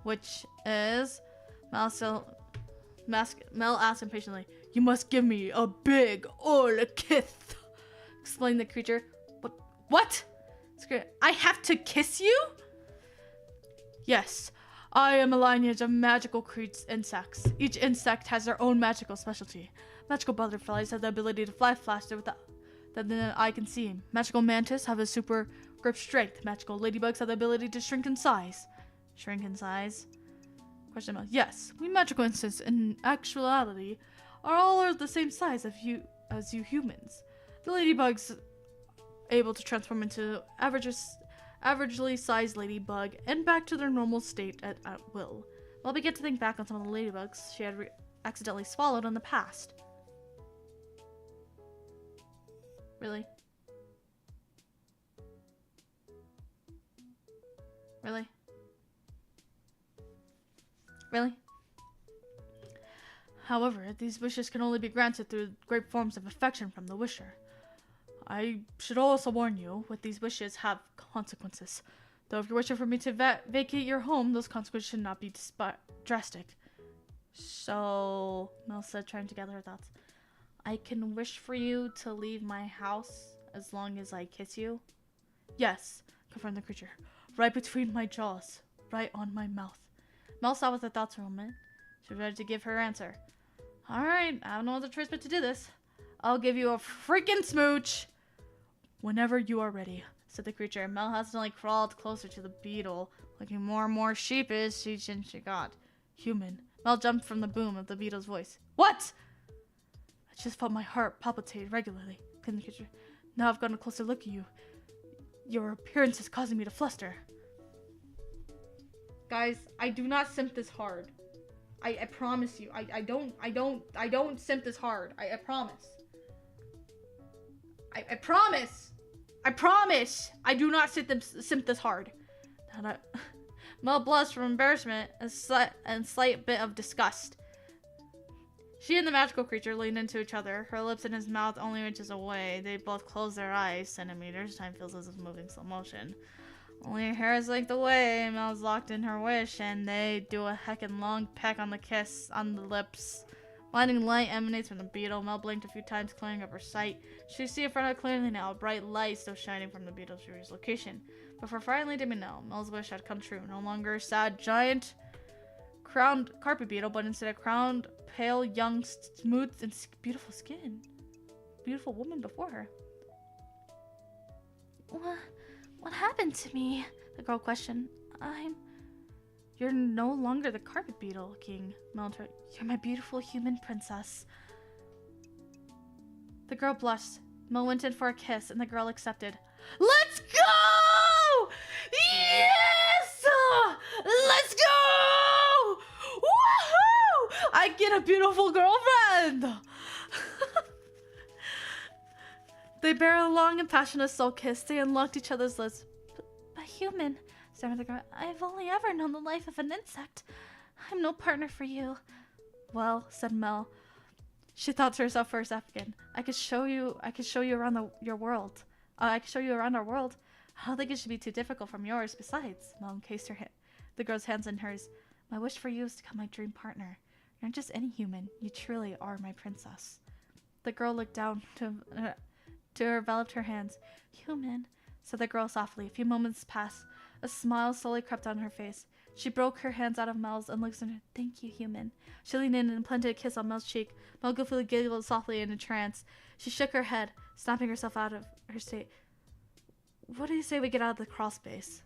A: Which is... Mel asked impatiently. You must give me a big old kiss. Explained the creature. But what? I have to kiss you? Yes. I am a lineage of magical insects. Each insect has their own magical specialty. Magical butterflies have the ability to fly faster than the eye can see. Magical mantis have a super grip strength. Magical ladybugs have the ability to shrink in size. Shrink in size? Question mark. Yes, we magical insects in actuality are all the same size as you humans. The ladybugs able to transform into averagely sized ladybug and back to their normal state at will. Well, we get to think back on some of the ladybugs she had accidentally swallowed in the past. Really? Really? Really? However, these wishes can only be granted through great forms of affection from the wisher. I should also warn you, what these wishes have consequences. Though if you're wishing for me to vacate your home, those consequences should not be drastic. So, Mel said, trying to gather her thoughts. I can wish for you to leave my house as long as I kiss you? Yes, confirmed the creature. Right between my jaws. Right on my mouth. Mel saw with her thoughts for a moment. She was ready to give her answer. Alright, I have no other choice but to do this. I'll give you a freaking smooch. Whenever you are ready, said the creature. Mel hesitantly crawled closer to the beetle, looking more and more sheepish each inch she got. Human. Mel jumped from the boom of the beetle's voice. What? I just felt my heart palpitate regularly, claimed the creature. Now I've gotten a closer look at you. Your appearance is causing me to fluster. Guys, I do not simp this hard. I promise you. I don't simp this hard. I promise. I promise. I promise. I do not simp this hard. Mel blushed from embarrassment and slight bit of disgust. She and the magical creature leaned into each other, her lips and his mouth only inches away. They both closed their eyes centimeters. Time feels as if moving slow motion. Only a hair's length away. Mel's locked in her wish, and they do a heckin' long peck on the kiss on the lips. Blinding light emanates from the beetle. Mel blinked a few times, clearing up her sight. She could see in front of her clearly now, a bright light still shining from the beetle's previous location. But for frighteningly did know, Mel's wish had come true. No longer a sad, giant, crowned carpet beetle, but instead a crowned, pale, young, smooth, and beautiful skin. Beautiful woman before her. What happened to me? The girl questioned. You're no longer the carpet beetle, King. Mel told her. You're my beautiful human princess. The girl blushed. Mel went in for a kiss, and the girl accepted. Let's go! Yes! Let's go! Woohoo! I get a beautiful girlfriend! They buried a long and passionate soul kiss. They unlocked each other's lips. But human, stammered the girl, I've only ever known the life of an insect. I'm no partner for you. Well, said Mel. She thought to herself for a second. I could show you around your world. I could show you around our world. I don't think it should be too difficult from yours. Besides, Mel encased the girl's hands in hers. My wish for you is to become my dream partner. You're not just any human. You truly are my princess. The girl looked down to her, enveloped her hands. Human, said the girl softly. A few moments passed. A smile slowly crept on her face. She broke her hands out of Mel's and looked at her. Thank you, human. She leaned in and planted a kiss on Mel's cheek. Mel goofily giggled softly in a trance. She shook her head, snapping herself out of her state. What do you say we get out of the crawl space?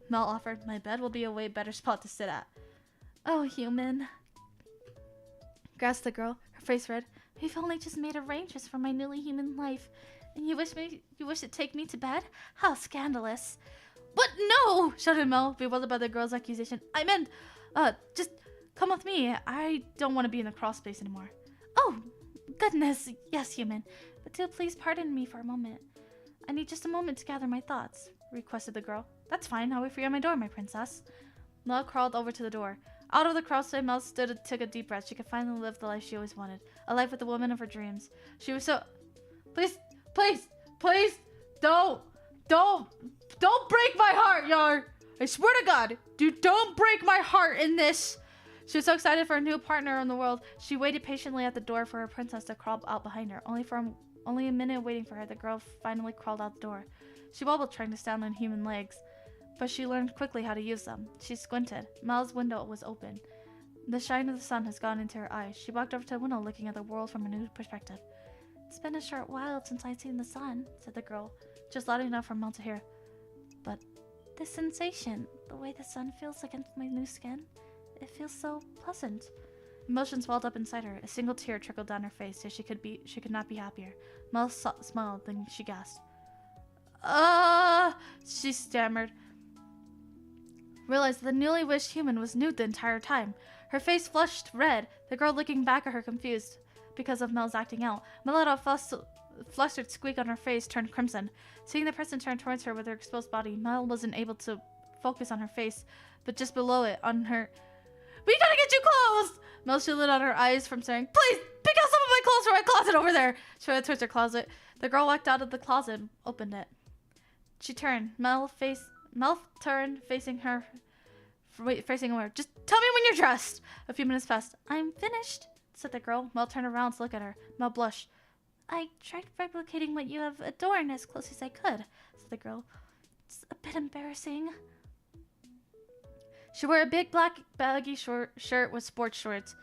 A: Mel offered. My bed will be a way better spot to sit at. Oh, human, gasped the girl, her face red. We've only just made arrangements for my newly human life. And you wish to take me to bed? How scandalous. What? No! Shouted Mel, bewildered by the girl's accusation. I meant, just come with me. I don't want to be in the crawl space anymore. Oh, goodness. Yes, human. But do please pardon me for a moment. I need just a moment to gather my thoughts, requested the girl. That's fine. I'll wait for you at my door, my princess. Mel crawled over to the door. Out of the crossway, Mel stood and took a deep breath. She could finally live the life she always wanted. A life with the woman of her dreams. She was so... Please, please, please, don't break my heart, Yar. I swear to God, dude, don't break my heart in this. She was so excited for a new partner in the world. She waited patiently at the door for her princess to crawl out behind her. Only a minute waiting for her, the girl finally crawled out the door. She wobbled trying to stand on human legs, but she learned quickly how to use them. She squinted. Mel's window was open. The shine of the sun has gone into her eyes. She walked over to the window, looking at the world from a new perspective. It's been a short while since I've seen the sun, said the girl, just loud enough for Mel to hear. But this sensation, the way the sun feels against my new skin, it feels so pleasant. Emotions welled up inside her. A single tear trickled down her face, yet she could not be happier. Mel smiled, then she gasped. She stammered. Realized that the newly wished human was nude the entire time. Her face flushed red, the girl looking back at her confused because of Mel's acting out. Mel let out a flustered squeak on her face, turned crimson. Seeing the person turn towards her with her exposed body, Mel wasn't able to focus on her face, but just below it, on her... We gotta get you clothes! Mel shielded out her eyes from staring. Please, pick out some of my clothes from my closet over there! She went towards her closet. The girl walked out of the closet and opened it. She turned. Mel turned, facing her. Just tell me when you're dressed. A few minutes passed. I'm finished, said the girl. Mel turned around to look at her. Mel blushed. I tried replicating what you have adorned as close as I could, said the girl. It's a bit embarrassing. She wore a big black baggy shirt with sports shorts.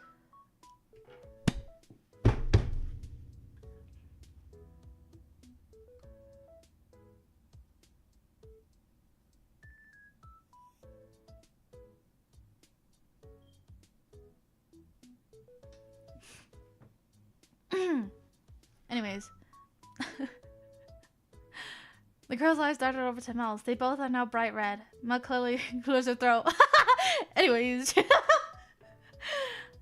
A: Anyways. The girl's eyes darted over to Mel's. They both are now bright red. Mel clearly clears her throat. Anyways.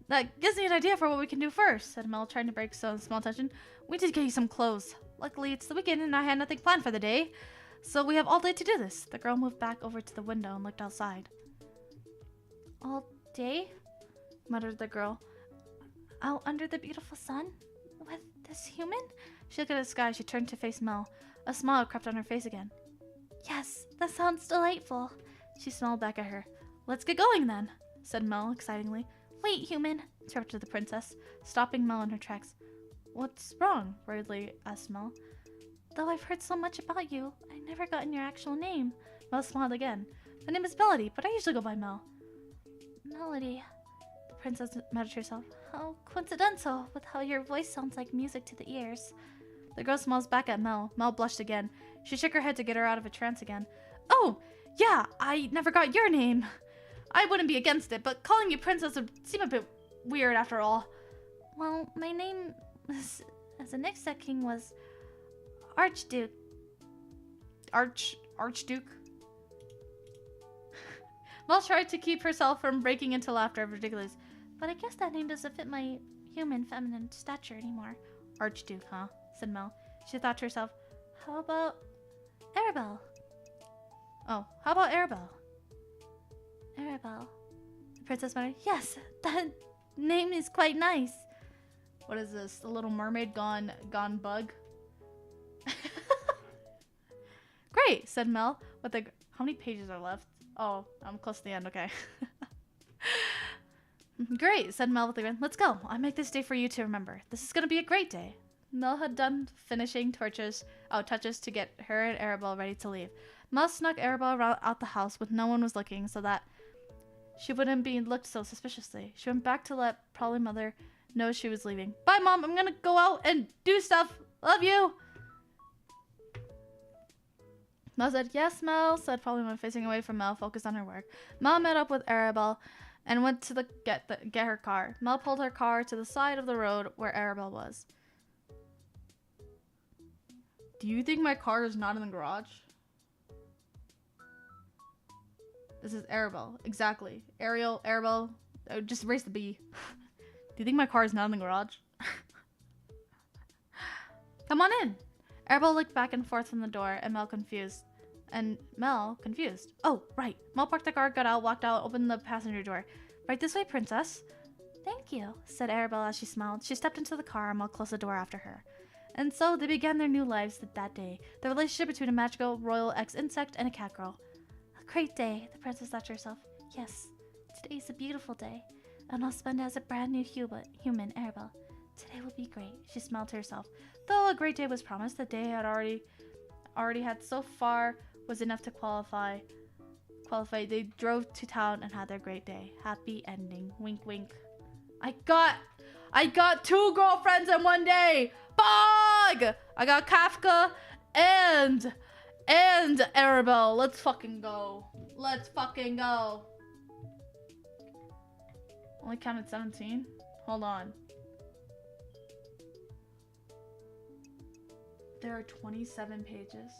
A: That gives me an idea for what we can do first, said Mel, trying to break some small tension. We need to get you some clothes. Luckily, it's the weekend and I had nothing planned for the day, so we have all day to do this. The girl moved back over to the window and looked outside. All day? Muttered the girl. Out under the beautiful sun? With this human? She looked at the sky. She turned to face Mel. A smile crept on her face again. Yes, that sounds delightful. She smiled back at her. Let's get going then, said Mel excitingly. Wait, human, interrupted the princess, stopping Mel in her tracks. What's wrong? Worriedly asked Mel. Though I've heard so much about you, I never gotten your actual name. Mel smiled again. My name is Melody, but I usually go by Mel. Melody, the princess muttered to herself. How coincidental with how your voice sounds like music to the ears. The girl smiles back at Mel. Mel blushed again. She shook her head to get her out of a trance again. Oh, yeah, I never got your name. I wouldn't be against it, but calling you princess would seem a bit weird after all. Well, my name as a Nixta king was Archduke. Archduke? Mel tried to keep herself from breaking into laughter of ridiculous. But I guess that name doesn't fit my human feminine stature anymore. Archduke, huh? Said Mel. She thought to herself, how about Arabelle? Oh, how about Arabelle? Arabelle. The princess muttered, yes, that name is quite nice. What is this? The Little Mermaid gone bug? Great, said Mel. How many pages are left? Oh, I'm close to the end, okay. Great, said Mel with a grin. Let's go. I'll make this day for you to remember. This is gonna be a great day. Mel had done finishing touches to get her and Arabelle ready to leave. Mel snuck Arabelle out the house when no one was looking so that she wouldn't be looked so suspiciously. She went back to let probably mother know she was leaving. Bye, Mom. I'm gonna go out and do stuff. Love you. Mel said, yes, Mel, said probably mother, facing away from Mel, focused on her work. Mel met up with Arabelle and went to get her car. Mel pulled her car to the side of the road where Arabelle was. Do you think my car is not in the garage? This is Arabelle. Exactly. Ariel, Arabelle. Just erase the B. Do you think my car is not in the garage? Come on in. Arabelle looked back and forth from the door, and Mel confused. Oh, right. Mel parked the car, got out, walked out, opened the passenger door. Right this way, princess. Thank you, said Arabelle as she smiled. She stepped into the car, and Mel closed the door after her. And so they began their new lives that day. The relationship between a magical royal ex-insect and a cat girl. A great day, the princess thought to herself. Yes, today's a beautiful day, and I'll spend it as a brand new human, Arabelle. Today will be great, she smiled to herself. Though a great day was promised, the day had already had so far was enough to qualify. They drove to town and had their great day. Happy ending. Wink, wink. I got 2 girlfriends in one day. Bog! I got Kafka and Arabelle. Let's fucking go. Let's fucking go. Only counted 17. Hold on. There are 27 pages.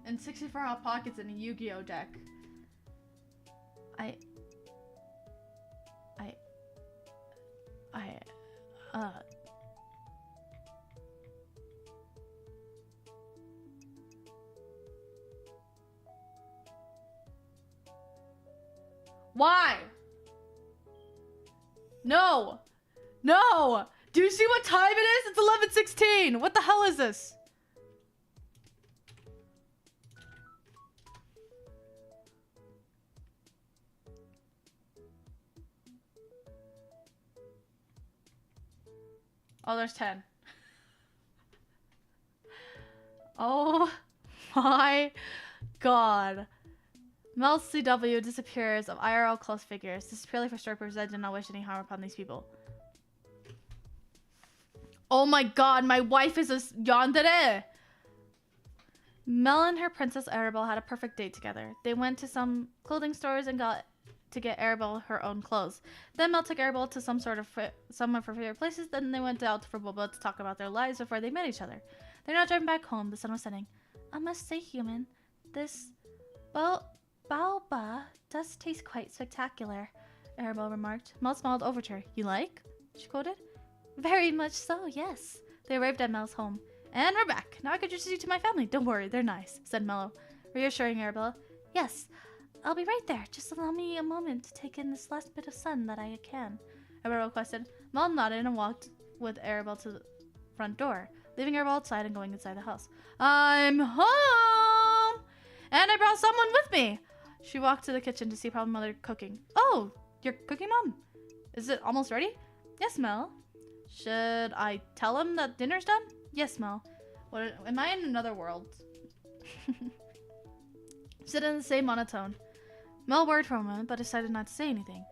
A: And 64 hot pockets in a Yu-Gi-Oh deck. Why? No! No! Do you see what time it is? It's 11:16. What the hell is this? Oh, there's 10. Oh my god. Mel CW disappears of IRL close figures. This is purely for story purposes. I did not wish any harm upon these people. Oh my god, my wife is a yandere. Mel and her princess Arabelle had a perfect date together. They went to some clothing stores and got to get Arabelle her own clothes. Then Mel took Arabelle to some of her favorite places. Then they went out for boba to talk about their lives before they met each other. They're now driving back home. The sun was setting. I must say, human, this baoba does taste quite spectacular, Arabelle remarked. Mel smiled over to her. You like? She quoted. Very much so, yes. They arrived at Mel's home. And we're back. Now I can introduce you to my family. Don't worry, they're nice, said Mello, reassuring Arabelle. Yes, I'll be right there. Just allow me a moment to take in this last bit of sun that I can, Arabelle requested. Mel nodded and walked with Arabelle to the front door, leaving Arabelle outside and going inside the house. I'm home! And I brought someone with me! She walked to the kitchen to see Mother cooking. Oh, you're cooking, Mom? Is it almost ready? Yes, Mel. Should I tell him that dinner's done? Yes, Mel. What? Am I in another world? Said in the same monotone. Mel worried for a moment, but decided not to say anything.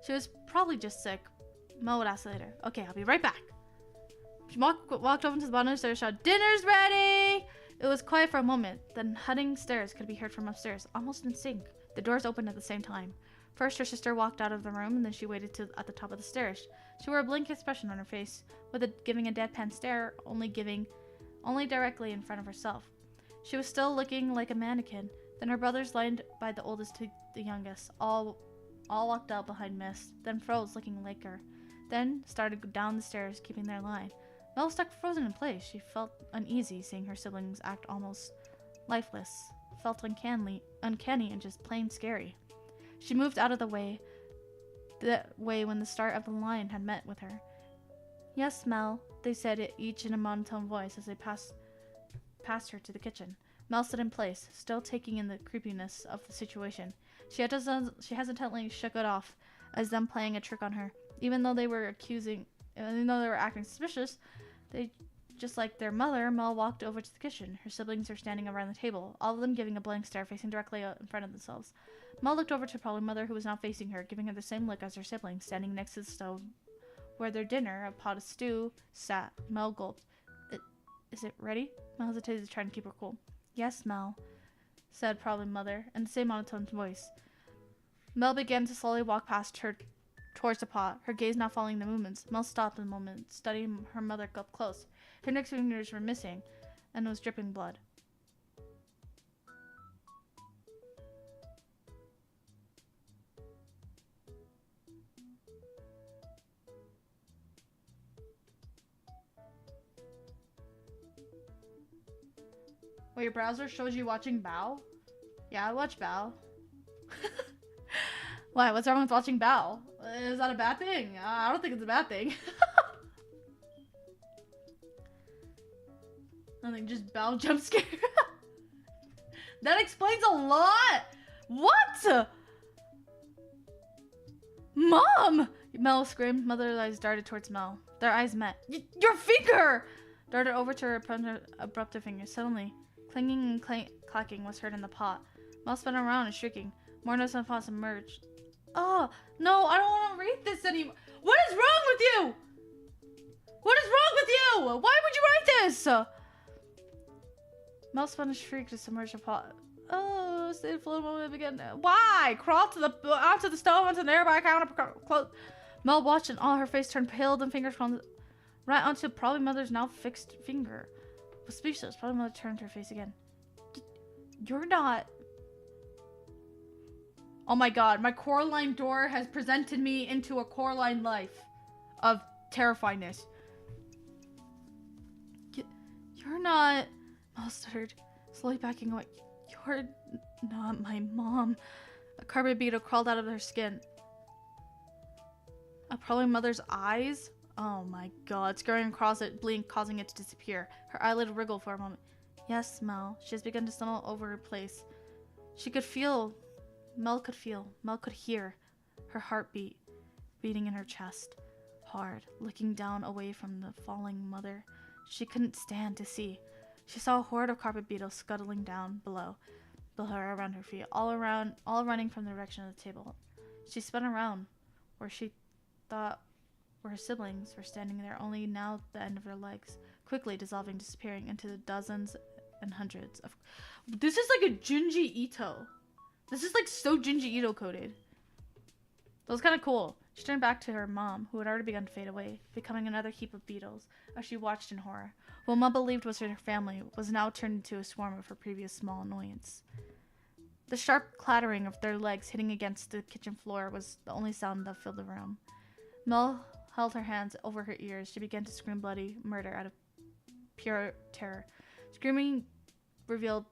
A: She was probably just sick. Mel would ask later. Okay, I'll be right back. She walked over to the bottom of the stairs and shouted, Dinner's ready! It was quiet for a moment. Then hudding stairs could be heard from upstairs, almost in sync. The doors opened at the same time. First, her sister walked out of the room, and then she waited at the top of the stairs. She wore a blank expression on her face, giving a deadpan stare, only directly in front of herself. She was still looking like a mannequin. Then her brothers lined by the oldest to the youngest, all walked out behind Miss, then froze, looking like her. Then started down the stairs, keeping their line. Mel stuck frozen in place. She felt uneasy, seeing her siblings act almost lifeless. Felt uncanny and just plain scary. She moved out of the way when the start of the line had met with her. Yes, Mel, they said it each in a monotone voice as they passed her to the kitchen. Mel stood in place, still taking in the creepiness of the situation. She hesitantly shook it off as them playing a trick on her. Even though they were acting suspicious, just like their mother, Mel walked over to the kitchen. Her siblings were standing around the table, all of them giving a blank stare, facing directly in front of themselves. Mel looked over to ProbablyMelody, who was now facing her, giving her the same look as her siblings, standing next to the stove where their dinner, a pot of stew, sat. Mel gulped. Is it ready? Mel hesitated, trying to keep her cool. Yes, Mel, said ProbablyMelody, in the same monotone voice. Mel began to slowly walk past her towards the pot, her gaze now following the movements. Mel stopped a moment, studying her mother up close. Her next fingers were missing, and was dripping blood. Wait, your browser shows you watching Bao? Yeah, I watch Bao. Why? What's wrong with watching Bao? Is that a bad thing? I don't think it's a bad thing. Nothing, just Bao jump scare. That explains a lot! What? Mom! Mel screamed. Mother's eyes darted towards Mel. Their eyes met. Your finger! Darted over to her abruptive finger. Suddenly, clanging and clacking was heard in the pot. Mel spun around and shrieking. More notes and pots emerged. Oh, no, I don't want to read this anymore. What is wrong with you? What is wrong with you? Why would you write this? Mel spun a shriek to submerge the pot. Oh, stay afloat a moment again. Why? Crawl onto the stove onto the nearby counter. Close. Mel watched and all her face turned pale and fingers crawled right onto probably Mother's now fixed finger. Was speechless. Probably Mother turned her face again. You're not. Oh my god, my Coraline door has presented me into a Coraline life of terrifyingness. You're not. Mel stuttered, slowly backing away. You're not my mom. A carpet beetle crawled out of her skin. Probably Mother's eyes? Oh my god, scurrying across it, blink, causing it to disappear. Her eyelid wriggled for a moment. Yes, Mel. She has begun to stumble over her place. She could feel. Mel could hear her heartbeat beating in her chest, hard, looking down away from the falling Mother. She couldn't stand to see. She saw a horde of carpet beetles scuttling down below her, around her feet, all running from the direction of the table. She spun around, where she thought where her siblings were standing there, only now the end of their legs, quickly dissolving, disappearing into the dozens and hundreds of. This is like a Junji Ito. This is like so Junji Ito coded. That was kind of cool. She turned back to her mom, who had already begun to fade away, becoming another heap of beetles, as she watched in horror. What Mom believed was her family was now turned into a swarm of her previous small annoyance. The sharp clattering of their legs hitting against the kitchen floor was the only sound that filled the room. Mel held her hands over her ears. She began to scream bloody murder out of pure terror. Screaming revealed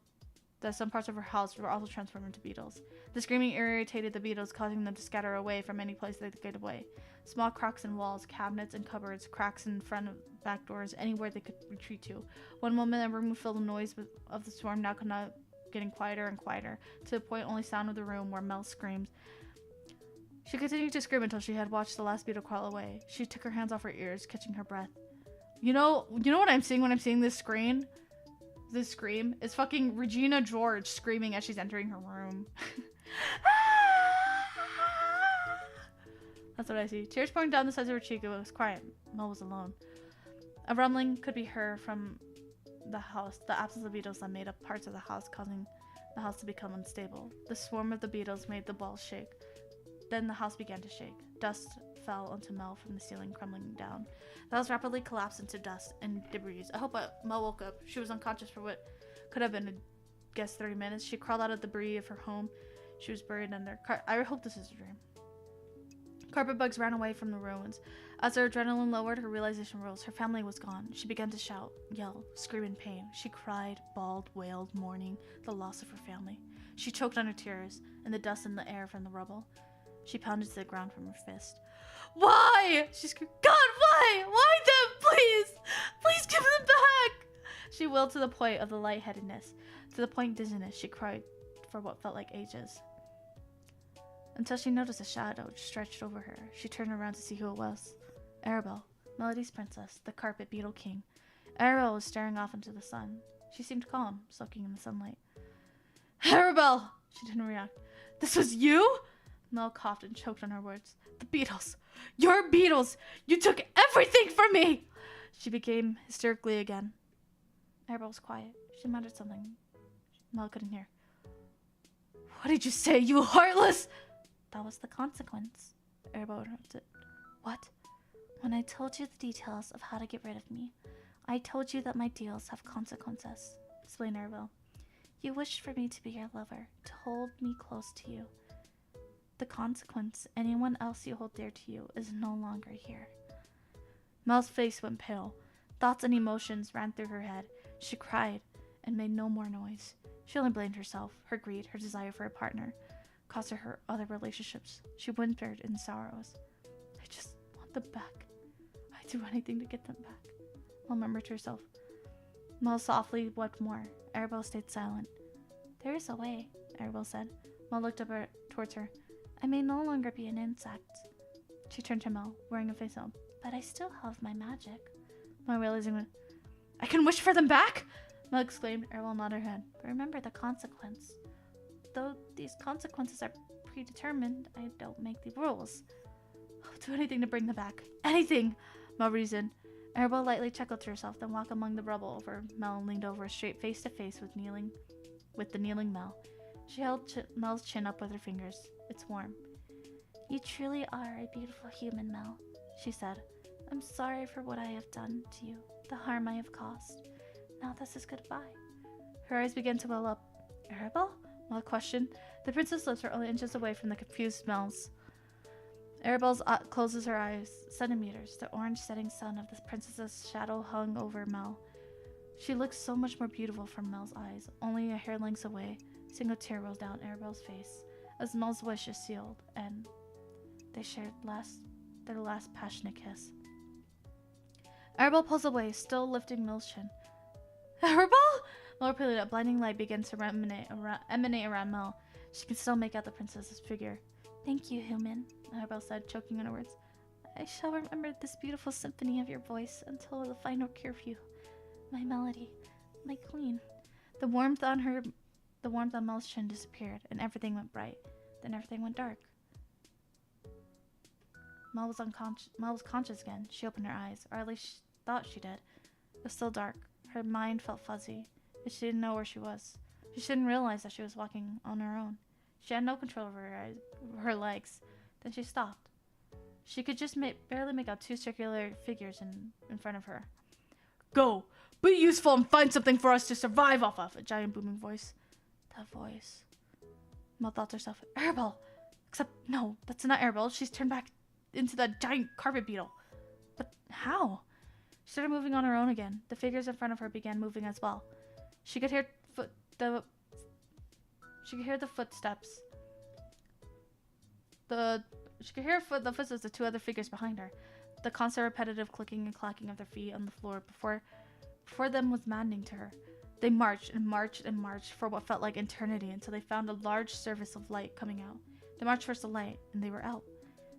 A: that some parts of her house were also transformed into beetles. The screaming irritated the beetles, causing them to scatter away from any place they could get away. Small cracks in walls, cabinets and cupboards, cracks in front of back doors, anywhere they could retreat to. One moment a room filled with noise of the storm, now could not getting quieter and quieter, to the point only sound of the room where Mel screamed. She continued to scream until she had watched the last beetle crawl away. She took her hands off her ears, catching her breath. You know what I'm seeing when I'm seeing this screen? This scream is fucking Regina George screaming as she's entering her room. That's what I see. Tears pouring down the sides of her cheek. It was quiet. Mel was alone. A rumbling could be heard from the house, the absence of beetles that made up parts of the house, causing the house to become unstable. The swarm of the beetles made the walls shake. Then the house began to shake. Dust fell onto Mel from the ceiling, crumbling down. The house rapidly collapsed into dust and debris. I hope Mel woke up. She was unconscious for what could have been, 30 minutes. She crawled out of the debris of her home. She was buried under. I hope this is a dream. Carpet bugs ran away from the ruins. As her adrenaline lowered, her realization rose. Her family was gone. She began to shout, yell, scream in pain. She cried, bawled, wailed, mourning the loss of her family. She choked on her tears and the dust in the air from the rubble. She pounded to the ground from her fist. Why? She screamed, God, why? Why them? Please! Please give them back! She wailed to the point of the lightheadedness. To the point of dizziness, she cried for what felt like ages. Until she noticed a shadow stretched over her. She turned around to see who it was. Arabelle, Melody's princess, the carpet beetle king. Arabelle was staring off into the sun. She seemed calm, soaking in the sunlight. Arabelle! She didn't react. This was you? Mel coughed and choked on her words. The beetles! Your beetles! You took everything from me! She became hysterically again. Arabelle was quiet. She muttered something Mel couldn't hear. What did you say, you heartless? That was the consequence, Arabelle interrupted. What? When I told you the details of how to get rid of me, I told you that my deals have consequences, explained Arabelle. You wished for me to be your lover, to hold me close to you. The consequence, anyone else you hold dear to you, is no longer here. Mel's face went pale. Thoughts and emotions ran through her head. She cried, and made no more noise. She only blamed herself, her greed, her desire for a partner, caused her other relationships. She whimpered in sorrows. I just want them back. I'd do anything to get them back. Mel murmured to herself. Mel softly wept more. Arabelle stayed silent. There is a way, Arabelle said. Mel looked up towards her. I may no longer be an insect. She turned to Mel, wearing a face on. But I still have my magic. Mel realizing it. I can wish for them back? Mel exclaimed. Arabelle nodded her head. But remember the consequence. Though these consequences are predetermined, I don't make the rules. I'll do anything to bring them back. Anything! Mel reasoned. Arabelle lightly chuckled to herself, then walked among the rubble over Mel and leaned over straight face to face with the kneeling Mel. She held Mel's chin up with her fingers. It's warm. You truly are a beautiful human, Mel, she said. I'm sorry for what I have done to you, the harm I have caused. Now this is goodbye. Her eyes began to well up. Arabelle? Mel questioned. The princess' lips were only inches away from the confused Mel's. Arabelle closes her eyes. Centimeters. The orange setting sun of the princess's shadow hung over Mel. She looked so much more beautiful from Mel's eyes. Only a hair lengths away, a single tear rolled down Arabelle's face as Mel's wish is sealed, and they shared their last passionate kiss. Arabelle pulls away, still lifting Mel's chin. Arabelle? Mel repeated. A blinding light began to emanate around Mel. She could still make out the princess's figure. Thank you, human, Arabelle said, choking on her words. I shall remember this beautiful symphony of your voice until the final curfew. My melody, my queen. The warmth on Mel's chin disappeared, and everything went bright. Then everything went dark. Mel was conscious again. She opened her eyes, or at least she thought she did. It was still dark. Her mind felt fuzzy. She didn't know where she was. She didn't realize that she was walking on her own. She had no control over her legs. Then she stopped. She could just barely make out two circular figures in front of her. Go! Be useful and find something for us to survive off of! A giant booming voice. That voice. Mel thought to herself, Arabelle! Except, no, that's not Arabelle. She's turned back into that giant carpet beetle. But how? She started moving on her own again. The figures in front of her began moving as well. She could hear the footsteps. She could hear the footsteps of two other figures behind her. The constant repetitive clicking and clacking of their feet on the floor before them was maddening to her. They marched and marched and marched for what felt like eternity until they found a large surface of light coming out. They marched towards the light, and they were out.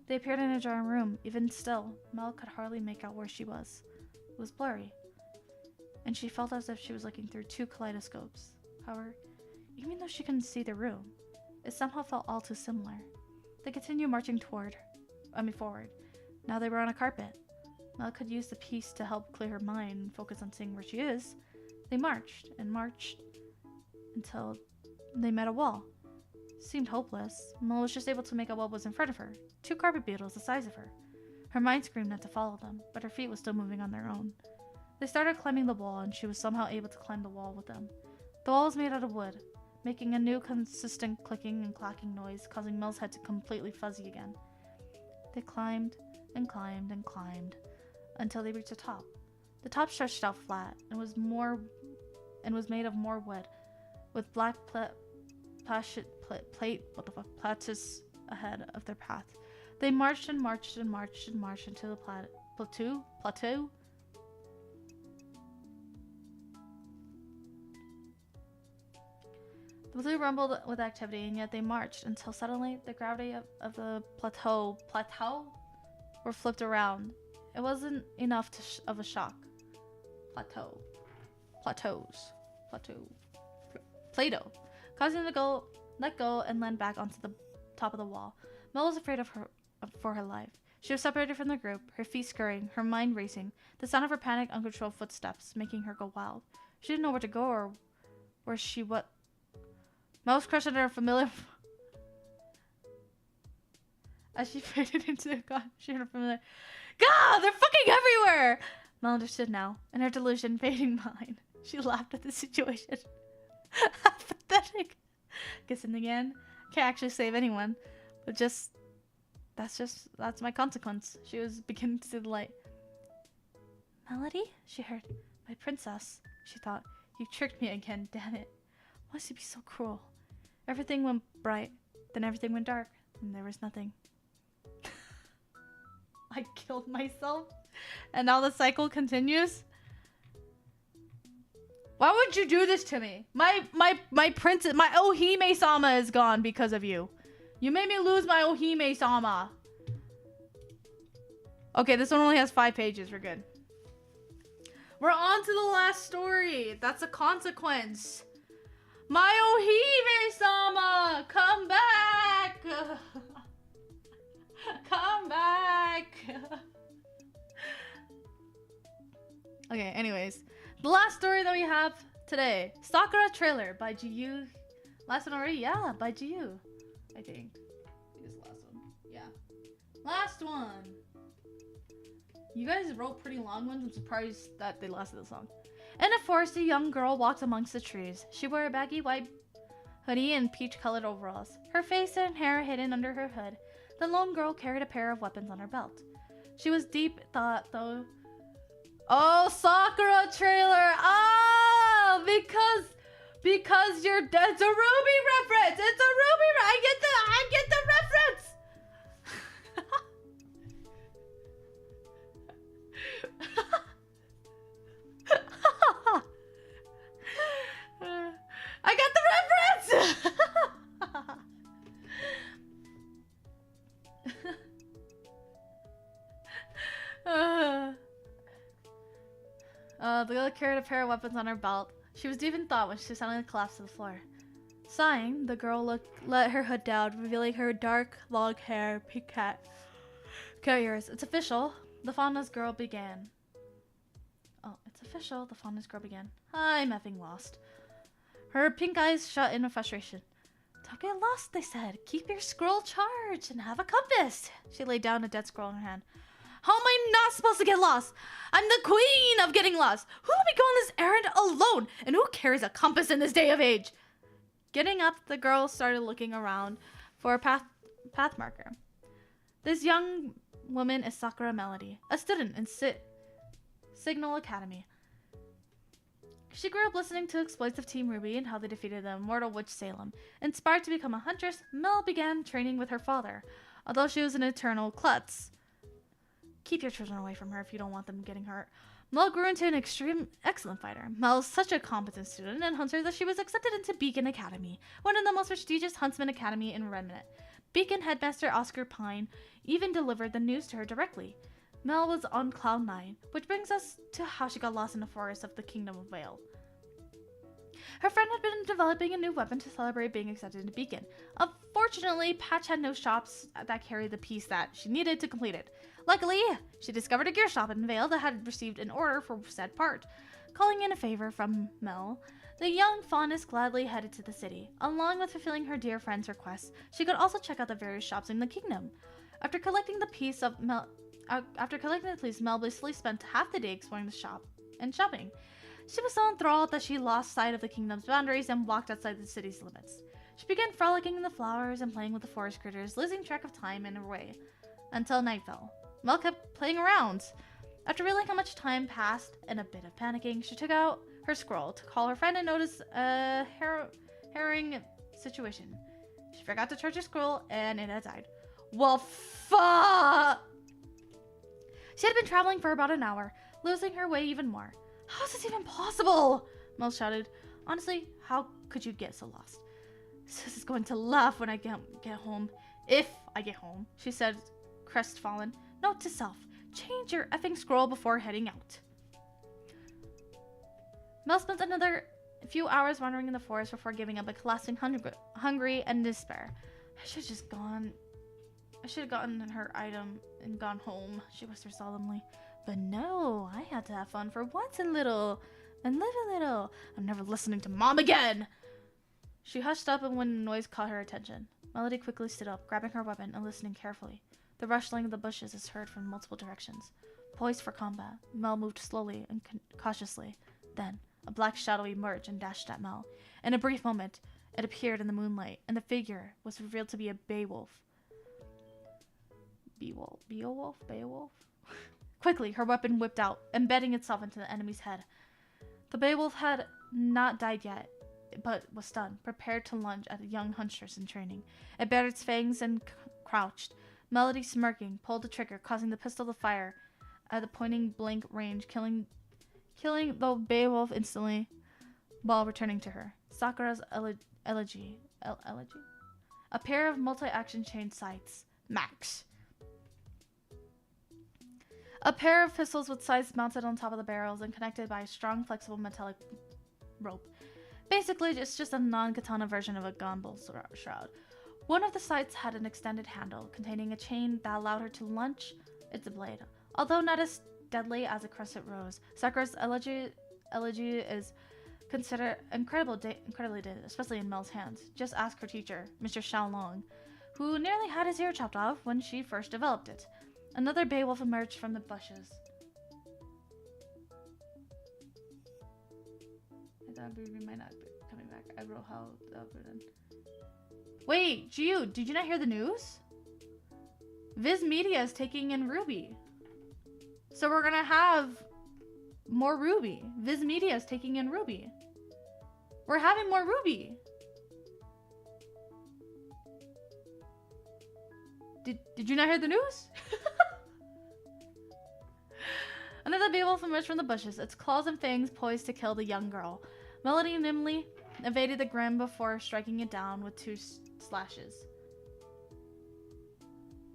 A: They appeared in a drawing room. Even still, Mel could hardly make out where she was. It was blurry, and she felt as if she was looking through two kaleidoscopes. However, even though she couldn't see the room, it somehow felt all too similar. They continued marching forward. Now they were on a carpet. Mel could use the piece to help clear her mind and focus on seeing where she is. They marched and marched until they met a wall. It seemed hopeless. Mel was just able to make out what was in front of her. Two carpet beetles the size of her. Her mind screamed not to follow them, but her feet were still moving on their own. They started climbing the wall, and she was somehow able to climb the wall with them. The wall was made out of wood, making a new consistent clicking and clacking noise, causing Mel's head to completely fuzzy again. They climbed and climbed and climbed until they reached the top. The top stretched out flat and was made of more wood, with black plates ahead of their path. They marched and marched and marched and marched until the plateau. The blue rumbled with activity, and yet they marched until suddenly the gravity of the plateau were flipped around. It wasn't enough of a shock. Play-Doh, causing them to let go and land back onto the top of the wall. Mel was afraid for her life. She was separated from the group, her feet scurrying, her mind racing, the sound of her panicked, uncontrolled footsteps making her go wild. She didn't know where to go or where she what. Mel was crushed under a familiar. As she faded into the god, she heard a familiar. God, they're fucking everywhere! Mel understood now, and her delusion fading behind. She laughed at the situation. Pathetic. Kissing again. Can't actually save anyone, but that's my consequence. She was beginning to see the light. Melody? She heard. My princess, she thought. You tricked me again, damn it. Why must you be so cruel? Everything went bright, then everything went dark, and there was nothing. I killed myself, and now the cycle continues? Why would you do this to me? My princess, my Ohime-sama is gone because of you. You made me lose my Ohime-sama. Okay, this one only has 5 pages. We're good. We're on to the last story. That's a consequence. My Ohime-sama, come back. Come back. Okay, anyways. The last story that we have today. Sakura trailer by GU. Last one already? Yeah, by GU. I think. It is the last one. Yeah. Last one. You guys wrote pretty long ones. I'm surprised that they lasted this long. In a forest, a young girl walked amongst the trees. She wore a baggy white hoodie and peach-colored overalls. Her face and hair hidden under her hood. The lone girl carried a pair of weapons on her belt. She was deep thought, though. Oh, Sakura trailer! Oh, because you're it's a Ruby reference. It's a Ruby. I get the reference. I got the reference. The girl carried a pair of weapons on her belt. She was deep in thought when she suddenly collapsed to the floor. Sighing, the girl let her hood down, revealing her dark, long hair, pink cat ears. It's official. The Fauna's girl began. Oh, it's official. The Fauna's girl began. I'm effing lost. Her pink eyes shut in frustration. Don't get lost, they said. Keep your scroll charged and have a compass. She laid down a dead scroll in her hand. How am I not supposed to get lost? I'm the queen of getting lost. Who will be going this errand alone? And who carries a compass in this day of age? Getting up, the girl started looking around for a path marker. This young woman is Sakura Melody, a student in Signal Academy. She grew up listening to exploits of Team Ruby and how they defeated the immortal witch Salem. Inspired to become a huntress, Mel began training with her father, although she was an eternal klutz. Keep your children away from her if you don't want them getting hurt. Mel grew into an excellent fighter. Mel is such a competent student and hunter that she was accepted into Beacon Academy, one of the most prestigious huntsman academy in Remnant. Beacon headmaster Oscar Pine even delivered the news to her directly. Mel was on cloud 9, which brings us to how she got lost in the forest of the Kingdom of Vale. Her friend had been developing a new weapon to celebrate being accepted into Beacon. Unfortunately, Patch had no shops that carried the piece that she needed to complete it. Luckily, she discovered a gear shop in Vale that had received an order for said part. Calling in a favor from Mel, the young fauness gladly headed to the city. Along with fulfilling her dear friend's requests, she could also check out the various shops in the kingdom. After collecting the piece, Mel basically spent half the day exploring the shop and shopping. She was so enthralled that she lost sight of the kingdom's boundaries and walked outside the city's limits. She began frolicking in the flowers and playing with the forest critters, losing track of time and her way, until night fell. Mel kept playing around. After realizing how much time passed and a bit of panicking, she took out her scroll to call her friend and notice a harrowing situation. She forgot to charge her scroll and it had died. Well, fuck! She had been traveling for about an hour, losing her way even more. How is this even possible? Mel shouted. Honestly, how could you get so lost? Sis is going to laugh when I get home. If I get home, she said, crestfallen. Note to self, change your effing scroll before heading out. Mel spent another few hours wandering in the forest before giving up and collapsing hungry and in despair. I should have gotten her item and gone home, she whispered solemnly. But no, I had to have fun for once and live a little. I'm never listening to Mom again. She hushed up and when a noise caught her attention. Melody quickly stood up, grabbing her weapon and listening carefully. The rustling of the bushes is heard from multiple directions. Poised for combat, Mel moved slowly and cautiously. Then, a black shadow emerged and dashed at Mel. In a brief moment, it appeared in the moonlight, and the figure was revealed to be a Beowulf. Beowulf? Quickly, her weapon whipped out, embedding itself into the enemy's head. The Beowulf had not died yet, but was stunned, prepared to lunge at a young huntress in training. It bared its fangs and crouched. Melody, smirking, pulled the trigger, causing the pistol to fire at the pointing blank range, killing the Beowulf instantly while returning to her. Sakura's elegy. A pair of multi-action chain sights. Max. A pair of pistols with sights mounted on top of the barrels and connected by a strong, flexible metallic rope. Basically, it's just a non-katana version of a gunbolt shroud. One of the sights had an extended handle containing a chain that allowed her to launch its blade. Although not as deadly as a crescent rose, Sakura's elegy is considered incredibly deadly, especially in Mel's hands. Just ask her teacher, Mr. Xiaolong, who nearly had his ear chopped off when she first developed it. Another Beowulf emerged from the bushes. I thought Ruby might not be coming back. I wrote how that would end. Wait, Jiu, did you not hear the news? Viz Media is taking in Ruby. So we're gonna have more Ruby. Viz Media is taking in Ruby. We're having more Ruby. Did you not hear the news? Another Beowulf emerged from the bushes, its claws and fangs poised to kill the young girl. Melody nimbly evaded the grim before striking it down with 2 slashes.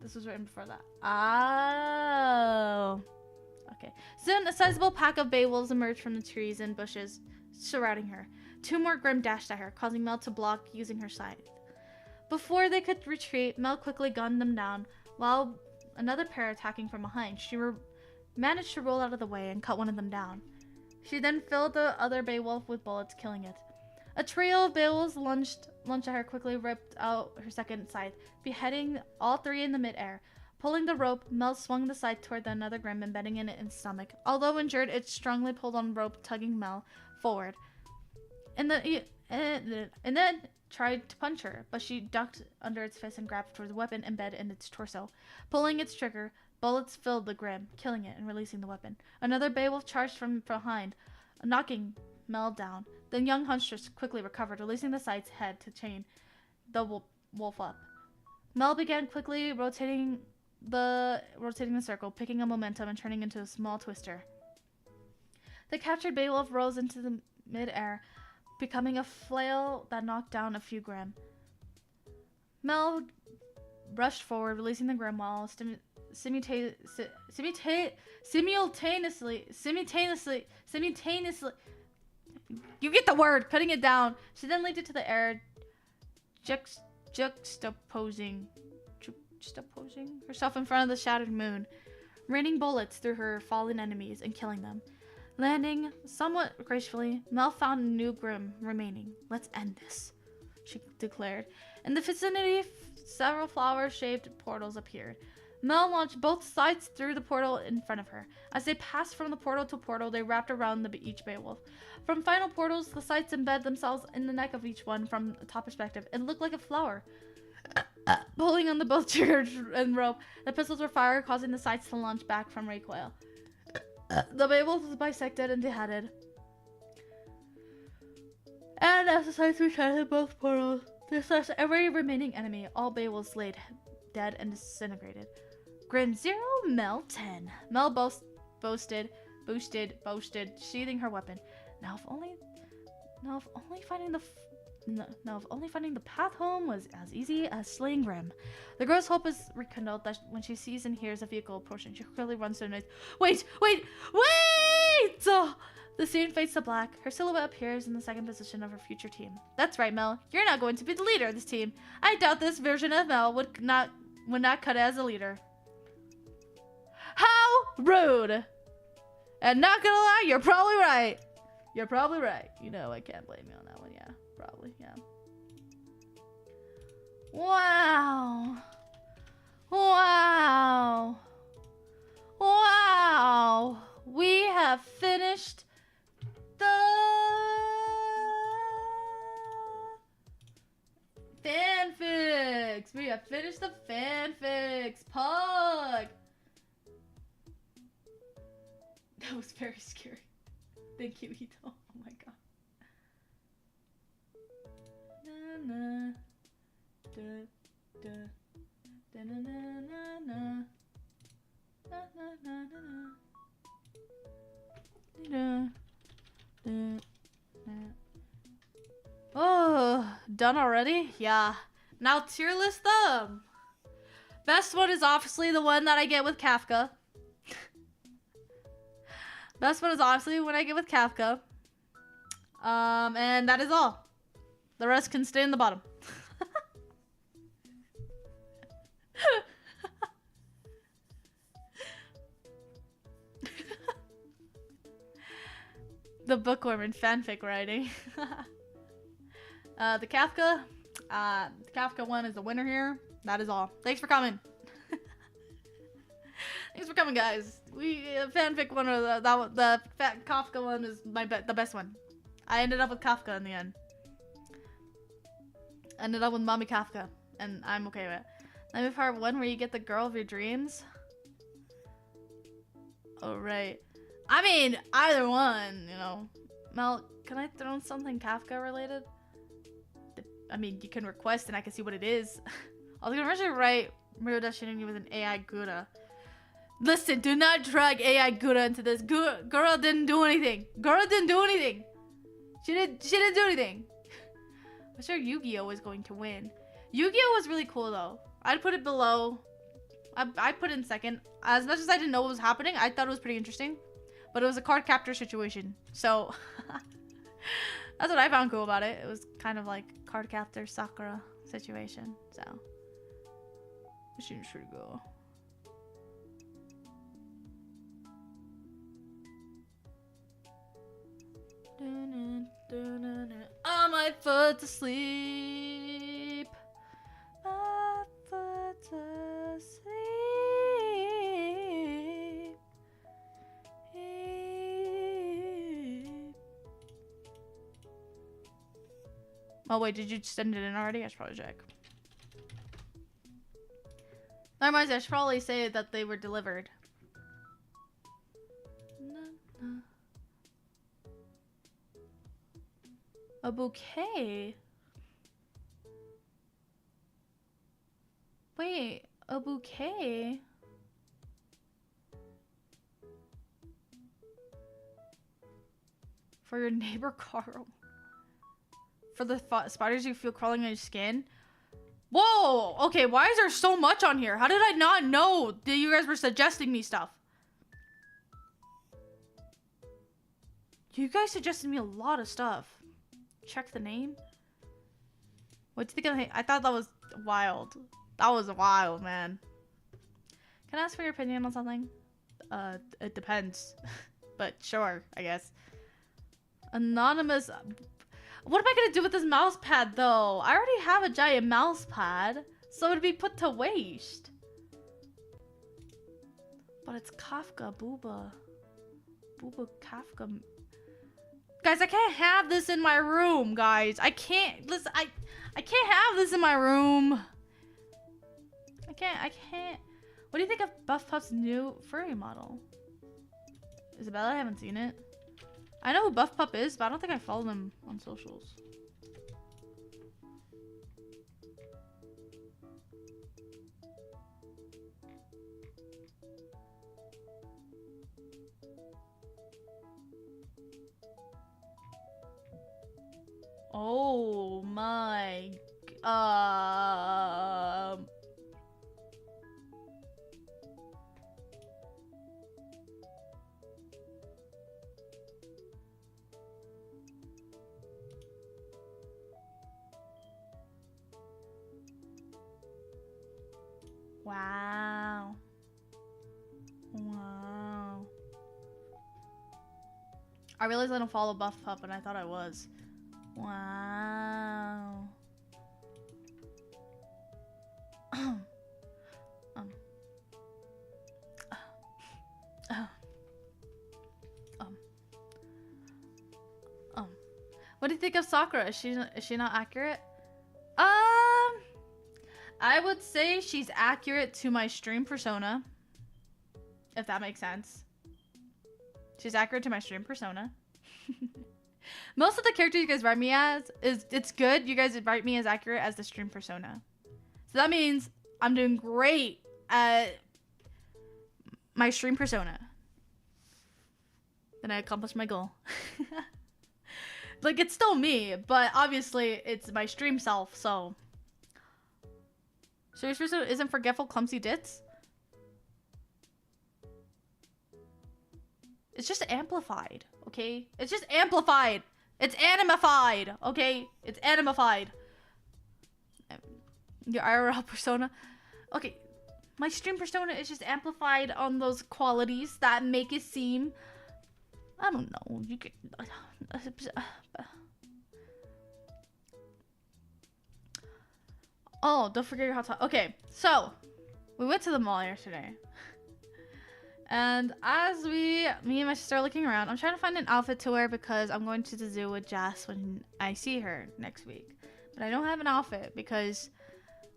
A: This was written before that. Oh. Okay. Soon, a sizable pack of Beowulfs emerged from the trees and bushes surrounding her. 2 more Grim dashed at her, causing Mel to block using her scythe. Before they could retreat, Mel quickly gunned them down, while another pair attacking from behind. She managed to roll out of the way and cut one of them down. She then filled the other Beowulf with bullets, killing it. A trio of Beowulfs lunged at her, quickly ripped out her second scythe, beheading all 3 in the midair. Pulling the rope, Mel swung the scythe toward another Grim, embedding it in its stomach. Although injured, it strongly pulled on rope, tugging Mel forward. And then tried to punch her, but she ducked under its fist and grabbed for the weapon embedded in its torso. Pulling its trigger, bullets filled the Grim, killing it and releasing the weapon. Another Beowulf charged from behind, knocking Mel down. The young huntress quickly recovered, releasing the scythe's head to chain the wolf up. Mel began quickly rotating the circle, picking up momentum and turning into a small twister. The captured Beowulf rose into the mid-air, becoming a flail that knocked down a few Grim. Mel rushed forward, releasing the Grim while simultaneously, you get the word, cutting it down. She then leaped into the air, juxtaposing herself in front of the shattered moon, raining bullets through her fallen enemies and killing them. Landing somewhat gracefully, Mel found a new Grim remaining. Let's end this, she declared. In the vicinity, several flower-shaped portals appeared. Mel launched both sides through the portal in front of her. As they passed from the portal to portal, they wrapped around each Beowulf. From final portals, the sights embed themselves in the neck of each one from a top perspective. It looked like a flower. Pulling on the both trigger and rope, the pistols were fired, causing the sights to launch back from recoil. The Beowulf was bisected and beheaded. And as the sights returned in both portals, they slashed every remaining enemy. All Beowulfs laid dead and disintegrated. Grin 0, Mel 10. Mel boasted, sheathing her weapon. Now if only finding the path home was as easy as slaying Grim. The girl's hope is rekindled that when she sees and hears a vehicle approaching, she quickly runs to the noise. Wait! Oh, the scene fades to black. Her silhouette appears in the second position of her future team. That's right, Mel. You're not going to be the leader of this team. I doubt this version of Mel would not cut it as a leader. How rude! And not gonna lie, you're probably right. You're probably right. You know, I can't blame you on that one. Yeah, probably. Yeah. Wow. We have finished the fanfics. We have finished the fanfics. Pug. That was very scary. Thank you, Ito. Oh my god. Oh, done already? Yeah. Now tier list them. Best one is obviously the one that I get with Kafka. Best one is obviously when I get with Kafka. And that is all. The rest can stay in the bottom. The bookworm in fanfic writing. The Kafka one is the winner here. That is all. Thanks for coming. Thanks for coming, guys. Fanfic one, or the Kafka one is the best one. I ended up with Kafka in the end. Ended up with Mommy Kafka, and I'm okay with it. Let me part one where you get the girl of your dreams. Oh right. I mean, either one, you know. Mel, can I throw in something Kafka related? I mean, you can request and I can see what it is. I was gonna originally write Miruda Shinigami with an AI Gura. Listen, do not drag AI Gura into this. Gura didn't do anything. Gura didn't do anything. She didn't do anything. I'm sure Yu-Gi-Oh was going to win. Yu-Gi-Oh was really cool though. I'd put it below. I put it in second. As much as I didn't know what was happening, I thought it was pretty interesting. But it was a card captor situation. So that's what I found cool about it. It was kind of like card captor Sakura situation. So it seems pretty cool. On my foot to sleep. My foot to sleep. Oh wait, did you send it in already? I should probably check. Never mind, I should probably say that they were delivered. A bouquet? Wait, a bouquet? For your neighbor Carl. For the spiders you feel crawling on your skin? Whoa! Okay, why is there so much on here? How did I not know that you guys were suggesting me stuff? You guys suggested me a lot of stuff. Check the name. What do you think of I thought that was wild. That was wild, man. Can I ask for your opinion on something? It depends. But sure, I guess. Anonymous. What am I gonna do with this mouse pad though? I already have a giant mouse pad, so it'd be put to waste. But it's Kafka, Booba. Booba Kafka. Guys, I can't have this in my room, guys. I can't. Listen, I can't have this in my room. I can't. What do you think of Buff Puff's new furry model? Isabella, I haven't seen it. I know who Buff Pup is, but I don't think I follow them on socials. Oh my. Wow. Wow. I realized I don't follow Buff Pup and I thought I was. Wow. What do you think of Sakura? Is she not accurate? I would say she's accurate to my stream persona. If that makes sense. She's accurate to my stream persona. Most of the characters you guys write me as it's good. You guys write me as accurate as the stream persona. So that means I'm doing great at my stream persona. Then I accomplished my goal. Like, it's still me, but obviously it's my stream self, so. Stream persona isn't forgetful, clumsy ditz? It's just amplified, okay? It's just amplified. It's animified, okay? It's animified. Your IRL persona. Okay, my stream persona is just amplified on those qualities that make it seem, I don't know, you could, oh, don't forget your hot sauce. Okay, so we went to the mall yesterday. And as me and my sister are looking around, I'm trying to find an outfit to wear because I'm going to the zoo with Jess when I see her next week. But I don't have an outfit because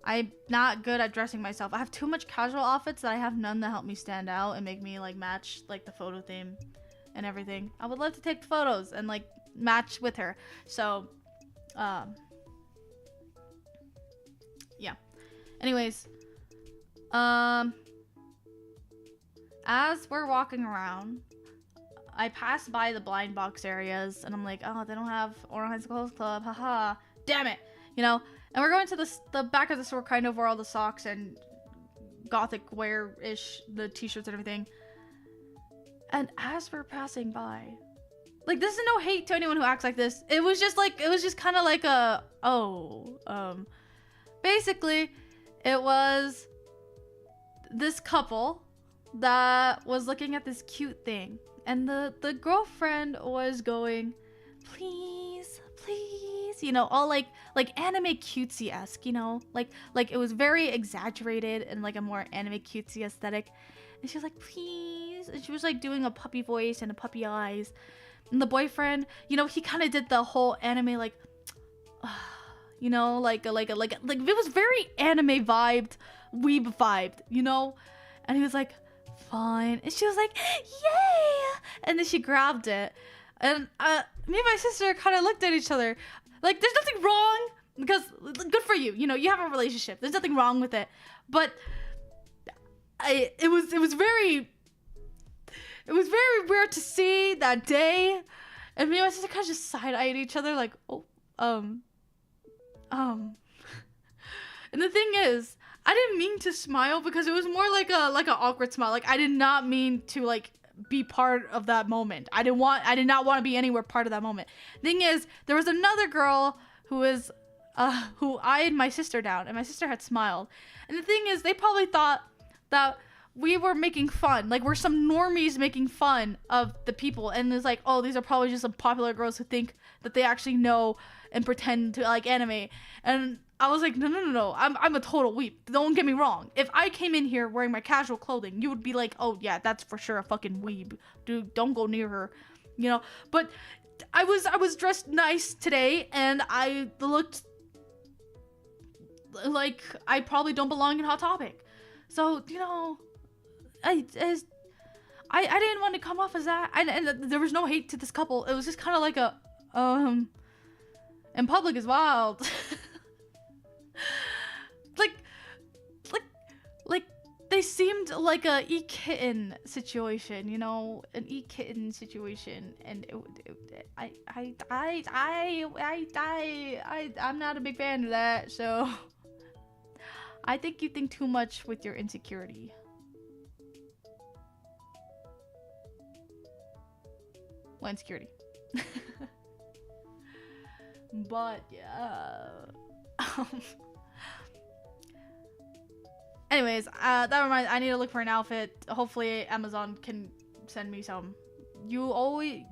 A: I'm not good at dressing myself. I have too much casual outfits that I have none that help me stand out and make me like match like the photo theme and everything. I would love to take photos and like match with her. So, yeah. Anyways, as we're walking around, I pass by the blind box areas and I'm like, oh, they don't have Oral High School Club, haha, damn it, you know. And we're going to the back of the store, kind of where all the socks and gothic wear-ish, the t-shirts and everything. And as we're passing by, like, this is no hate to anyone who acts like this. It was just kind of like a, basically, it was this couple that was looking at this cute thing, and the girlfriend was going, please, you know, all like anime cutesy-esque, you know, like it was very exaggerated and like a more anime cutesy aesthetic, and she was like, please, and she was like doing a puppy voice and a puppy eyes, and the boyfriend, you know, he kind of did the whole anime like, you know, like it was very anime vibed, weeb vibed, you know, and he was like, fine, and she was like, yay, and then she grabbed it, and me and my sister kind of looked at each other like, there's nothing wrong, because good for you, you know, you have a relationship, there's nothing wrong with it, but it was very weird to see that day, and me and my sister kind of just side-eyed each other like, oh, and the thing is, I didn't mean to smile because it was more like an awkward smile. Like, I did not mean to like be part of that moment. I did not want to be anywhere part of that moment. Thing is, there was another girl who eyed my sister down, and my sister had smiled. And the thing is, they probably thought that we were making fun. Like, we're some normies making fun of the people, and it's like, oh, these are probably just some popular girls who think that they actually know and pretend to like anime. And I was like, no, I'm a total weeb. Don't get me wrong. If I came in here wearing my casual clothing, you would be like, oh yeah, that's for sure a fucking weeb. Dude, don't go near her, you know. But I was dressed nice today, and I looked like I probably don't belong in Hot Topic. So, you know, I didn't want to come off as that. And there was no hate to this couple. It was just kind of like a, in public is wild. like they seemed like a e-kitten situation, you know, an e-kitten situation, and I'm not a big fan of that, so I think you think too much with your insecurity. Well, insecurity. But yeah. Anyways, that reminds, I need to look for an outfit. Hopefully Amazon can send me some. You always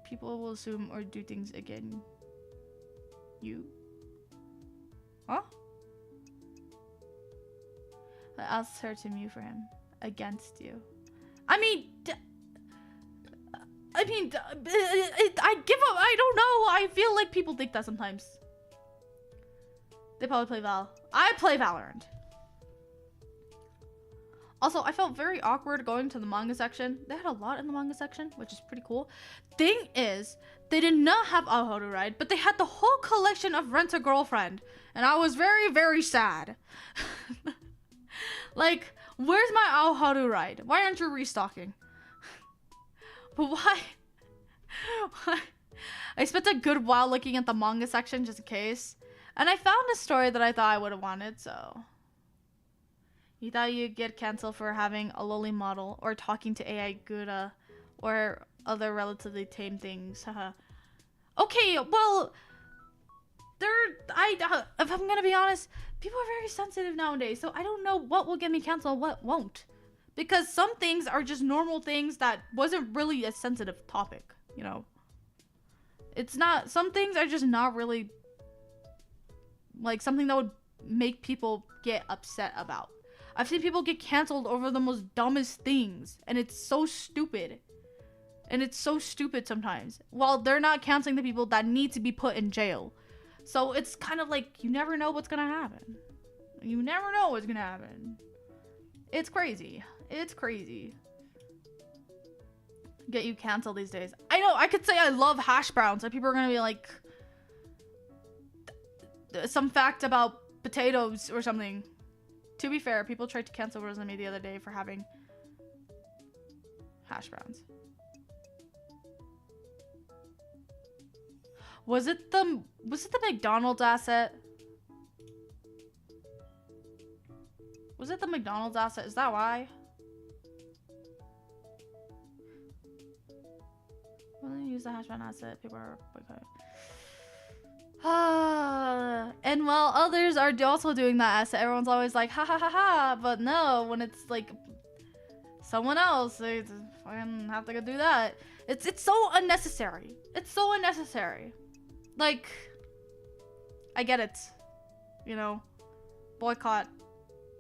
A: people will assume or do things again. You? Huh? I asked her to mute for him. Against you. I give up. I don't know. I feel like people think that sometimes. They probably play Val. I play Valorant. Also, I felt very awkward going to the manga section. They had a lot in the manga section, which is pretty cool. Thing is, they did not have I'll How to Ride, but they had the whole collection of Rent a Girlfriend. And I was very, very sad. Like, where's my I'll How to Ride? Why aren't you restocking? But why? Why? I spent a good while looking at the manga section just in case. And I found a story that I thought I would have wanted, so. You thought you'd get canceled for having a loli model or talking to AI Gouda or other relatively tame things. Haha. Okay, well, if I'm gonna be honest, people are very sensitive nowadays, so I don't know what will get me canceled and what won't. Because some things are just normal things that wasn't really a sensitive topic, you know? It's not, some things are just not really, like, something that would make people get upset about. I've seen people get canceled over the most dumbest things, and it's so stupid. And it's so stupid sometimes. While they're not canceling the people that need to be put in jail. So it's kind of like, you never know what's gonna happen. You never know what's gonna happen. It's crazy. It's crazy. Get you canceled these days. I know, I could say I love hash browns, and people are gonna be like, some fact about potatoes or something. To be fair, people tried to cancel Rosalie the other day for having hash browns. Was it the McDonald's asset? Was it the McDonald's asset? Is that why? When they use the hash brown asset, people are boycotting. And while others are also doing that asset, everyone's always like, ha ha ha ha. But no, when it's like someone else, they fucking have to go do that. It's so unnecessary. It's so unnecessary. Like, I get it. You know, boycott.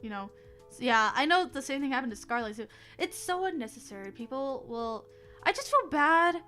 A: You know, yeah, I know the same thing happened to Scarlet too. It's so unnecessary. People will. I just feel bad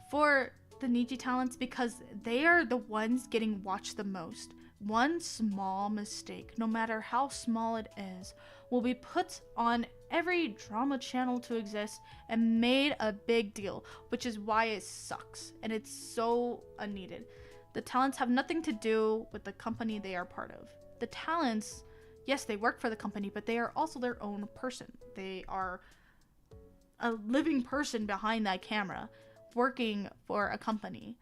A: for the Niji talents because they are the ones getting watched the most. One small mistake, no matter how small it is, will be put on every drama channel to exist and made a big deal, which is why it sucks and it's so unneeded. The talents have nothing to do with the company they are part of. The talents, yes, they work for the company, but they are also their own person. They are a living person behind that camera working for a company.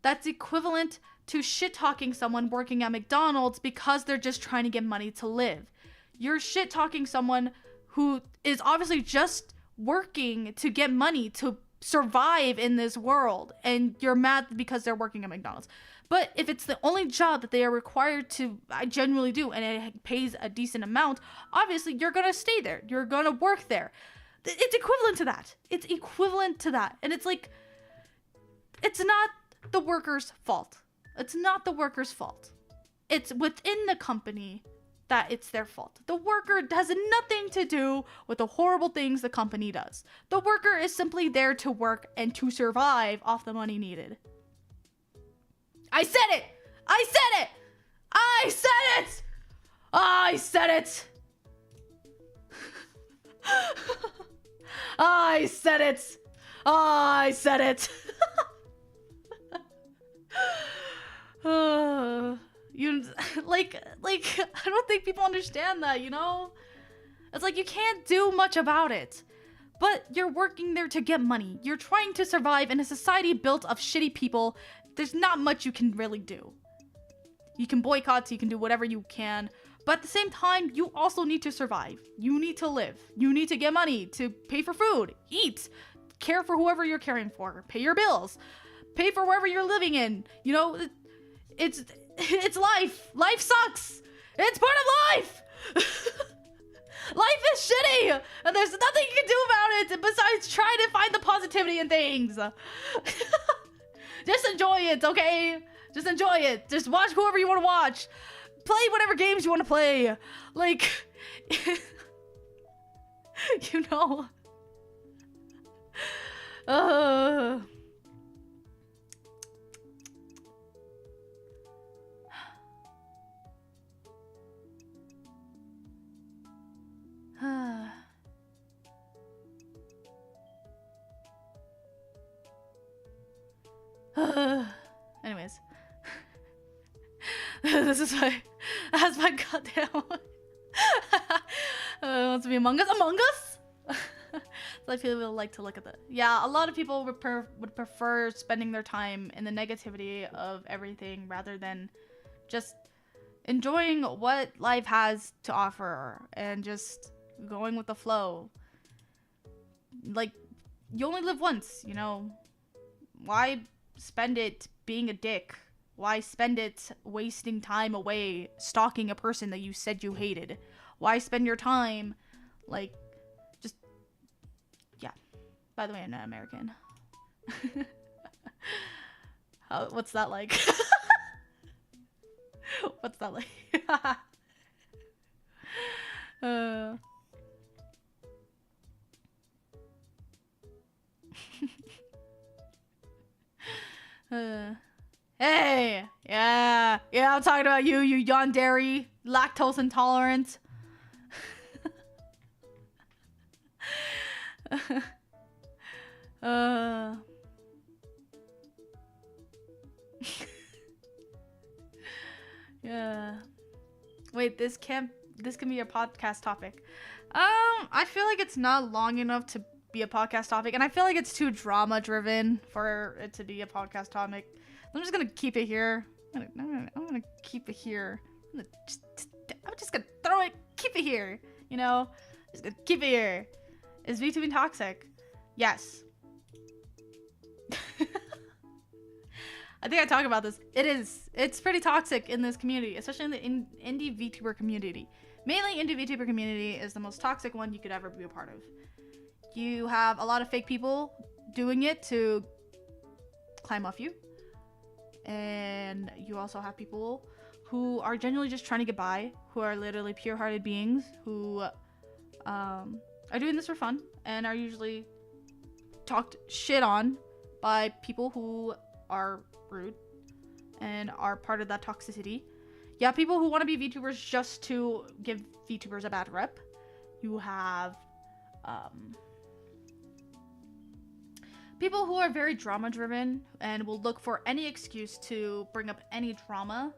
A: That's equivalent to shit-talking someone working at McDonald's because they're just trying to get money to live. You're shit-talking someone who is obviously just working to get money to survive in this world, and you're mad because they're working at McDonald's. But if it's the only job that they are required to genuinely do, and it pays a decent amount, obviously you're gonna stay there. You're gonna work there. It's equivalent to that. It's equivalent to that. And it's like, it's not the worker's fault. It's not the worker's fault. It's within the company that it's their fault. The worker has nothing to do with the horrible things the company does. The worker is simply there to work and to survive off the money needed. I said it! I said it! I said it! I said it! I said it! I said it! You like I don't think people understand that, you know? It's like you can't do much about it. But you're working there to get money. You're trying to survive in a society built of shitty people. There's not much you can really do. You can boycott, you can do whatever you can. But at the same time, you also need to survive. You need to live. You need to get money to pay for food, eat, care for whoever you're caring for, pay your bills, pay for wherever you're living in. You know, it's life. Life sucks. It's part of life. Life is shitty, and there's nothing you can do about it besides try to find the positivity in things. Just enjoy it, okay? Just enjoy it. Just watch whoever you want to watch. Play whatever games you want to play. Like, you know. Anyways. This is my... That's my goddamn... wants to be Among Us? Among Us? So I feel like to look at that. Yeah, a lot of people would prefer spending their time in the negativity of everything rather than just enjoying what life has to offer and just going with the flow. Like, you only live once, you know? Why spend it being a dick? Why spend it wasting time away stalking a person that you said you hated? Why spend your time, like, just... Yeah. By the way, I'm not American. What's that like? What's that like? Hey! Yeah, I'm talking about you yandere, lactose intolerant. Yeah. Wait, this can be a podcast topic. I feel like it's not long enough to be a podcast topic, and I feel like it's too drama driven for it to be a podcast topic. I'm just gonna keep it here. I'm gonna keep it here. I'm just gonna throw it, keep it here. You know, just gonna keep it here. Is VTubing toxic? Yes. I think I talk about this. It is. It's pretty toxic in this community, especially in the indie VTuber community. Mainly indie VTuber community is the most toxic one you could ever be a part of. You have a lot of fake people doing it to climb off you. And you also have people who are genuinely just trying to get by, who are literally pure-hearted beings who are doing this for fun and are usually talked shit on by people who are rude and are part of that toxicity. You have people who want to be VTubers just to give VTubers a bad rep. You have people who are very drama driven and will look for any excuse to bring up any drama,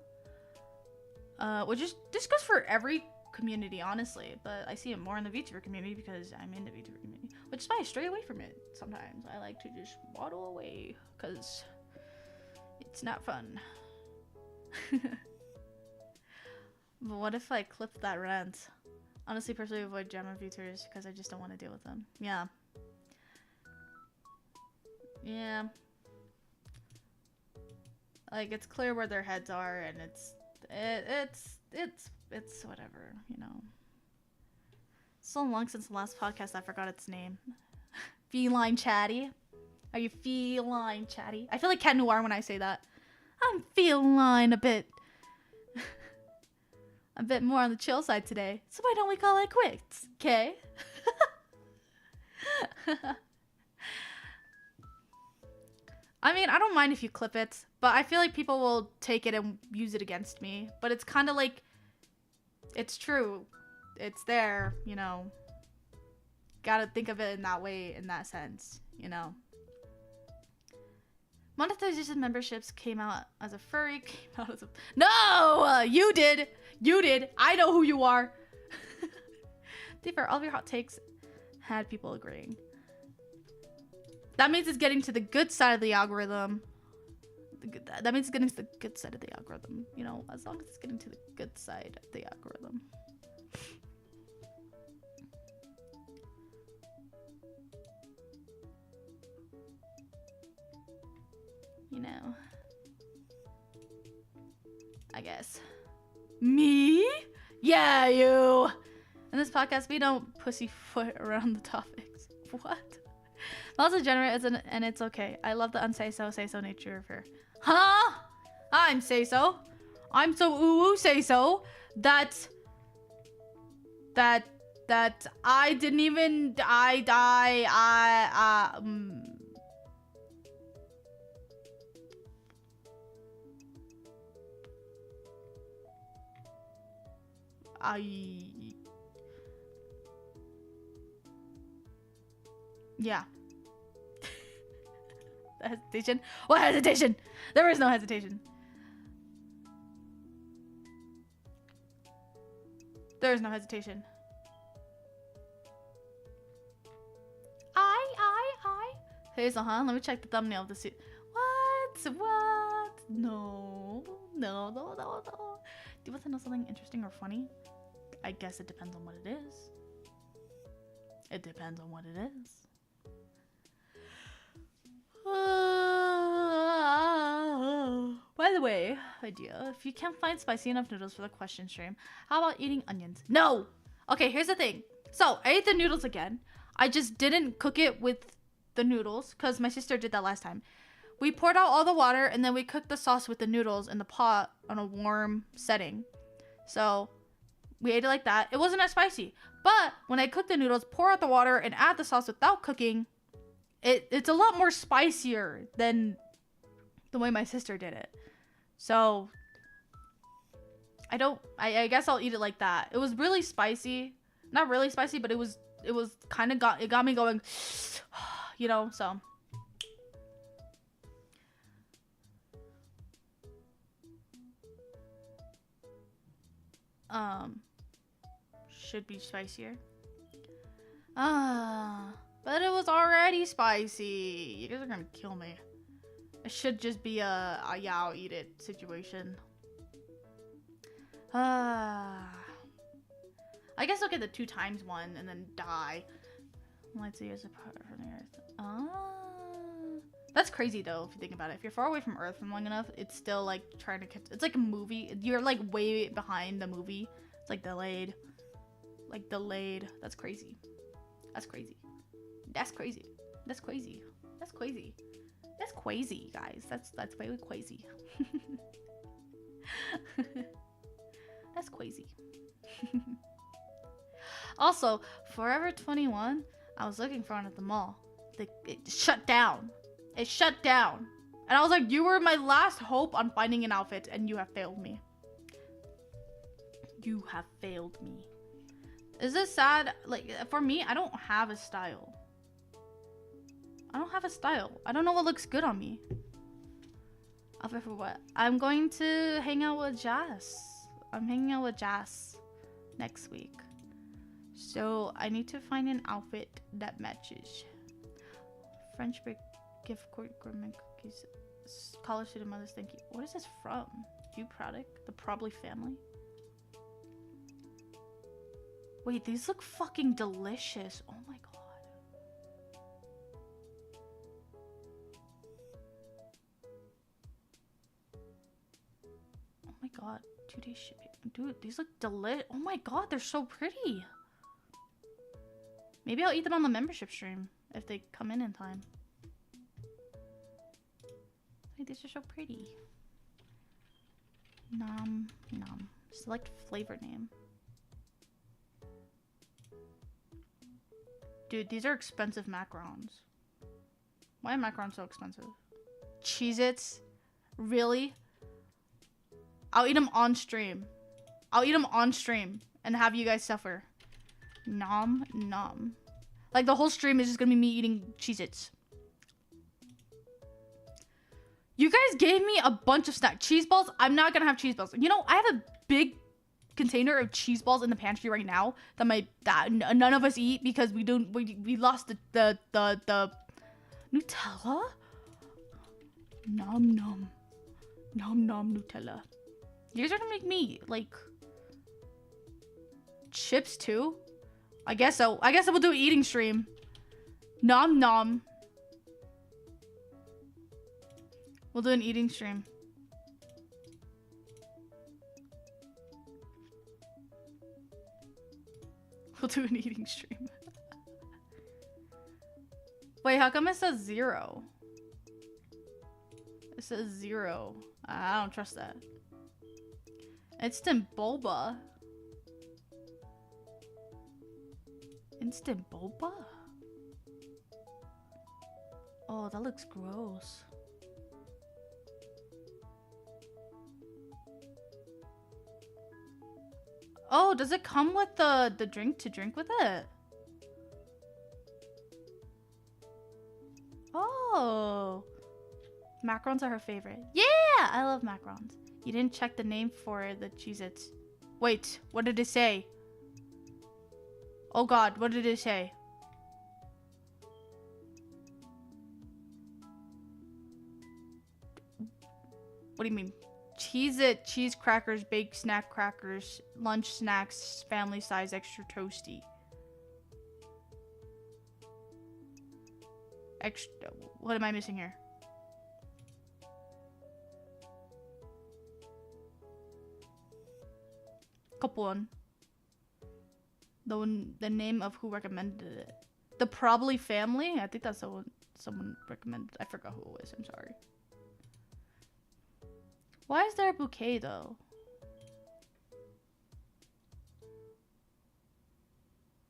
A: which is this goes for every community, honestly, but I see it more in the VTuber community because I'm in the VTuber community, which is why I stray away from it sometimes. I like to just waddle away because it's not fun. But what if I clip that rant? Honestly, personally avoid Gemma VTubers because I just don't want to deal with them. Yeah. Yeah. Like, it's clear where their heads are, and it's whatever, you know. So long since the last podcast, I forgot its name. Feline Chatty. Are you feline chatty? I feel like Cat Noir when I say that. I'm feline a bit more on the chill side today. So why don't we call it quits, okay? I mean, I don't mind if you clip it, but I feel like people will take it and use it against me. But it's kind of like, it's true. It's there, you know. Gotta think of it in that way, in that sense, you know. Monetization memberships came out as a furry, No! You did! You did! I know who you are! Deeper, all of your hot takes had people agreeing. That means it's getting to the good side of the algorithm. That means it's getting to the good side of the algorithm. You know, as long as it's getting to the good side of the algorithm. You know. I guess. Me? Yeah, you! In this podcast, we don't pussyfoot around the topics. What? Miles is generous and it's okay. I love the unsay-so, say-so nature of her. Huh? I'm say-so. I'm so ooh-ooh say-so that I didn't even... Yeah. The hesitation? What hesitation? There is no hesitation. There is no hesitation. Hazel, huh? Let me check the thumbnail of the suit. What? No. Do you want to know something interesting or funny? I guess it depends on what it is. It depends on what it is. By the way, idea. If you can't find spicy enough noodles for the question stream, how about eating onions? No! Okay, here's the thing. So, I ate the noodles again. I just didn't cook it with the noodles because my sister did that last time. We poured out all the water and then we cooked the sauce with the noodles in the pot on a warm setting. So we ate it like that. It wasn't as spicy. But when I cook the noodles, pour out the water and add the sauce without cooking, it's a lot more spicier than the way my sister did it. So I guess I'll eat it like that. It was really spicy. Not really spicy, but it was kind of got me going, you know, so. Should be spicier. But it was already spicy. You guys are gonna kill me. It should just be a yeah, I'll eat it situation. I guess I'll get the 2 times one and then die. Let's see, as apart from the Earth. That's crazy though, if you think about it. If you're far away from Earth for long enough, it's still like trying to catch. It's like a movie. You're like way behind the movie. It's like delayed. Like delayed. That's crazy. That's crazy. That's crazy. That's crazy. That's crazy. That's crazy, guys. That's way crazy. That's crazy. Also, Forever 21, I was looking for one at the mall. It shut down. It shut down. And I was like, you were my last hope on finding an outfit, and you have failed me. You have failed me. Is this sad? Like, for me, I don't have a style. I don't have a style. I don't know what looks good on me. Outfit for what? I'm going to hang out with Jazz. I'm hanging out with Jazz next week. So I need to find an outfit that matches. French break gift gourmet cookies. College student mothers, thank you. What is this from? You product? The Probably family? Wait, these look fucking delicious. Oh my god. Oh my god. 2-day shipping. Dude, these look oh my god, they're so pretty. Maybe I'll eat them on the membership stream if they come in time. Hey, these are so pretty. Nom nom. Select flavor name. Dude, these are expensive macarons. Why are macarons so expensive? Cheez-Its? Really? I'll eat them on stream. I'll eat them on stream and have you guys suffer. Nom nom. Like the whole stream is just gonna be me eating Cheez-Its. You guys gave me a bunch of snack cheese balls. I'm not gonna have cheese balls. You know, I have a big container of cheese balls in the pantry right now that none of us eat because we lost the Nutella. Nom nom. Nom nom Nutella. You guys are gonna make me like chips too? I guess so. I guess I will do an eating stream. Nom nom. We'll do an eating stream. We'll do an eating stream. Wait, how come it says 0? It says 0. I don't trust that. Instant boba. Instant boba? Oh, that looks gross. Oh, does it come with the drink to drink with it? Oh. Macarons are her favorite. Yeah, I love macarons. You didn't check the name for the Cheez-Its. Wait, what did it say? Oh god, what did it say? What do you mean? Cheez-It, cheese crackers, baked snack crackers, lunch snacks, family size, extra toasty. Extra, what am I missing here? Couple one. The name of who recommended it. The Probably family? I think that's someone recommended. I forgot who it was. I'm sorry. Why is there a bouquet though?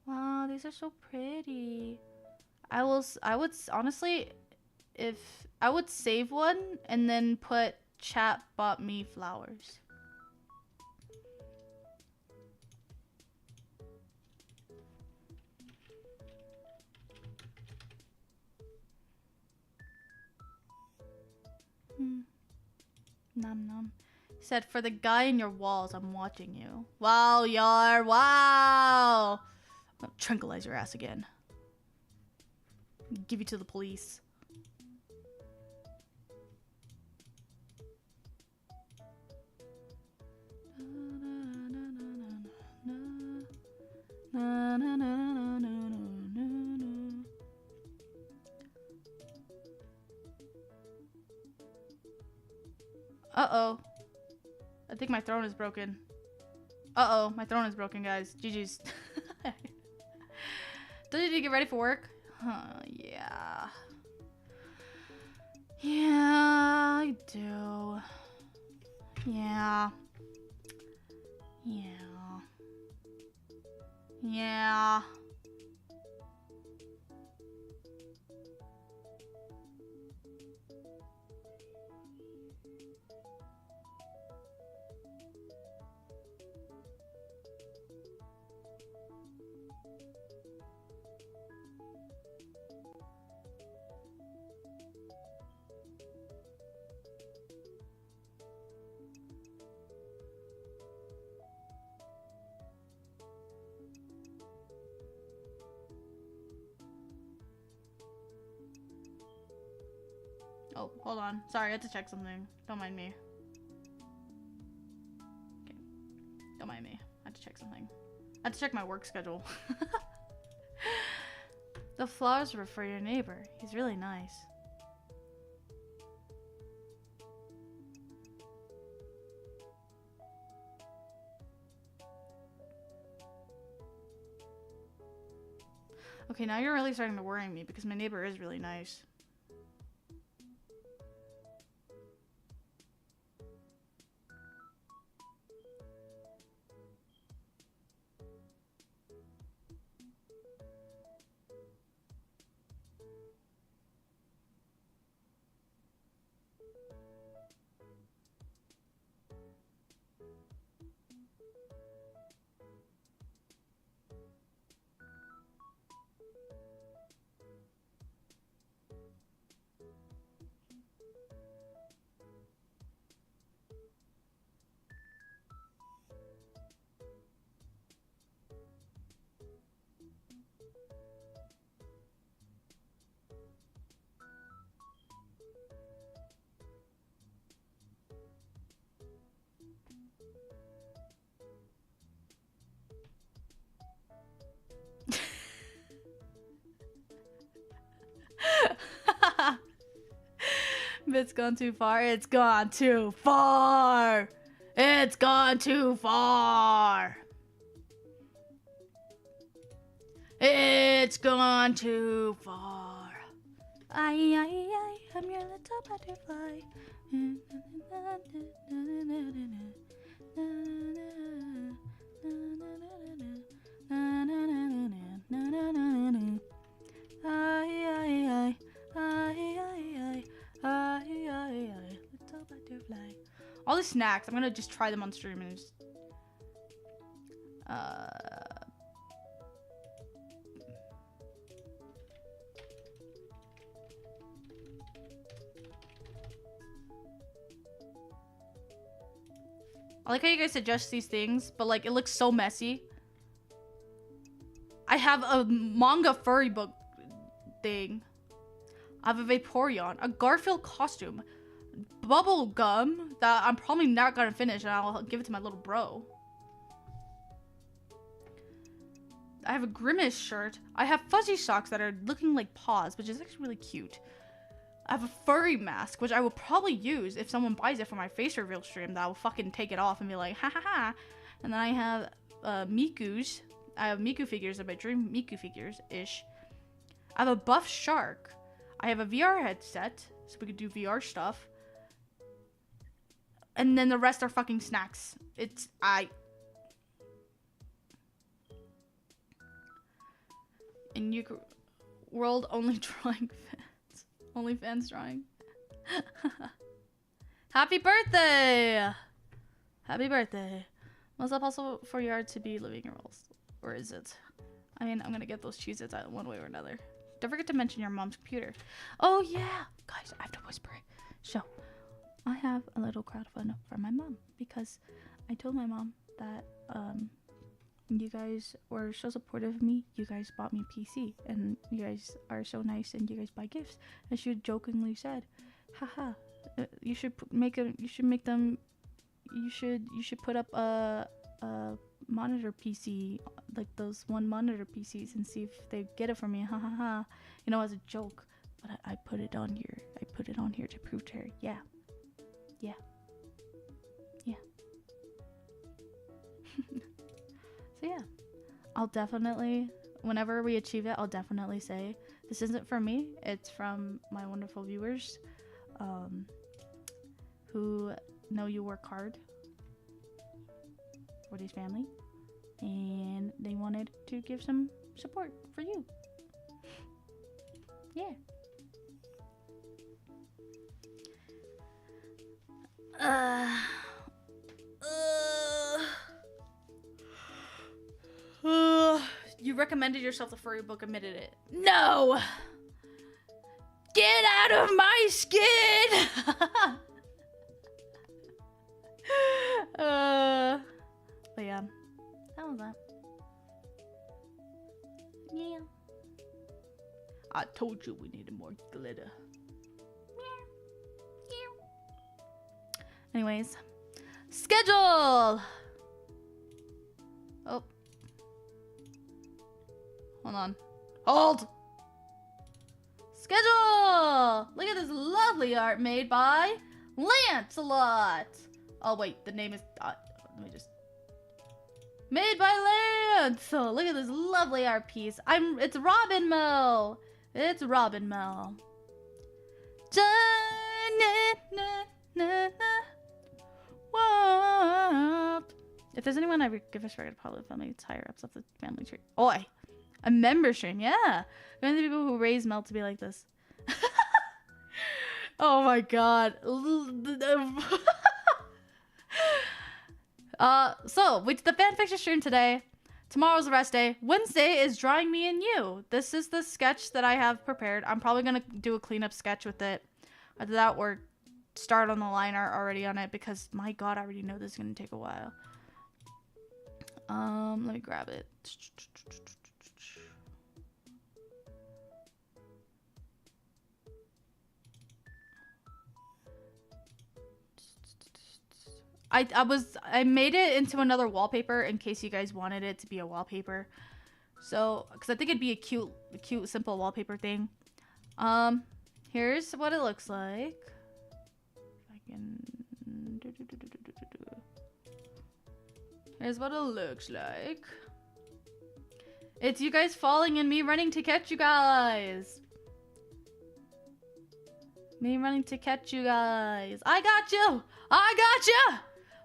A: Wow, these are so pretty. I would honestly, if I would save one and then put chat bought me flowers. Nom nom. Said for the guy in your walls, I'm watching you. Wow, Yar. Wow. I'll tranquilize your ass again. Give you to the police. Uh-oh. I think my throne is broken. Uh-oh, my throne is broken, guys. GG's. Don't you need to get ready for work? Yeah. Yeah, I do. Yeah. Yeah. Yeah. Oh, hold on. Sorry, I had to check something. Don't mind me. Okay. Don't mind me. I had to check something. I had to check my work schedule. The flowers were for your neighbor. He's really nice. Okay, now you're really starting to worry me because my neighbor is really nice. It's gone too far. It's gone too far. It's gone too far. It's gone too far. I'm your little butterfly. Little butterfly. All the snacks, I'm gonna just try them on stream and just I like how you guys suggest these things, but like it looks so messy. I have a manga furry book thing. I have a Vaporeon, a Garfield costume, bubble gum that I'm probably not gonna finish, and I'll give it to my little bro. I have a Grimace shirt. I have fuzzy socks that are looking like paws, which is actually really cute. I have a furry mask, which I will probably use if someone buys it for my face reveal stream. That I will fucking take it off and be like, ha ha ha. And then I have Miku's. I have Miku figures, of my dream Miku figures-ish. I have a buff shark. I have a VR headset, so we could do VR stuff. And then the rest are fucking snacks. And you world only drawing fans. Only fans drawing. Happy birthday! Happy birthday. Was it possible for your art to be living your roles? Or is it? I mean, I'm gonna get those Cheez-Its out one way or another. Don't forget to mention your mom's computer. Oh yeah! Guys, I have to whisper it. So, I have a little crowdfund for my mom because I told my mom that you guys were so supportive of me. You guys bought me a PC and you guys are so nice and you guys buy gifts. And she jokingly said, haha, you should put up a monitor PC, like those one monitor PCs, and see if they get it for me. Ha ha ha. You know, as a joke. But I put it on here. I put it on here to prove to her. Yeah. Yeah. Yeah. So yeah. I'll definitely, whenever we achieve it, I'll definitely say, this isn't for me. It's from my wonderful viewers who know you work hard for this family. And they wanted to give some support for you. Yeah. You recommended yourself the furry book, admitted it. No! Get out of my skin! But yeah, that was that. Yeah. I told you we needed more glitter. Anyways, schedule! Oh. Hold on. Hold! Schedule! Look at this lovely art made by Lancelot. Oh wait, the name is, let me just. Made by Lance! So look at this lovely art piece. It's Robin Mel. It's Robin Mel. What? If there's anyone I would give a shred, probably family, it's higher ups of the family tree. Oi! A member stream, yeah. One of the people who raised Mel to be like this. Oh my god. So we did the fanfiction stream today. Tomorrow's the rest day. Wednesday is Drawing Me and You. This is the sketch that I have prepared. I'm probably gonna do a cleanup sketch with it. Either that or start on the line art already on it because my god, I already know this is gonna take a while. Let me grab it. I made it into another wallpaper in case you guys wanted it to be a wallpaper. So, because I think it'd be a cute, simple wallpaper thing. Here's what it looks like. If I can. Here's what it looks like. It's you guys falling and me running to catch you guys. Me running to catch you guys. I got you! I got you!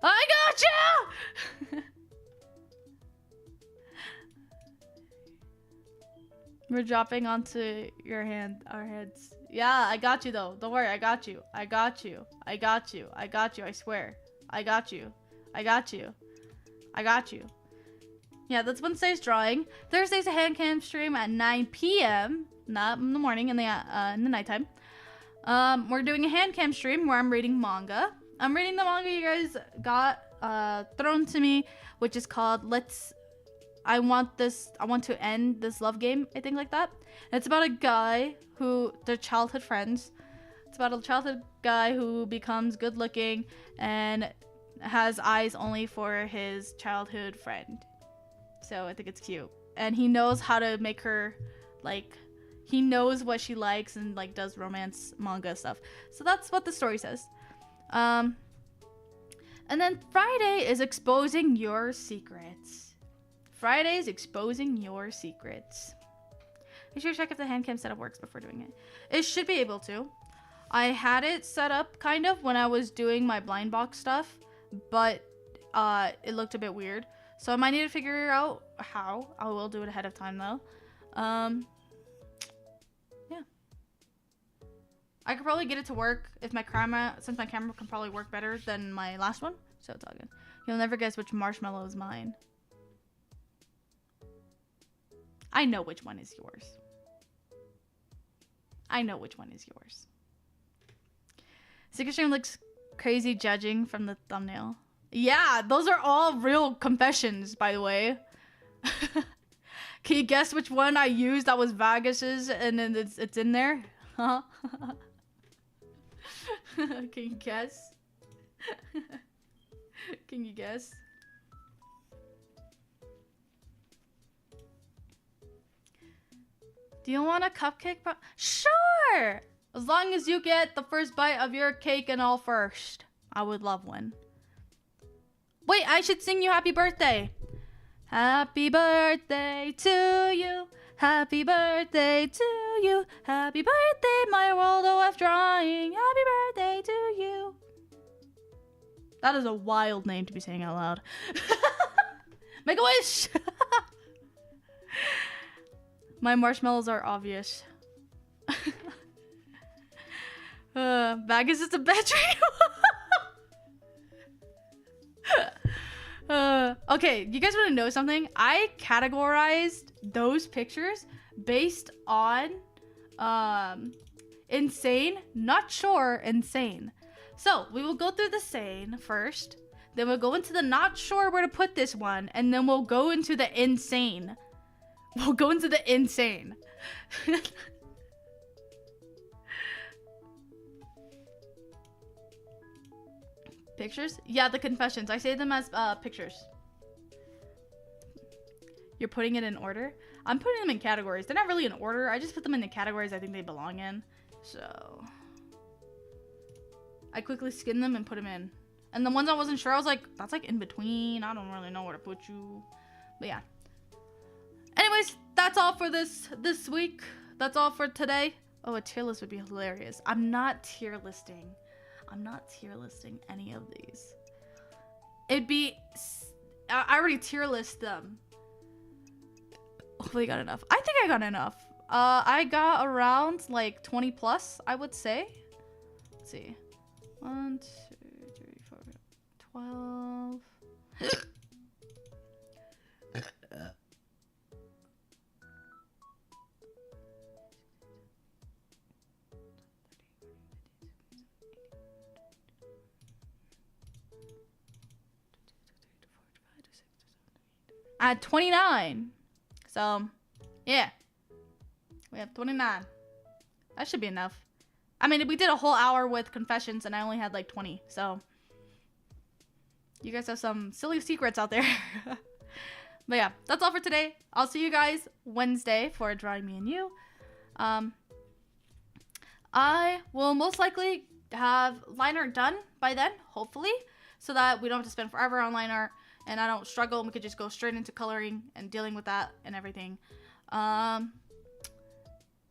A: I got you! We're dropping onto our heads. Yeah, I got you though. Don't worry, I got you. I got you. I got you. I got you, I swear. I got you. I got you. I got you. Yeah, that's Wednesday's drawing. Thursday's a hand cam stream at 9 p.m. Not in the morning, in the nighttime. We're doing a hand cam stream where I'm reading manga. I'm reading the manga you guys got thrown to me, which is called I want to end this love game, I think, like that. And it's about a guy they're childhood friends. It's about a childhood guy who becomes good looking and has eyes only for his childhood friend. So I think it's cute. And he knows how to make her, like, he knows what she likes and, like, does romance manga stuff. So that's what the story says. And then Friday is exposing your secrets. Friday's exposing your secrets. Make sure to check if the hand cam setup works before doing it. It should be able to. I had it set up kind of when I was doing my blind box stuff, but it looked a bit weird. So I might need to figure out how. I will do it ahead of time though. Yeah. I could probably get it to work if my camera, since my camera can probably work better than my last one. So it's all good. You'll never guess which marshmallow is mine. I know which one is yours. I know which one is yours. Secret Stream looks crazy judging from the thumbnail. Yeah, those are all real confessions, by the way. Can you guess which one I used that was Vagus's and then it's in there? Huh? Can you guess? Can you guess? Do you want a cupcake? Sure! As long as you get the first bite of your cake and all first. I would love one. Wait, I should sing you happy birthday. Happy birthday to you. Happy birthday to you. Happy birthday, my World OF drawing. Happy birthday to you. That is a wild name to be saying out loud. Make a wish. My marshmallows are obvious. Bagus is a bedroom. Okay, you guys want to know something? I categorized those pictures based on insane, not sure, insane. So we will go through the sane first, then we'll go into the not sure where to put this one, and then we'll go into the insane. We'll go into the insane. Pictures? Yeah, the confessions. I say them as pictures. You're putting it in order? I'm putting them in categories. They're not really in order. I just put them in the categories I think they belong in. So I quickly skinned them and put them in. And the ones I wasn't sure, I was like, that's like in between. I don't really know where to put you. But yeah. Anyways, that's all for this week. That's all for today. Oh, a tier list would be hilarious. I'm not tier listing. I'm not tier listing any of these. It'd be... I already tier list them. Hopefully I got enough. I think I got enough. I got around like 20 plus, I would say. Let's see. 1, 2, 3, 4, 12. At 29. So, yeah. We have 29. That should be enough. I mean, we did a whole hour with confessions and I only had like 20. So, you guys have some silly secrets out there. But yeah, that's all for today. I'll see you guys Wednesday for Drawing Me and You. I will most likely have line art done by then, hopefully, so that we don't have to spend forever on line art and I don't struggle and we could just go straight into coloring and dealing with that and everything.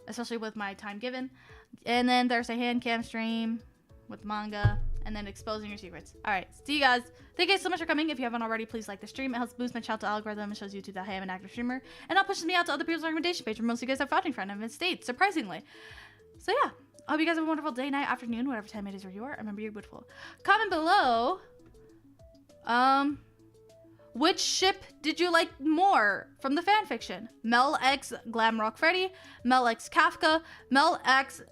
A: Especially with my time given. And then there's a hand cam stream with manga and then exposing your secrets. All right, see you guys. Thank you guys so much for coming. If you haven't already, please like the stream. It helps boost my channel algorithm and shows YouTube that I am an active streamer. And that pushes me out to other people's recommendation page where most of you guys are founding friend of state, surprisingly. So yeah, I hope you guys have a wonderful day, night, afternoon, whatever time it is where you are. Remember, you're beautiful. Comment below. Which ship did you like more from the fanfiction? Mel X Glamrock Freddy, Mel X Kafka, Mel X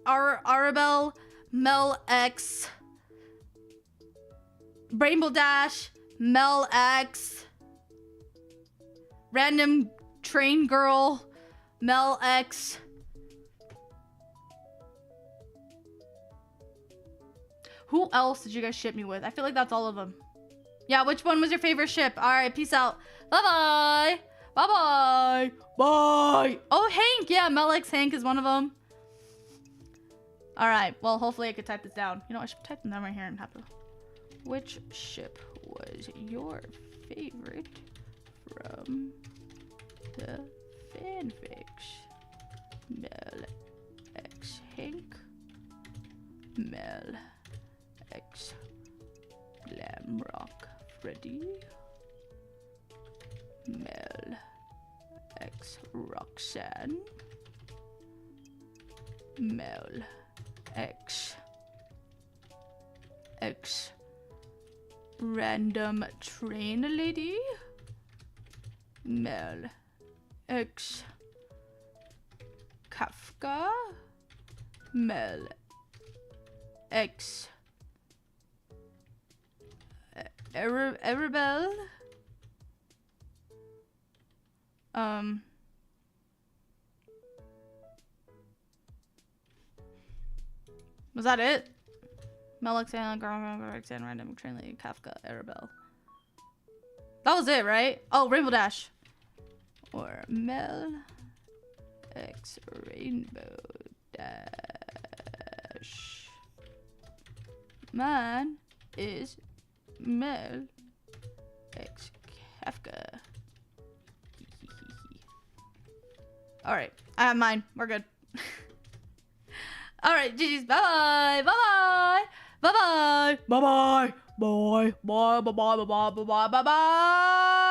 A: Arabelle, Mel X Rainbow Dash, Mel X, Random Train Girl, Mel X. Who else did you guys ship me with? I feel like that's all of them. Yeah, which one was your favorite ship? All right, peace out. Bye-bye. Bye-bye. Bye. Oh, Hank. Yeah, Mel X Hank is one of them. All right, well, hopefully I could type this down. You know, I should type them down right here and have to... Which ship was your favorite from the fanfics? Mel X Hank, Mel X Glamrock Freddy, Mel X Roxanne, Mel X Random Train Lady, Mel X Kafka, Mel X Arabelle, was that it? Mel X Random Train Lady, Kafka, Arabelle. That was it, right? Oh, Rainbow Dash. Or Mel X Rainbow Dash. Mine is Mel X Kafka. Alright, I have mine. We're good. Alright, GG's. Bye-bye. Bye-bye. Bye-bye. Bye-bye. Bye. Bye. Bye-bye. Bye-bye. Bye-bye. Bye-bye.